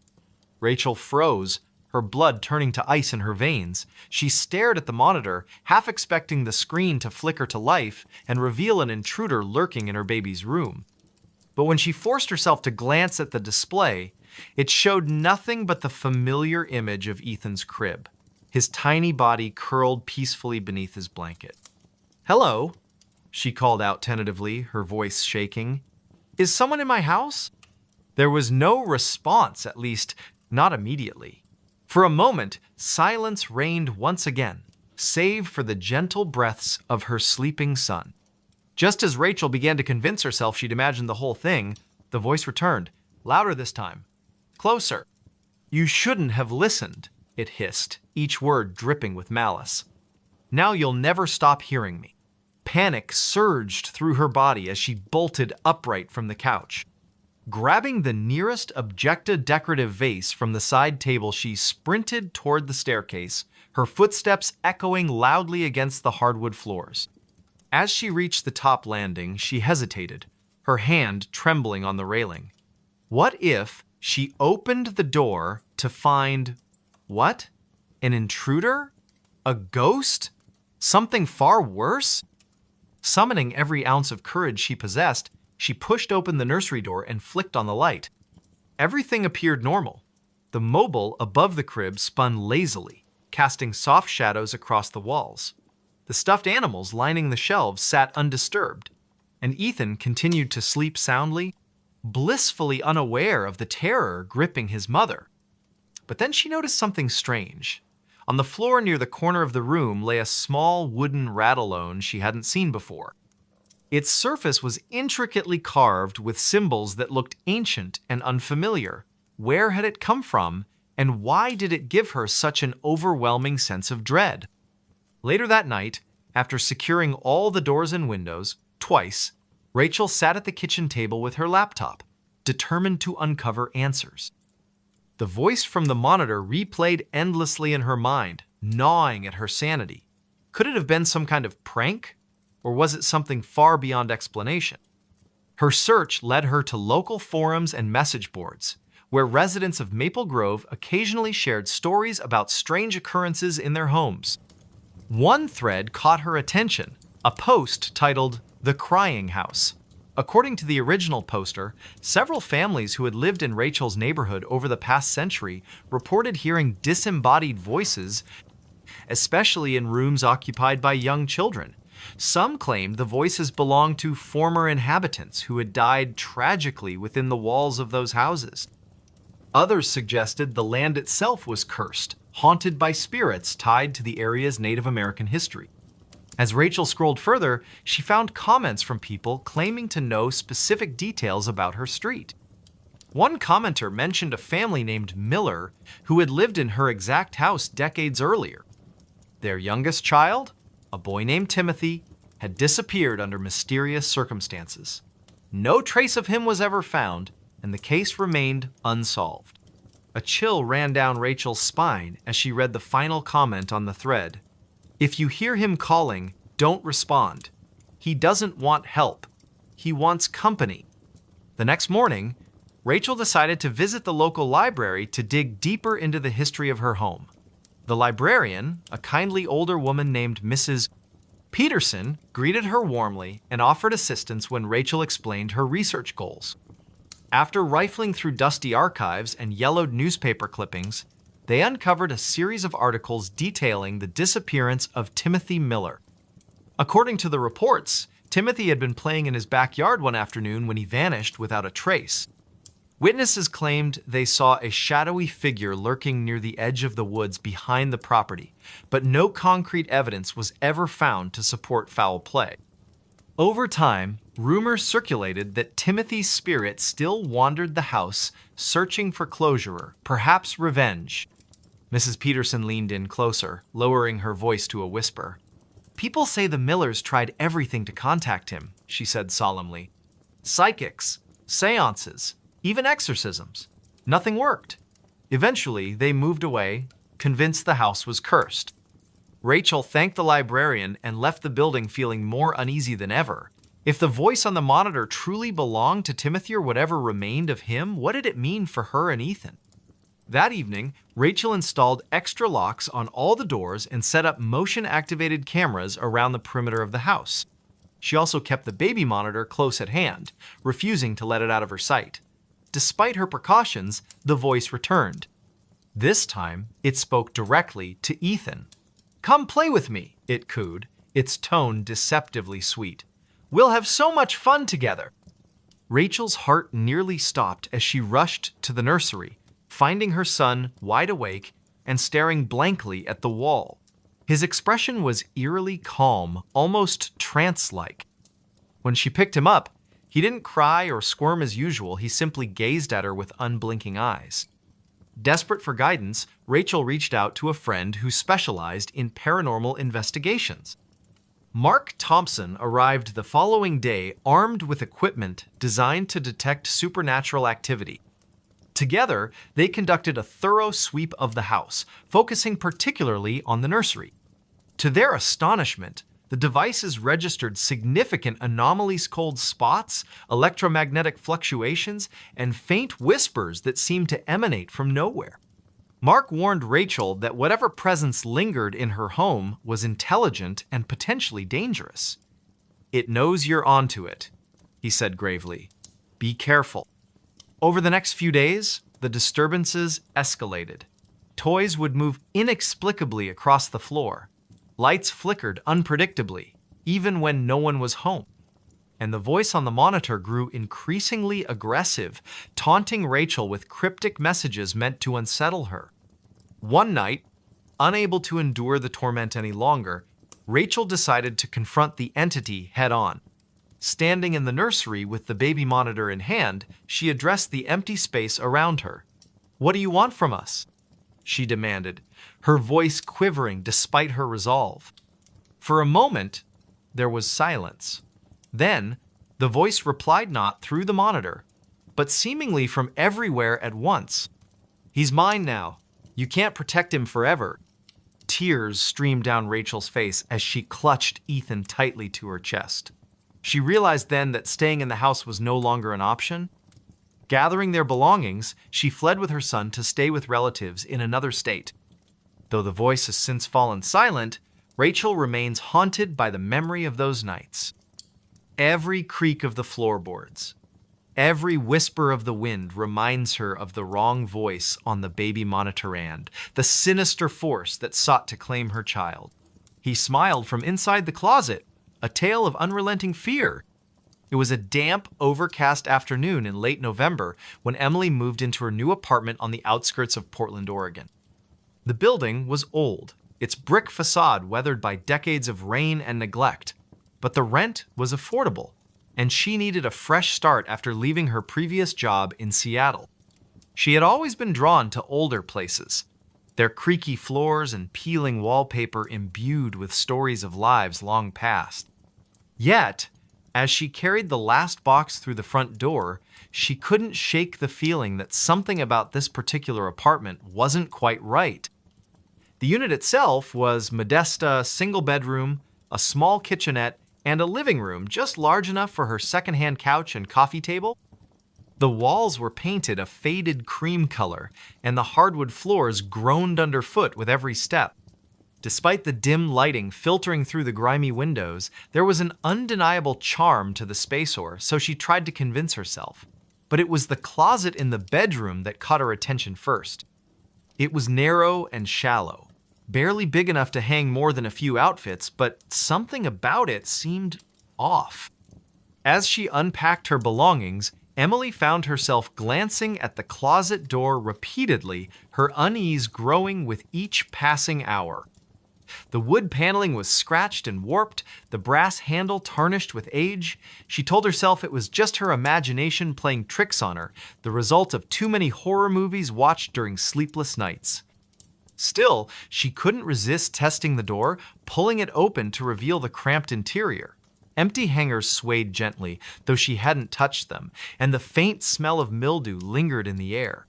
S1: Rachel froze, her blood turning to ice in her veins. She stared at the monitor, half expecting the screen to flicker to life and reveal an intruder lurking in her baby's room. But when she forced herself to glance at the display, it showed nothing but the familiar image of Ethan's crib, his tiny body curled peacefully beneath his blanket. "Hello," she called out tentatively, her voice shaking. "Is someone in my house?" There was no response, at least not immediately. For a moment, silence reigned once again, save for the gentle breaths of her sleeping son. Just as Rachel began to convince herself she'd imagined the whole thing, the voice returned, louder this time. "Closer." "You shouldn't have listened," it hissed, each word dripping with malice. "Now you'll never stop hearing me." Panic surged through her body as she bolted upright from the couch. Grabbing the nearest Objecta decorative vase from the side table, she sprinted toward the staircase, her footsteps echoing loudly against the hardwood floors. As she reached the top landing, she hesitated, her hand trembling on the railing. What if she opened the door to find... what? An intruder? A ghost? Something far worse? Summoning every ounce of courage she possessed, she pushed open the nursery door and flicked on the light. Everything appeared normal. The mobile above the crib spun lazily, casting soft shadows across the walls. The stuffed animals lining the shelves sat undisturbed, and Ethan continued to sleep soundly, blissfully unaware of the terror gripping his mother. But then she noticed something strange. On the floor near the corner of the room lay a small wooden ratalone she hadn't seen before. Its surface was intricately carved with symbols that looked ancient and unfamiliar. Where had it come from, and why did it give her such an overwhelming sense of dread? Later that night, after securing all the doors and windows, twice, Rachel sat at the kitchen table with her laptop, determined to uncover answers. The voice from the monitor replayed endlessly in her mind, gnawing at her sanity. Could it have been some kind of prank? Or was it something far beyond explanation? Her search led her to local forums and message boards, where residents of Maple Grove occasionally shared stories about strange occurrences in their homes. One thread caught her attention, a post titled "The Crying House." According to the original poster, several families who had lived in Rachel's neighborhood over the past century reported hearing disembodied voices, especially in rooms occupied by young children. Some claimed the voices belonged to former inhabitants who had died tragically within the walls of those houses. Others suggested the land itself was cursed, haunted by spirits tied to the area's Native American history. As Rachel scrolled further, she found comments from people claiming to know specific details about her street. One commenter mentioned a family named Miller who had lived in her exact house decades earlier. Their youngest child, a boy named Timothy, had disappeared under mysterious circumstances. No trace of him was ever found, and the case remained unsolved. A chill ran down Rachel's spine as she read the final comment on the thread. "If you hear him calling, don't respond. He doesn't want help. He wants company." The next morning, Rachel decided to visit the local library to dig deeper into the history of her home. The librarian, a kindly older woman named Mrs. Peterson, greeted her warmly and offered assistance when Rachel explained her research goals. After rifling through dusty archives and yellowed newspaper clippings, they uncovered a series of articles detailing the disappearance of Timothy Miller. According to the reports, Timothy had been playing in his backyard one afternoon when he vanished without a trace. Witnesses claimed they saw a shadowy figure lurking near the edge of the woods behind the property, but no concrete evidence was ever found to support foul play. Over time, rumors circulated that Timothy's spirit still wandered the house, searching for closure, perhaps revenge. Mrs. Peterson leaned in closer, lowering her voice to a whisper. "People say the Millers tried everything to contact him," she said solemnly. "Psychics, seances, even exorcisms. Nothing worked. Eventually, they moved away, convinced the house was cursed." Rachel thanked the librarian and left the building feeling more uneasy than ever. If the voice on the monitor truly belonged to Timothy or whatever remained of him, what did it mean for her and Ethan? That evening, Rachel installed extra locks on all the doors and set up motion-activated cameras around the perimeter of the house. She also kept the baby monitor close at hand, refusing to let it out of her sight. Despite her precautions, the voice returned. This time, it spoke directly to Ethan. "Come play with me," it cooed, its tone deceptively sweet. "We'll have so much fun together." Rachel's heart nearly stopped as she rushed to the nursery, finding her son wide awake and staring blankly at the wall. His expression was eerily calm, almost trance-like. When she picked him up, he didn't cry or squirm as usual, he simply gazed at her with unblinking eyes. Desperate for guidance, Rachel reached out to a friend who specialized in paranormal investigations. Mark Thompson arrived the following day armed with equipment designed to detect supernatural activity. Together, they conducted a thorough sweep of the house, focusing particularly on the nursery. To their astonishment, the devices registered significant anomalies, cold spots, electromagnetic fluctuations, and faint whispers that seemed to emanate from nowhere. Mark warned Rachel that whatever presence lingered in her home was intelligent and potentially dangerous. "It knows you're onto it," he said gravely. "Be careful." Over the next few days, the disturbances escalated. Toys would move inexplicably across the floor. Lights flickered unpredictably, even when no one was home. And the voice on the monitor grew increasingly aggressive, taunting Rachel with cryptic messages meant to unsettle her. One night, unable to endure the torment any longer, Rachel decided to confront the entity head-on. Standing in the nursery with the baby monitor in hand, she addressed the empty space around her. "What do you want from us?" she demanded, her voice quivering despite her resolve. For a moment, there was silence. Then, the voice replied not through the monitor, but seemingly from everywhere at once. "He's mine now. You can't protect him forever." Tears streamed down Rachel's face as she clutched Ethan tightly to her chest. She realized then that staying in the house was no longer an option. Gathering their belongings, she fled with her son to stay with relatives in another state. Though the voice has since fallen silent, Rachel remains haunted by the memory of those nights. Every creak of the floorboards, every whisper of the wind reminds her of the wrong voice on the baby monitorand, the sinister force that sought to claim her child. He smiled from inside the closet, a tale of unrelenting fear. It was a damp, overcast afternoon in late November when Emily moved into her new apartment on the outskirts of Portland, Oregon. The building was old, its brick facade weathered by decades of rain and neglect, but the rent was affordable, and she needed a fresh start after leaving her previous job in Seattle. She had always been drawn to older places, their creaky floors and peeling wallpaper imbued with stories of lives long past. Yet, as she carried the last box through the front door, she couldn't shake the feeling that something about this particular apartment wasn't quite right. The unit itself was Modesta single bedroom, a small kitchenette, and a living room just large enough for her secondhand couch and coffee table. The walls were painted a faded cream color, and the hardwood floors groaned underfoot with every step. Despite the dim lighting filtering through the grimy windows, there was an undeniable charm to the spaceor, so she tried to convince herself. But it was the closet in the bedroom that caught her attention first. It was narrow and shallow, barely big enough to hang more than a few outfits, but something about it seemed off. As she unpacked her belongings, Emily found herself glancing at the closet door repeatedly, her unease growing with each passing hour. The wood paneling was scratched and warped, the brass handle tarnished with age. She told herself it was just her imagination playing tricks on her, the result of too many horror movies watched during sleepless nights. Still, she couldn't resist testing the door, pulling it open to reveal the cramped interior. Empty hangers swayed gently, though she hadn't touched them, and the faint smell of mildew lingered in the air.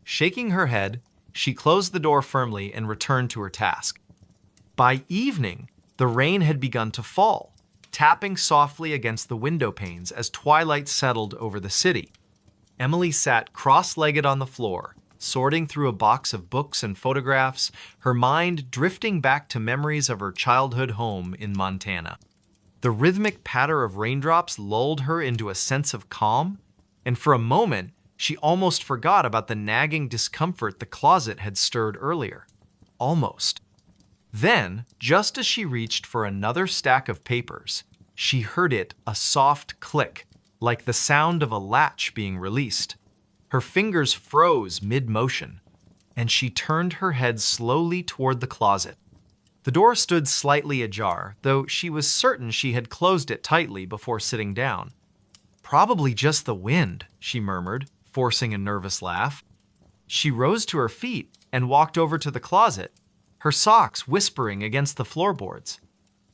S1: Shaking her head, she closed the door firmly and returned to her task. By evening, the rain had begun to fall, tapping softly against the window panes as twilight settled over the city. Emily sat cross-legged on the floor, sorting through a box of books and photographs, her mind drifting back to memories of her childhood home in Montana. The rhythmic patter of raindrops lulled her into a sense of calm, and for a moment, she almost forgot about the nagging discomfort the closet had stirred earlier. Almost. Then, just as she reached for another stack of papers, she heard a soft click, like the sound of a latch being released. Her fingers froze mid-motion, and she turned her head slowly toward the closet. The door stood slightly ajar, though she was certain she had closed it tightly before sitting down. "Probably just the wind," she murmured, forcing a nervous laugh. She rose to her feet and walked over to the closet, her socks whispering against the floorboards.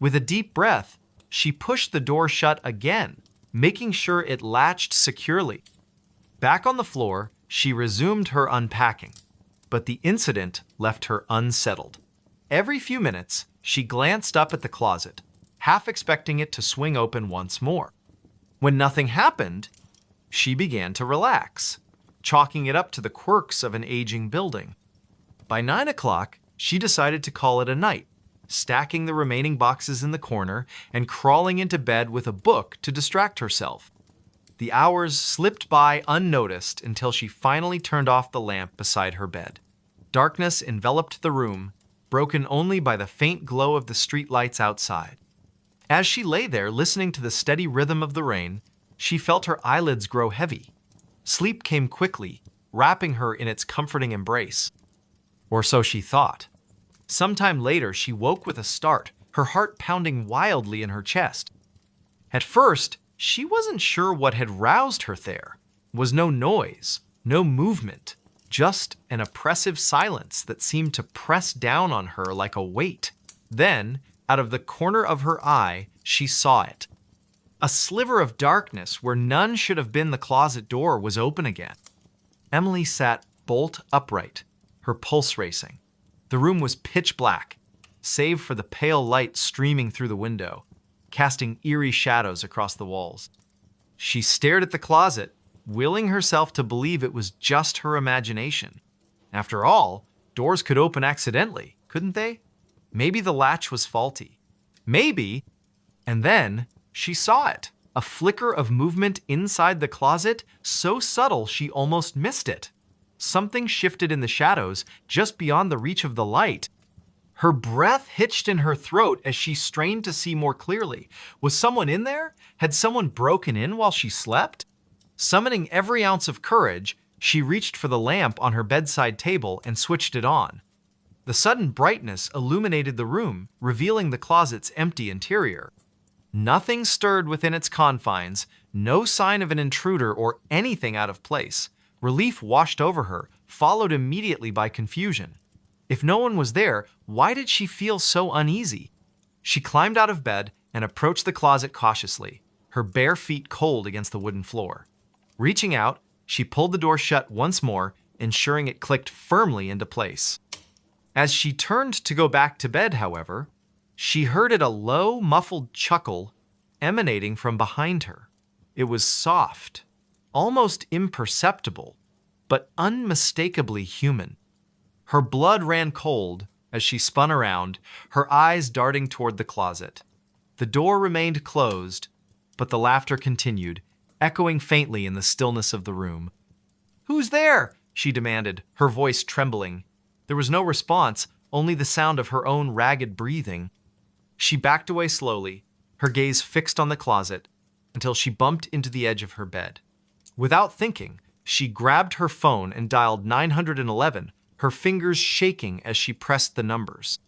S1: With a deep breath, she pushed the door shut again, making sure it latched securely. Back on the floor, she resumed her unpacking, but the incident left her unsettled. Every few minutes, she glanced up at the closet, half expecting it to swing open once more. When nothing happened, she began to relax, chalking it up to the quirks of an aging building. By 9 o'clock, she decided to call it a night, stacking the remaining boxes in the corner and crawling into bed with a book to distract herself. The hours slipped by unnoticed until she finally turned off the lamp beside her bed. Darkness enveloped the room, broken only by the faint glow of the streetlights outside. As she lay there listening to the steady rhythm of the rain, she felt her eyelids grow heavy. Sleep came quickly, wrapping her in its comforting embrace. Or so she thought. Sometime later, she woke with a start, her heart pounding wildly in her chest. At first, she wasn't sure what had roused her there. There was no noise, no movement, just an oppressive silence that seemed to press down on her like a weight. Then, out of the corner of her eye, she saw it. A sliver of darkness where none should have been the closet door was open again. Emily sat bolt upright, her pulse racing. The room was pitch black, save for the pale light streaming through the window, casting eerie shadows across the walls. She stared at the closet, willing herself to believe it was just her imagination. After all, doors could open accidentally, couldn't they? Maybe the latch was faulty. Maybe. And then she saw it. A flicker of movement inside the closet, so subtle she almost missed it. Something shifted in the shadows, just beyond the reach of the light. Her breath hitched in her throat as she strained to see more clearly. Was someone in there? Had someone broken in while she slept? Summoning every ounce of courage, she reached for the lamp on her bedside table and switched it on. The sudden brightness illuminated the room, revealing the closet's empty interior. Nothing stirred within its confines, no sign of an intruder or anything out of place. Relief washed over her, followed immediately by confusion. If no one was there, why did she feel so uneasy? She climbed out of bed and approached the closet cautiously, her bare feet cold against the wooden floor. Reaching out, she pulled the door shut once more, ensuring it clicked firmly into place. As she turned to go back to bed, however, she heard a low, muffled chuckle emanating from behind her. It was soft, almost imperceptible, but unmistakably human. Her blood ran cold as she spun around, her eyes darting toward the closet. The door remained closed, but the laughter continued, echoing faintly in the stillness of the room. "Who's there?" she demanded, her voice trembling. There was no response, only the sound of her own ragged breathing. She backed away slowly, her gaze fixed on the closet, until she bumped into the edge of her bed. Without thinking, she grabbed her phone and dialed 911, her fingers shaking as she pressed the numbers.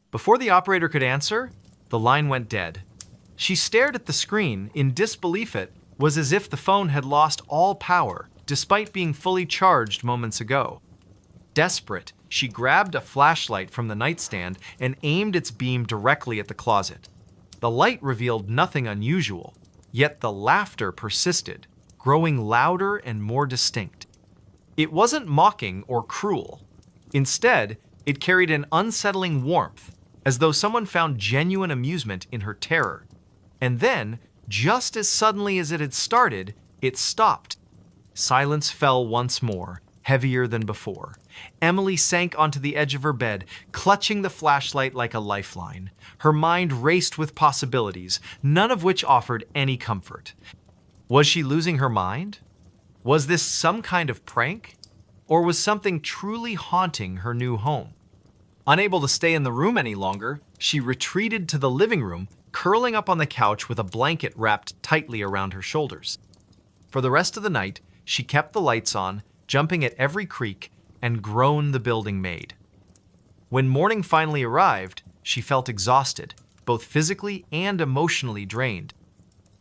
S1: Before the operator could answer, the line went dead. She stared at the screen in disbelief. It was as if the phone had lost all power, despite being fully charged moments ago. Desperate, she grabbed a flashlight from the nightstand and aimed its beam directly at the closet. The light revealed nothing unusual, yet the laughter persisted, growing louder and more distinct. It wasn't mocking or cruel. Instead, it carried an unsettling warmth, as though someone found genuine amusement in her terror. And then, just as suddenly as it had started, it stopped. Silence fell once more, heavier than before. Emily sank onto the edge of her bed, clutching the flashlight like a lifeline. Her mind raced with possibilities, none of which offered any comfort. Was she losing her mind? Was this some kind of prank? Or was something truly haunting her new home? Unable to stay in the room any longer, she retreated to the living room, curling up on the couch with a blanket wrapped tightly around her shoulders. For the rest of the night, she kept the lights on, jumping at every creak and groan the building made. When morning finally arrived, she felt exhausted, both physically and emotionally drained.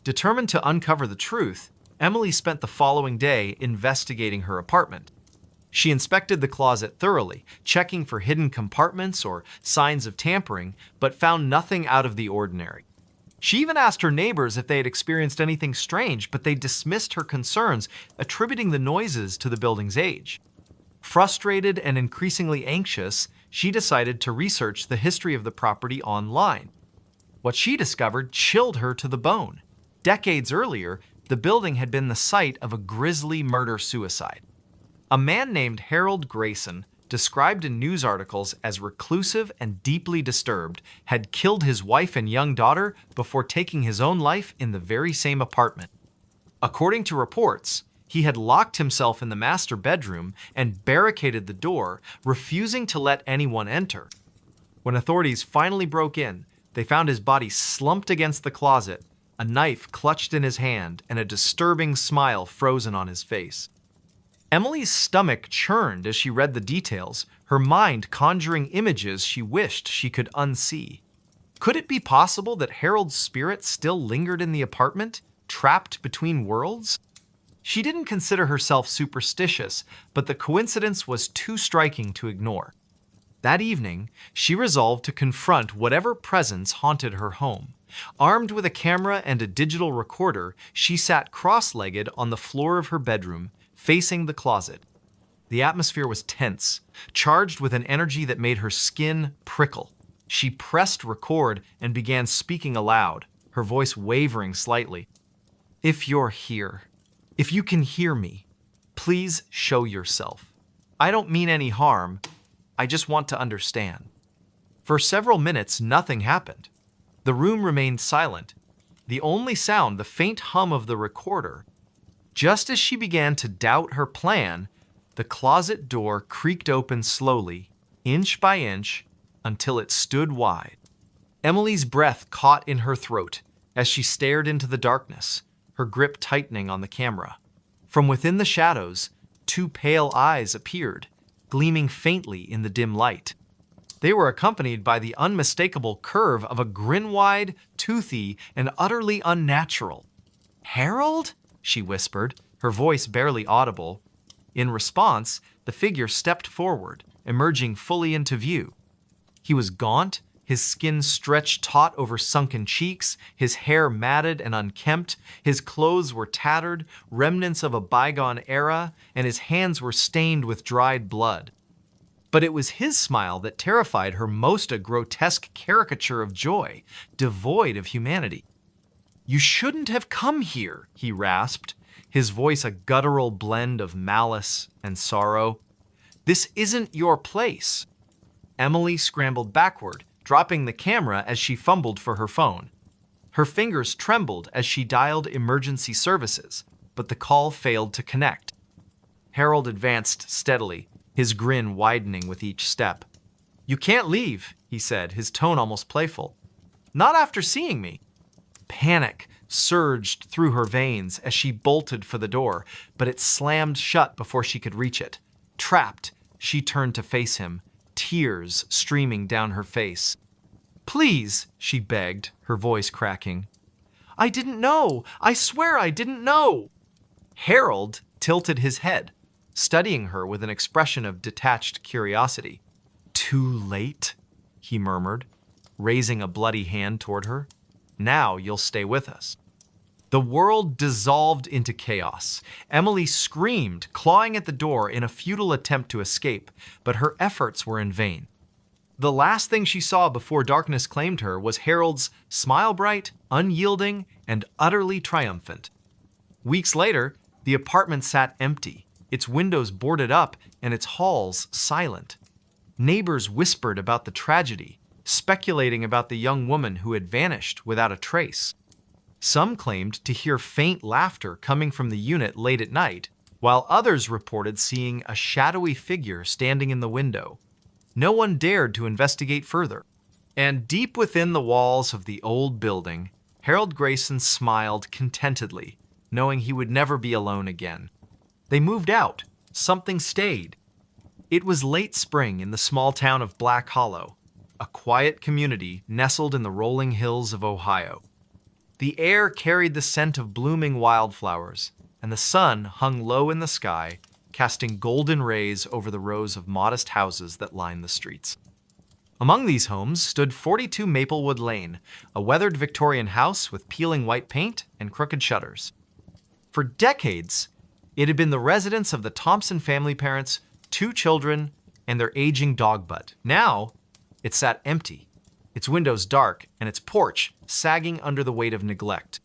S1: Determined to uncover the truth, Emily spent the following day investigating her apartment. She inspected the closet thoroughly, checking for hidden compartments or signs of tampering, but found nothing out of the ordinary. She even asked her neighbors if they had experienced anything strange, but they dismissed her concerns, attributing the noises to the building's age. Frustrated and increasingly anxious, she decided to research the history of the property online. What she discovered chilled her to the bone. Decades earlier, the building had been the site of a grisly murder-suicide. A man named Harold Grayson, described in news articles as reclusive and deeply disturbed, had killed his wife and young daughter before taking his own life in the very same apartment. According to reports, he had locked himself in the master bedroom and barricaded the door, refusing to let anyone enter. When authorities finally broke in, they found his body slumped against the closet, a knife clutched in his hand, and a disturbing smile frozen on his face. Emily's stomach churned as she read the details, her mind conjuring images she wished she could unsee. Could it be possible that Harold's spirit still lingered in the apartment, trapped between worlds? She didn't consider herself superstitious, but the coincidence was too striking to ignore. That evening, she resolved to confront whatever presence haunted her home. Armed with a camera and a digital recorder, she sat cross-legged on the floor of her bedroom, facing the closet. The atmosphere was tense, charged with an energy that made her skin prickle. She pressed record and began speaking aloud, her voice wavering slightly. "If you're here, If you can hear me, please show yourself. I don't mean any harm. I just want to understand." For several minutes, nothing happened. The room remained silent. The only sound, the faint hum of the recorder. Just as she began to doubt her plan, the closet door creaked open slowly, inch by inch, until it stood wide. Emily's breath caught in her throat as she stared into the darkness, her grip tightening on the camera. From within the shadows, two pale eyes appeared, gleaming faintly in the dim light. They were accompanied by the unmistakable curve of a grin-wide, toothy, and utterly unnatural. "Harold?" she whispered, her voice barely audible. In response, the figure stepped forward, emerging fully into view. He was gaunt, his skin stretched taut over sunken cheeks, his hair matted and unkempt, his clothes were tattered, remnants of a bygone era, and his hands were stained with dried blood. But it was his smile that terrified her most, a grotesque caricature of joy, devoid of humanity. "You shouldn't have come here," he rasped, his voice a guttural blend of malice and sorrow. "This isn't your place." Emily scrambled backward, dropping the camera as she fumbled for her phone. Her fingers trembled as she dialed emergency services, but the call failed to connect. Harold advanced steadily, his grin widening with each step. "You can't leave," he said, his tone almost playful. "Not after seeing me." Panic surged through her veins as she bolted for the door, but it slammed shut before she could reach it. Trapped, she turned to face him, tears streaming down her face. "Please," she begged, her voice cracking. "I didn't know. I swear I didn't know." Harold tilted his head, studying her with an expression of detached curiosity. "Too late?" he murmured, raising a bloody hand toward her. "Now you'll stay with us." The world dissolved into chaos. Emily screamed, clawing at the door in a futile attempt to escape, but her efforts were in vain. The last thing she saw before darkness claimed her was Harold's smile bright, unyielding, and utterly triumphant. Weeks later, the apartment sat empty, its windows boarded up and its halls silent. Neighbors whispered about the tragedy, speculating about the young woman who had vanished without a trace. Some claimed to hear faint laughter coming from the unit late at night, while others reported seeing a shadowy figure standing in the window. No one dared to investigate further. And deep within the walls of the old building, Harold Grayson smiled contentedly, knowing he would never be alone again. They moved out. Something stayed. It was late spring in the small town of Black Hollow, a quiet community nestled in the rolling hills of Ohio. The air carried the scent of blooming wildflowers, and the sun hung low in the sky, casting golden rays over the rows of modest houses that lined the streets. Among these homes stood 42 Maplewood Lane, a weathered Victorian house with peeling white paint and crooked shutters. For decades, it had been the residence of the Thompson family parents, 2 children, and their aging dog Bud. Now, it sat empty, its windows dark, and its porch sagging under the weight of neglect.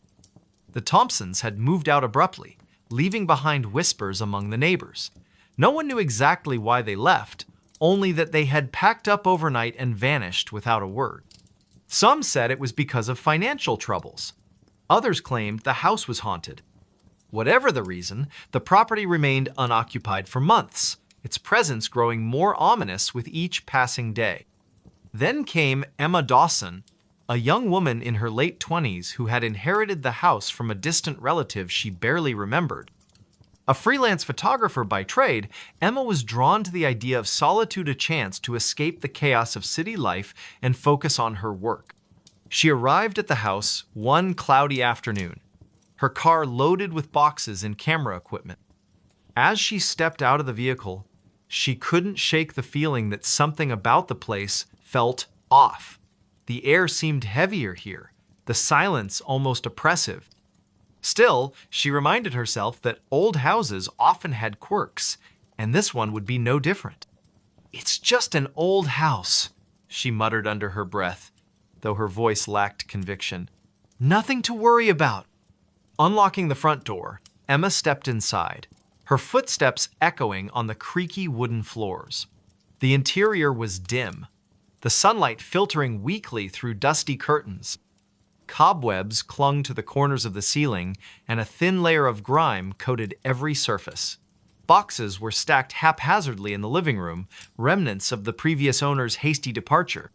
S1: The Thompsons had moved out abruptly, leaving behind whispers among the neighbors. No one knew exactly why they left, only that they had packed up overnight and vanished without a word. Some said it was because of financial troubles. Others claimed the house was haunted. Whatever the reason, the property remained unoccupied for months, its presence growing more ominous with each passing day. Then came Emma Dawson, a young woman in her late 20s who had inherited the house from a distant relative she barely remembered. A freelance photographer by trade, Emma was drawn to the idea of solitude, a chance to escape the chaos of city life and focus on her work. She arrived at the house one cloudy afternoon, her car loaded with boxes and camera equipment. As she stepped out of the vehicle, she couldn't shake the feeling that something about the place felt off. The air seemed heavier here, the silence almost oppressive. Still, she reminded herself that old houses often had quirks, and this one would be no different. "It's just an old house," she muttered under her breath, though her voice lacked conviction. "Nothing to worry about." Unlocking the front door, Emma stepped inside, her footsteps echoing on the creaky wooden floors. The interior was dim, the sunlight filtering weakly through dusty curtains. Cobwebs clung to the corners of the ceiling, and a thin layer of grime coated every surface. Boxes were stacked haphazardly in the living room, remnants of the previous owner's hasty departure.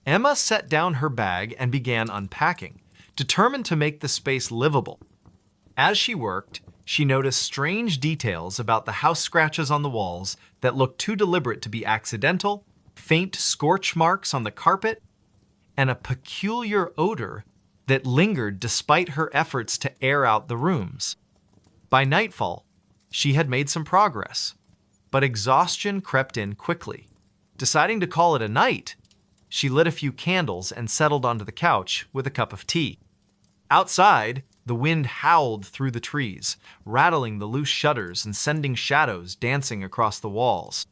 S1: Emma set down her bag and began unpacking, determined to make the space livable. As she worked, she noticed strange details about the house scratches on the walls that looked too deliberate to be accidental, faint scorch marks on the carpet, and a peculiar odor that lingered despite her efforts to air out the rooms. By nightfall, she had made some progress, but exhaustion crept in quickly. Deciding to call it a night, she lit a few candles and settled onto the couch with a cup of tea. Outside, the wind howled through the trees, rattling the loose shutters and sending shadows dancing across the walls.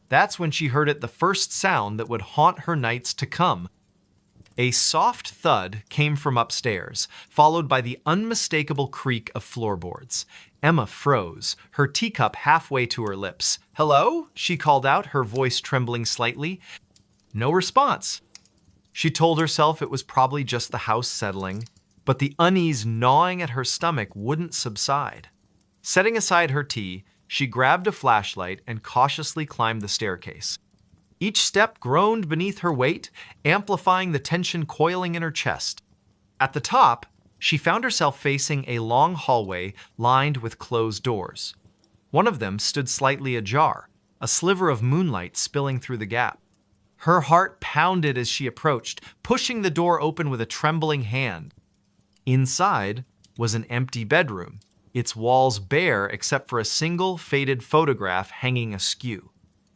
S1: That's when she heard the first sound that would haunt her nights to come. A soft thud came from upstairs, followed by the unmistakable creak of floorboards. Emma froze, her teacup halfway to her lips. "Hello?" she called out, her voice trembling slightly. No response. She told herself it was probably just the house settling, but the unease gnawing at her stomach wouldn't subside. Setting aside her tea, she grabbed a flashlight and cautiously climbed the staircase. Each step groaned beneath her weight, amplifying the tension coiling in her chest. At the top, she found herself facing a long hallway lined with closed doors. One of them stood slightly ajar, a sliver of moonlight spilling through the gap. Her heart pounded as she approached, pushing the door open with a trembling hand. Inside was an empty bedroom, its walls bare except for a single faded photograph hanging askew.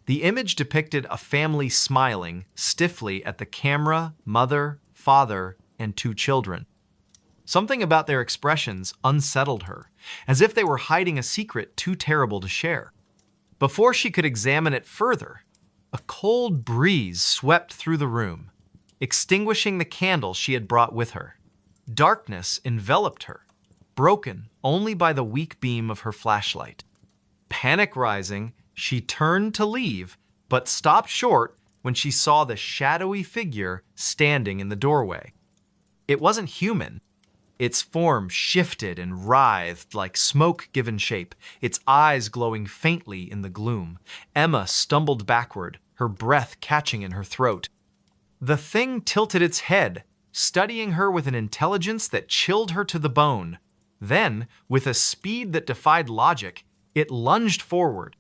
S1: The image depicted a family smiling stiffly at the camera, mother, father, and 2 children. Something about their expressions unsettled her, as if they were hiding a secret too terrible to share. Before she could examine it further, a cold breeze swept through the room, extinguishing the candle she had brought with her. Darkness enveloped her, broken only by the weak beam of her flashlight. Panic rising, she turned to leave, but stopped short when she saw the shadowy figure standing in the doorway. It wasn't human. Its form shifted and writhed like smoke given shape, its eyes glowing faintly in the gloom. Emma stumbled backward, her breath catching in her throat. The thing tilted its head, studying her with an intelligence that chilled her to the bone. Then, with a speed that defied logic, it lunged forward.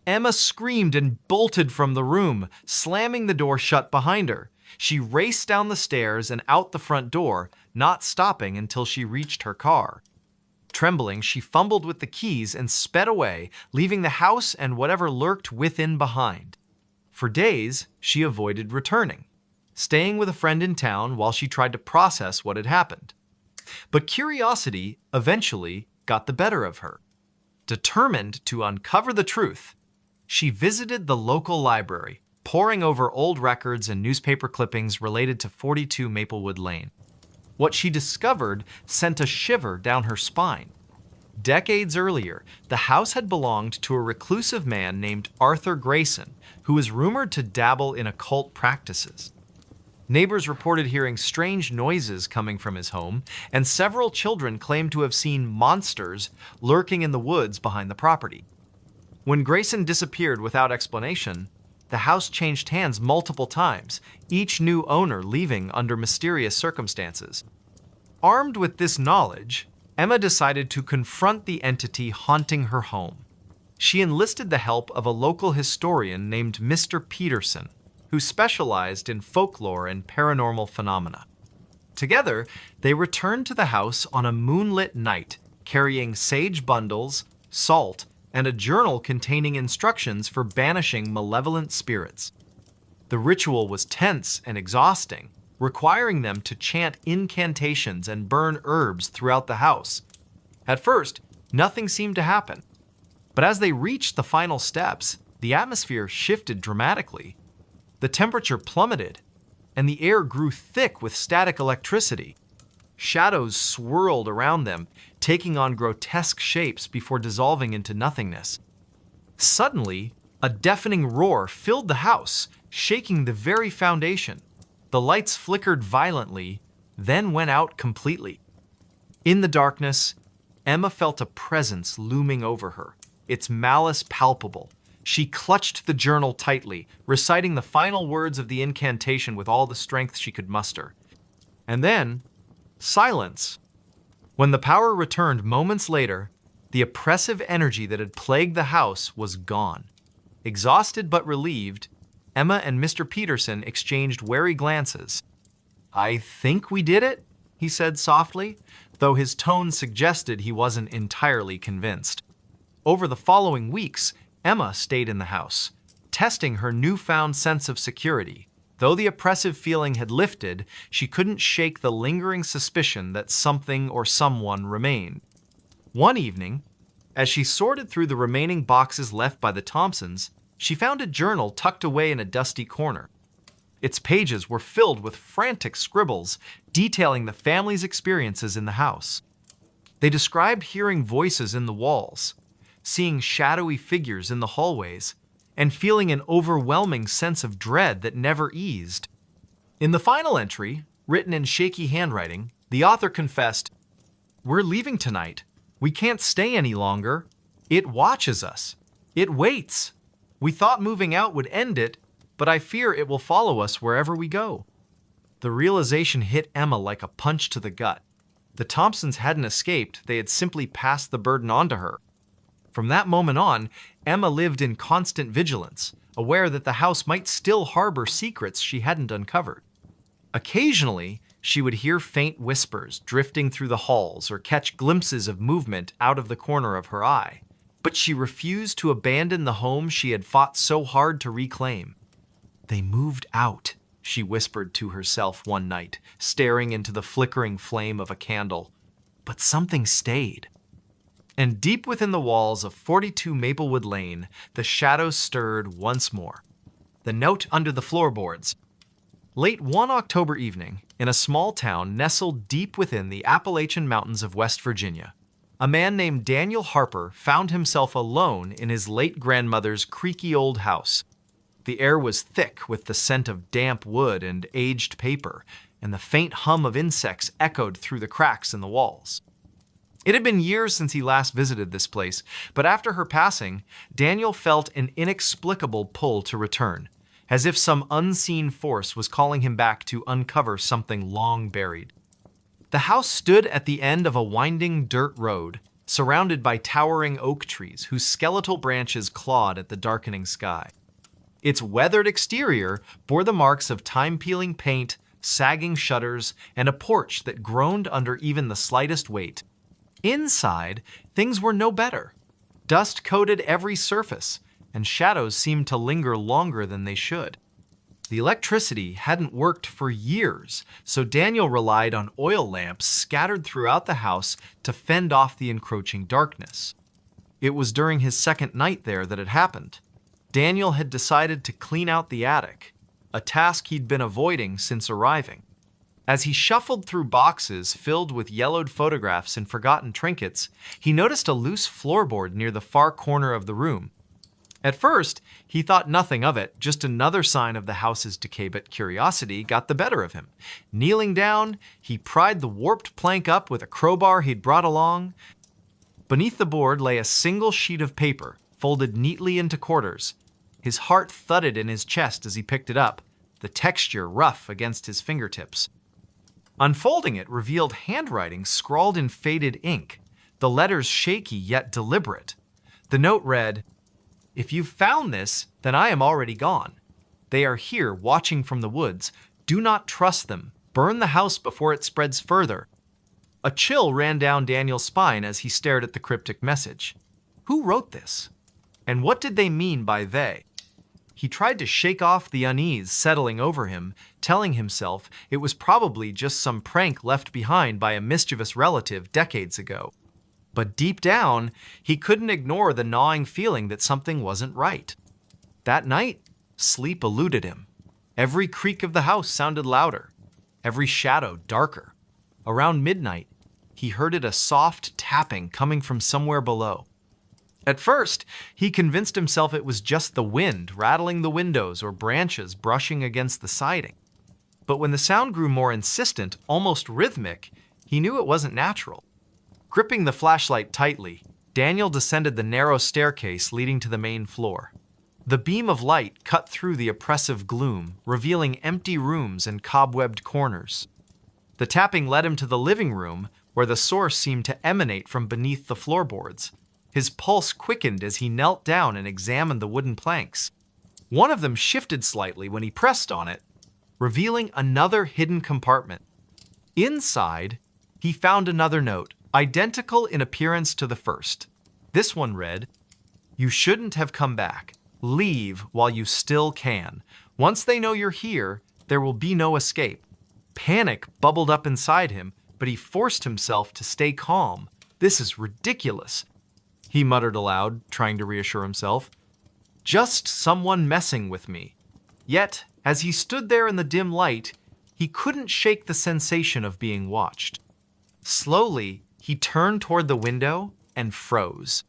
S1: Emma screamed and bolted from the room, slamming the door shut behind her. She raced down the stairs and out the front door, not stopping until she reached her car. Trembling, she fumbled with the keys and sped away, leaving the house and whatever lurked within behind. For days, she avoided returning, staying with a friend in town while she tried to process what had happened. But curiosity eventually got the better of her. Determined to uncover the truth, she visited the local library, poring over old records and newspaper clippings related to 42 Maplewood Lane. What she discovered sent a shiver down her spine. Decades earlier, the house had belonged to a reclusive man named Arthur Grayson, who was rumored to dabble in occult practices. Neighbors reported hearing strange noises coming from his home, and several children claimed to have seen monsters lurking in the woods behind the property. When Grayson disappeared without explanation, the house changed hands multiple times, each new owner leaving under mysterious circumstances. Armed with this knowledge, Emma decided to confront the entity haunting her home. She enlisted the help of a local historian named Mr. Peterson, who specialized in folklore and paranormal phenomena. Together, they returned to the house on a moonlit night, carrying sage bundles, salt, and a journal containing instructions for banishing malevolent spirits. The ritual was tense and exhausting, requiring them to chant incantations and burn herbs throughout the house. At first, nothing seemed to happen. But as they reached the final steps, the atmosphere shifted dramatically. The temperature plummeted, and the air grew thick with static electricity. Shadows swirled around them, taking on grotesque shapes before dissolving into nothingness. Suddenly, a deafening roar filled the house, shaking the very foundation. The lights flickered violently, then went out completely. In the darkness, Emma felt a presence looming over her, its malice palpable. She clutched the journal tightly, reciting the final words of the incantation with all the strength she could muster. And then, silence. When the power returned moments later, the oppressive energy that had plagued the house was gone. Exhausted but relieved, Emma and Mr. Peterson exchanged wary glances. "I think we did it," he said softly, though his tone suggested he wasn't entirely convinced. Over the following weeks, Emma stayed in the house, testing her newfound sense of security. Though the oppressive feeling had lifted, she couldn't shake the lingering suspicion that something or someone remained. One evening, as she sorted through the remaining boxes left by the Thompsons, she found a journal tucked away in a dusty corner. Its pages were filled with frantic scribbles detailing the family's experiences in the house. They described hearing voices in the walls, seeing shadowy figures in the hallways, and feeling an overwhelming sense of dread that never eased. In the final entry, written in shaky handwriting, the author confessed, "We're leaving tonight. We can't stay any longer. It watches us. It waits. We thought moving out would end it, but I fear it will follow us wherever we go." The realization hit Emma like a punch to the gut. The Thompsons hadn't escaped, they had simply passed the burden on to her. From that moment on, Emma lived in constant vigilance, aware that the house might still harbor secrets she hadn't uncovered. Occasionally, she would hear faint whispers drifting through the halls or catch glimpses of movement out of the corner of her eye. But she refused to abandon the home she had fought so hard to reclaim. "They moved out," she whispered to herself one night, staring into the flickering flame of a candle. But something stayed. And deep within the walls of 42 Maplewood Lane, the shadows stirred once more. The note under the floorboards. Late one October evening, in a small town nestled deep within the Appalachian Mountains of West Virginia, a man named Daniel Harper found himself alone in his late grandmother's creaky old house. The air was thick with the scent of damp wood and aged paper, and the faint hum of insects echoed through the cracks in the walls. It had been years since he last visited this place, but after her passing, Daniel felt an inexplicable pull to return, as if some unseen force was calling him back to uncover something long buried. The house stood at the end of a winding dirt road, surrounded by towering oak trees whose skeletal branches clawed at the darkening sky. Its weathered exterior bore the marks of time-peeling paint, sagging shutters, and a porch that groaned under even the slightest weight. Inside, things were no better. Dust coated every surface, and shadows seemed to linger longer than they should. The electricity hadn't worked for years, so Daniel relied on oil lamps scattered throughout the house to fend off the encroaching darkness. It was during his second night there that it happened. Daniel had decided to clean out the attic, a task he'd been avoiding since arriving. As he shuffled through boxes filled with yellowed photographs and forgotten trinkets, he noticed a loose floorboard near the far corner of the room. At first, he thought nothing of it, just another sign of the house's decay, but curiosity got the better of him. Kneeling down, he pried the warped plank up with a crowbar he'd brought along. Beneath the board lay a single sheet of paper, folded neatly into quarters. His heart thudded in his chest as he picked it up, the texture rough against his fingertips. Unfolding it revealed handwriting scrawled in faded ink, the letters shaky yet deliberate. The note read, "If you've found this, then I am already gone. They are here watching from the woods. Do not trust them. Burn the house before it spreads further." A chill ran down Daniel's spine as he stared at the cryptic message. Who wrote this? And what did they mean by they? He tried to shake off the unease settling over him, telling himself it was probably just some prank left behind by a mischievous relative decades ago. But deep down, he couldn't ignore the gnawing feeling that something wasn't right. That night, sleep eluded him. Every creak of the house sounded louder, every shadow darker. Around midnight, he heard a soft tapping coming from somewhere below. At first, he convinced himself it was just the wind rattling the windows or branches brushing against the siding. But when the sound grew more insistent, almost rhythmic, he knew it wasn't natural. Gripping the flashlight tightly, Daniel descended the narrow staircase leading to the main floor. The beam of light cut through the oppressive gloom, revealing empty rooms and cobwebbed corners. The tapping led him to the living room, where the source seemed to emanate from beneath the floorboards. His pulse quickened as he knelt down and examined the wooden planks. One of them shifted slightly when he pressed on it, revealing another hidden compartment. Inside, he found another note, identical in appearance to the first. This one read, "You shouldn't have come back. Leave while you still can. Once they know you're here, there will be no escape." Panic bubbled up inside him, but he forced himself to stay calm. "This is ridiculous," he muttered aloud, trying to reassure himself. "Just someone messing with me." Yet, as he stood there in the dim light, he couldn't shake the sensation of being watched. Slowly, he turned toward the window and froze.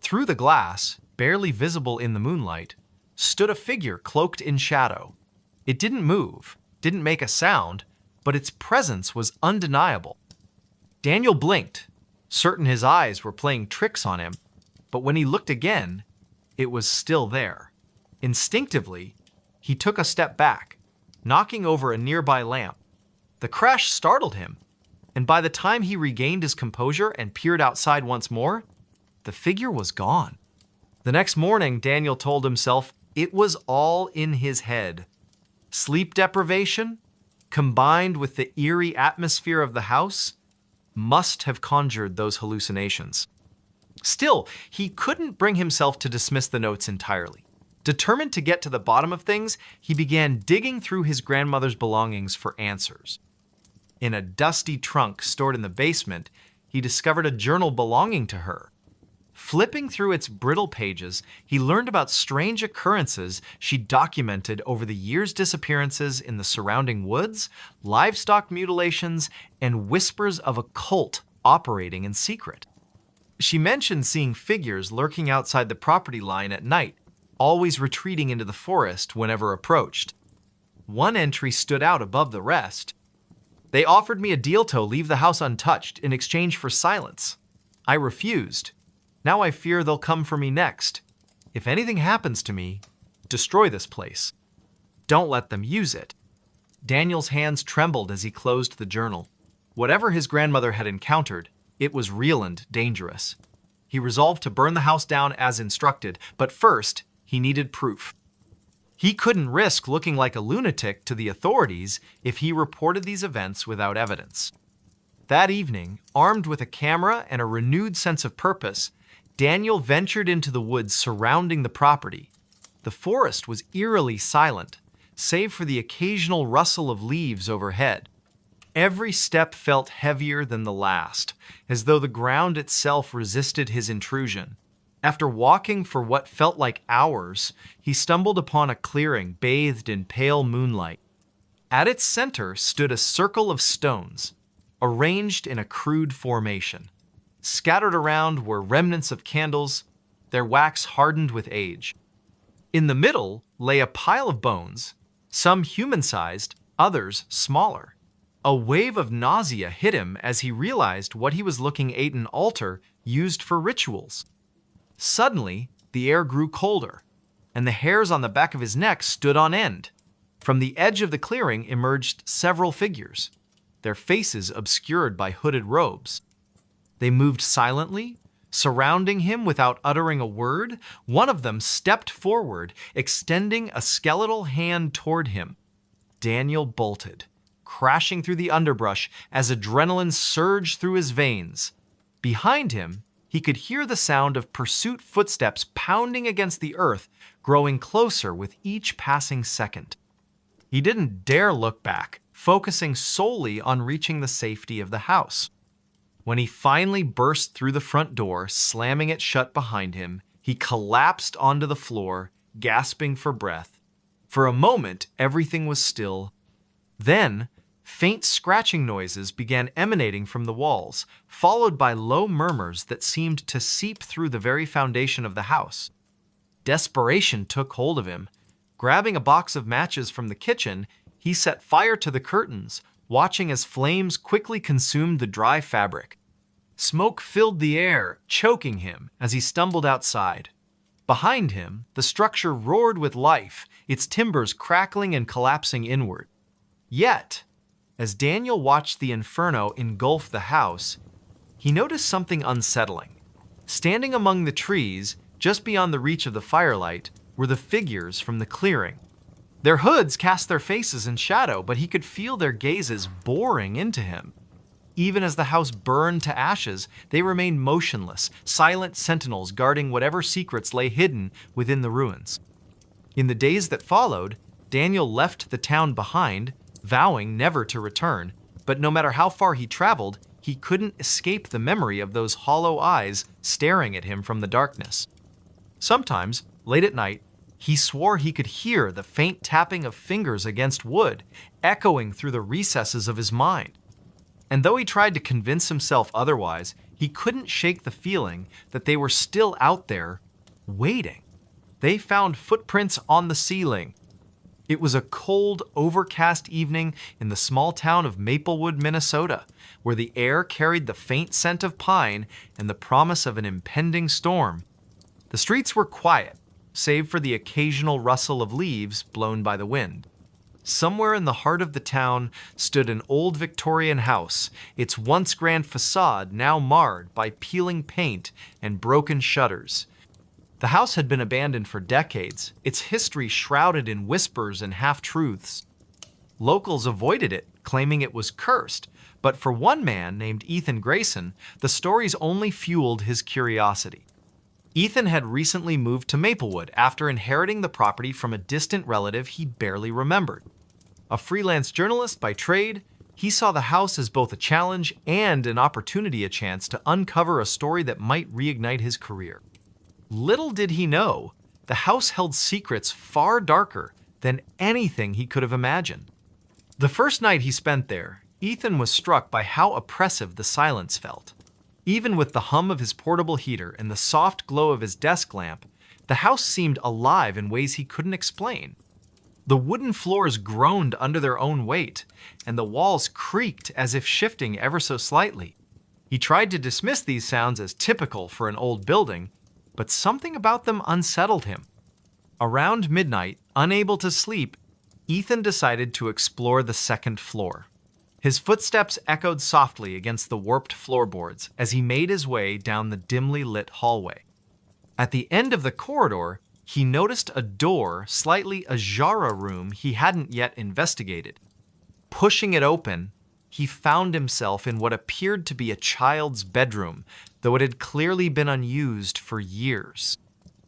S1: Through the glass, barely visible in the moonlight, stood a figure cloaked in shadow. It didn't move, didn't make a sound, but its presence was undeniable. Daniel blinked, certain his eyes were playing tricks on him, but when he looked again, it was still there. Instinctively, he took a step back, knocking over a nearby lamp. The crash startled him, and by the time he regained his composure and peered outside once more, the figure was gone. The next morning, Daniel told himself it was all in his head. Sleep deprivation, combined with the eerie atmosphere of the house, must have conjured those hallucinations. Still, he couldn't bring himself to dismiss the notes entirely. Determined to get to the bottom of things, he began digging through his grandmother's belongings for answers. In a dusty trunk stored in the basement, he discovered a journal belonging to her. Flipping through its brittle pages, he learned about strange occurrences she documented over the years' disappearances in the surrounding woods, livestock mutilations, and whispers of a cult operating in secret. She mentioned seeing figures lurking outside the property line at night, always retreating into the forest whenever approached. One entry stood out above the rest. "They offered me a deal to leave the house untouched in exchange for silence. I refused. Now I fear they'll come for me next. If anything happens to me, destroy this place. Don't let them use it." Daniel's hands trembled as he closed the journal. Whatever his grandmother had encountered, it was real and dangerous. He resolved to burn the house down as instructed, but first, he needed proof. He couldn't risk looking like a lunatic to the authorities if he reported these events without evidence. That evening, armed with a camera and a renewed sense of purpose, Daniel ventured into the woods surrounding the property. The forest was eerily silent, save for the occasional rustle of leaves overhead. Every step felt heavier than the last, as though the ground itself resisted his intrusion. After walking for what felt like hours, he stumbled upon a clearing bathed in pale moonlight. At its center stood a circle of stones, arranged in a crude formation. Scattered around were remnants of candles, their wax hardened with age. In the middle lay a pile of bones, some human-sized, others smaller. A wave of nausea hit him as he realized what he was looking at: an altar used for rituals. Suddenly, the air grew colder, and the hairs on the back of his neck stood on end. From the edge of the clearing emerged several figures, their faces obscured by hooded robes. They moved silently, surrounding him without uttering a word. One of them stepped forward, extending a skeletal hand toward him. Daniel bolted, crashing through the underbrush as adrenaline surged through his veins. Behind him, he could hear the sound of pursuit footsteps pounding against the earth, growing closer with each passing second. He didn't dare look back, focusing solely on reaching the safety of the house. When he finally burst through the front door, slamming it shut behind him, he collapsed onto the floor, gasping for breath. For a moment, everything was still. Then, Faint scratching noises began emanating from the walls, followed by low murmurs that seemed to seep through the very foundation of the house. Desperation took hold of him. Grabbing a box of matches from the kitchen, he set fire to the curtains, watching as flames quickly consumed the dry fabric. Smoke filled the air, choking him as he stumbled outside. Behind him, the structure roared with life, its timbers crackling and collapsing inward. Yet, as Daniel watched the inferno engulf the house, he noticed something unsettling. Standing among the trees, just beyond the reach of the firelight, were the figures from the clearing. Their hoods cast their faces in shadow, but he could feel their gazes boring into him. Even as the house burned to ashes, they remained motionless, silent sentinels guarding whatever secrets lay hidden within the ruins. In the days that followed, Daniel left the town behind, vowing never to return, but no matter how far he traveled, he couldn't escape the memory of those hollow eyes staring at him from the darkness. Sometimes, late at night, he swore he could hear the faint tapping of fingers against wood, echoing through the recesses of his mind. And though he tried to convince himself otherwise, he couldn't shake the feeling that they were still out there, waiting. They found footprints on the ceiling. It was a cold, overcast evening in the small town of Maplewood, Minnesota, where the air carried the faint scent of pine and the promise of an impending storm. The streets were quiet, save for the occasional rustle of leaves blown by the wind. Somewhere in the heart of the town stood an old Victorian house, its once grand facade now marred by peeling paint and broken shutters. The house had been abandoned for decades, its history shrouded in whispers and half-truths. Locals avoided it, claiming it was cursed, but for one man named Ethan Grayson, the stories only fueled his curiosity. Ethan had recently moved to Maplewood after inheriting the property from a distant relative he barely remembered. A freelance journalist by trade, he saw the house as both a challenge and an opportunity, a chance to uncover a story that might reignite his career. Little did he know, the house held secrets far darker than anything he could have imagined. The first night he spent there, Ethan was struck by how oppressive the silence felt. Even with the hum of his portable heater and the soft glow of his desk lamp, the house seemed alive in ways he couldn't explain. The wooden floors groaned under their own weight, and the walls creaked as if shifting ever so slightly. He tried to dismiss these sounds as typical for an old building, but something about them unsettled him. Around midnight, unable to sleep, Ethan decided to explore the second floor. His footsteps echoed softly against the warped floorboards as he made his way down the dimly lit hallway. At the end of the corridor, he noticed a door slightly ajar, a room he hadn't yet investigated. Pushing it open, he found himself in what appeared to be a child's bedroom, though it had clearly been unused for years.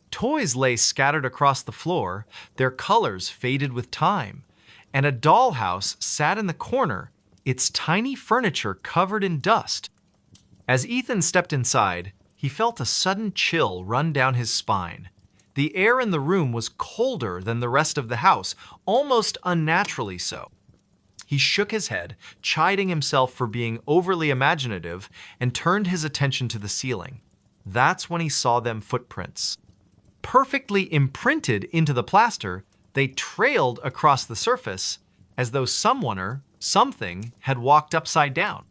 S1: Toys lay scattered across the floor, their colors faded with time, and a dollhouse sat in the corner, its tiny furniture covered in dust. As Ethan stepped inside, he felt a sudden chill run down his spine. The air in the room was colder than the rest of the house, almost unnaturally so. He shook his head, chiding himself for being overly imaginative, and turned his attention to the ceiling. That's when he saw them footprints. Perfectly imprinted into the plaster, they trailed across the surface as though someone or something had walked upside down.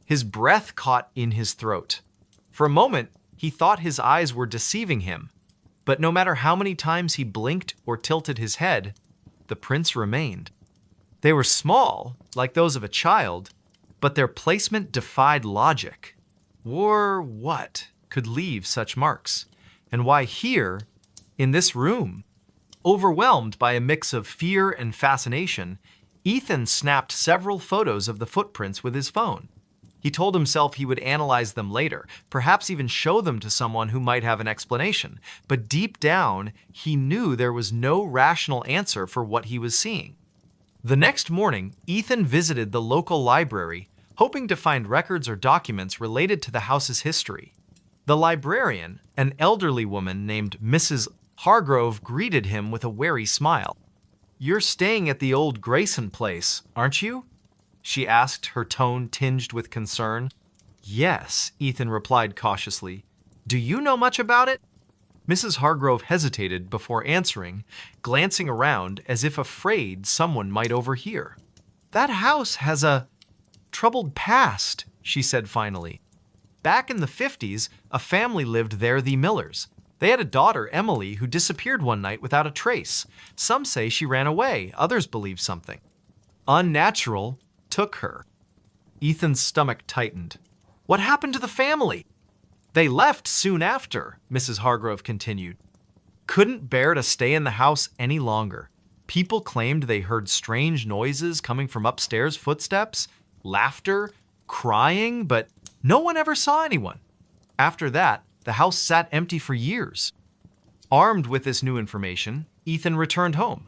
S1: His breath caught in his throat. For a moment, he thought his eyes were deceiving him, but no matter how many times he blinked or tilted his head, the prints remained. They were small, like those of a child, but their placement defied logic. Or what could leave such marks? And why here, in this room? Overwhelmed by a mix of fear and fascination, Ethan snapped several photos of the footprints with his phone. He told himself he would analyze them later, perhaps even show them to someone who might have an explanation. But deep down, he knew there was no rational answer for what he was seeing. The next morning, Ethan visited the local library, hoping to find records or documents related to the house's history. The librarian, an elderly woman named Mrs. Hargrove, greeted him with a wary smile. "You're staying at the old Grayson place, aren't you?" she asked, her tone tinged with concern. Yes, Ethan replied cautiously. Do you know much about it? Mrs. Hargrove hesitated before answering, glancing around as if afraid someone might overhear. That house has a troubled past, she said finally. Back in the 50s, a family lived there, the Millers. They had a daughter, Emily, who disappeared one night without a trace. Some say she ran away, others believe something unnatural took her. Ethan's stomach tightened. What happened to the family? They left soon after, Mrs. Hargrove continued. Couldn't bear to stay in the house any longer. People claimed they heard strange noises coming from upstairs, footsteps, laughter, crying, but no one ever saw anyone. After that, the house sat empty for years. Armed with this new information, Ethan returned home.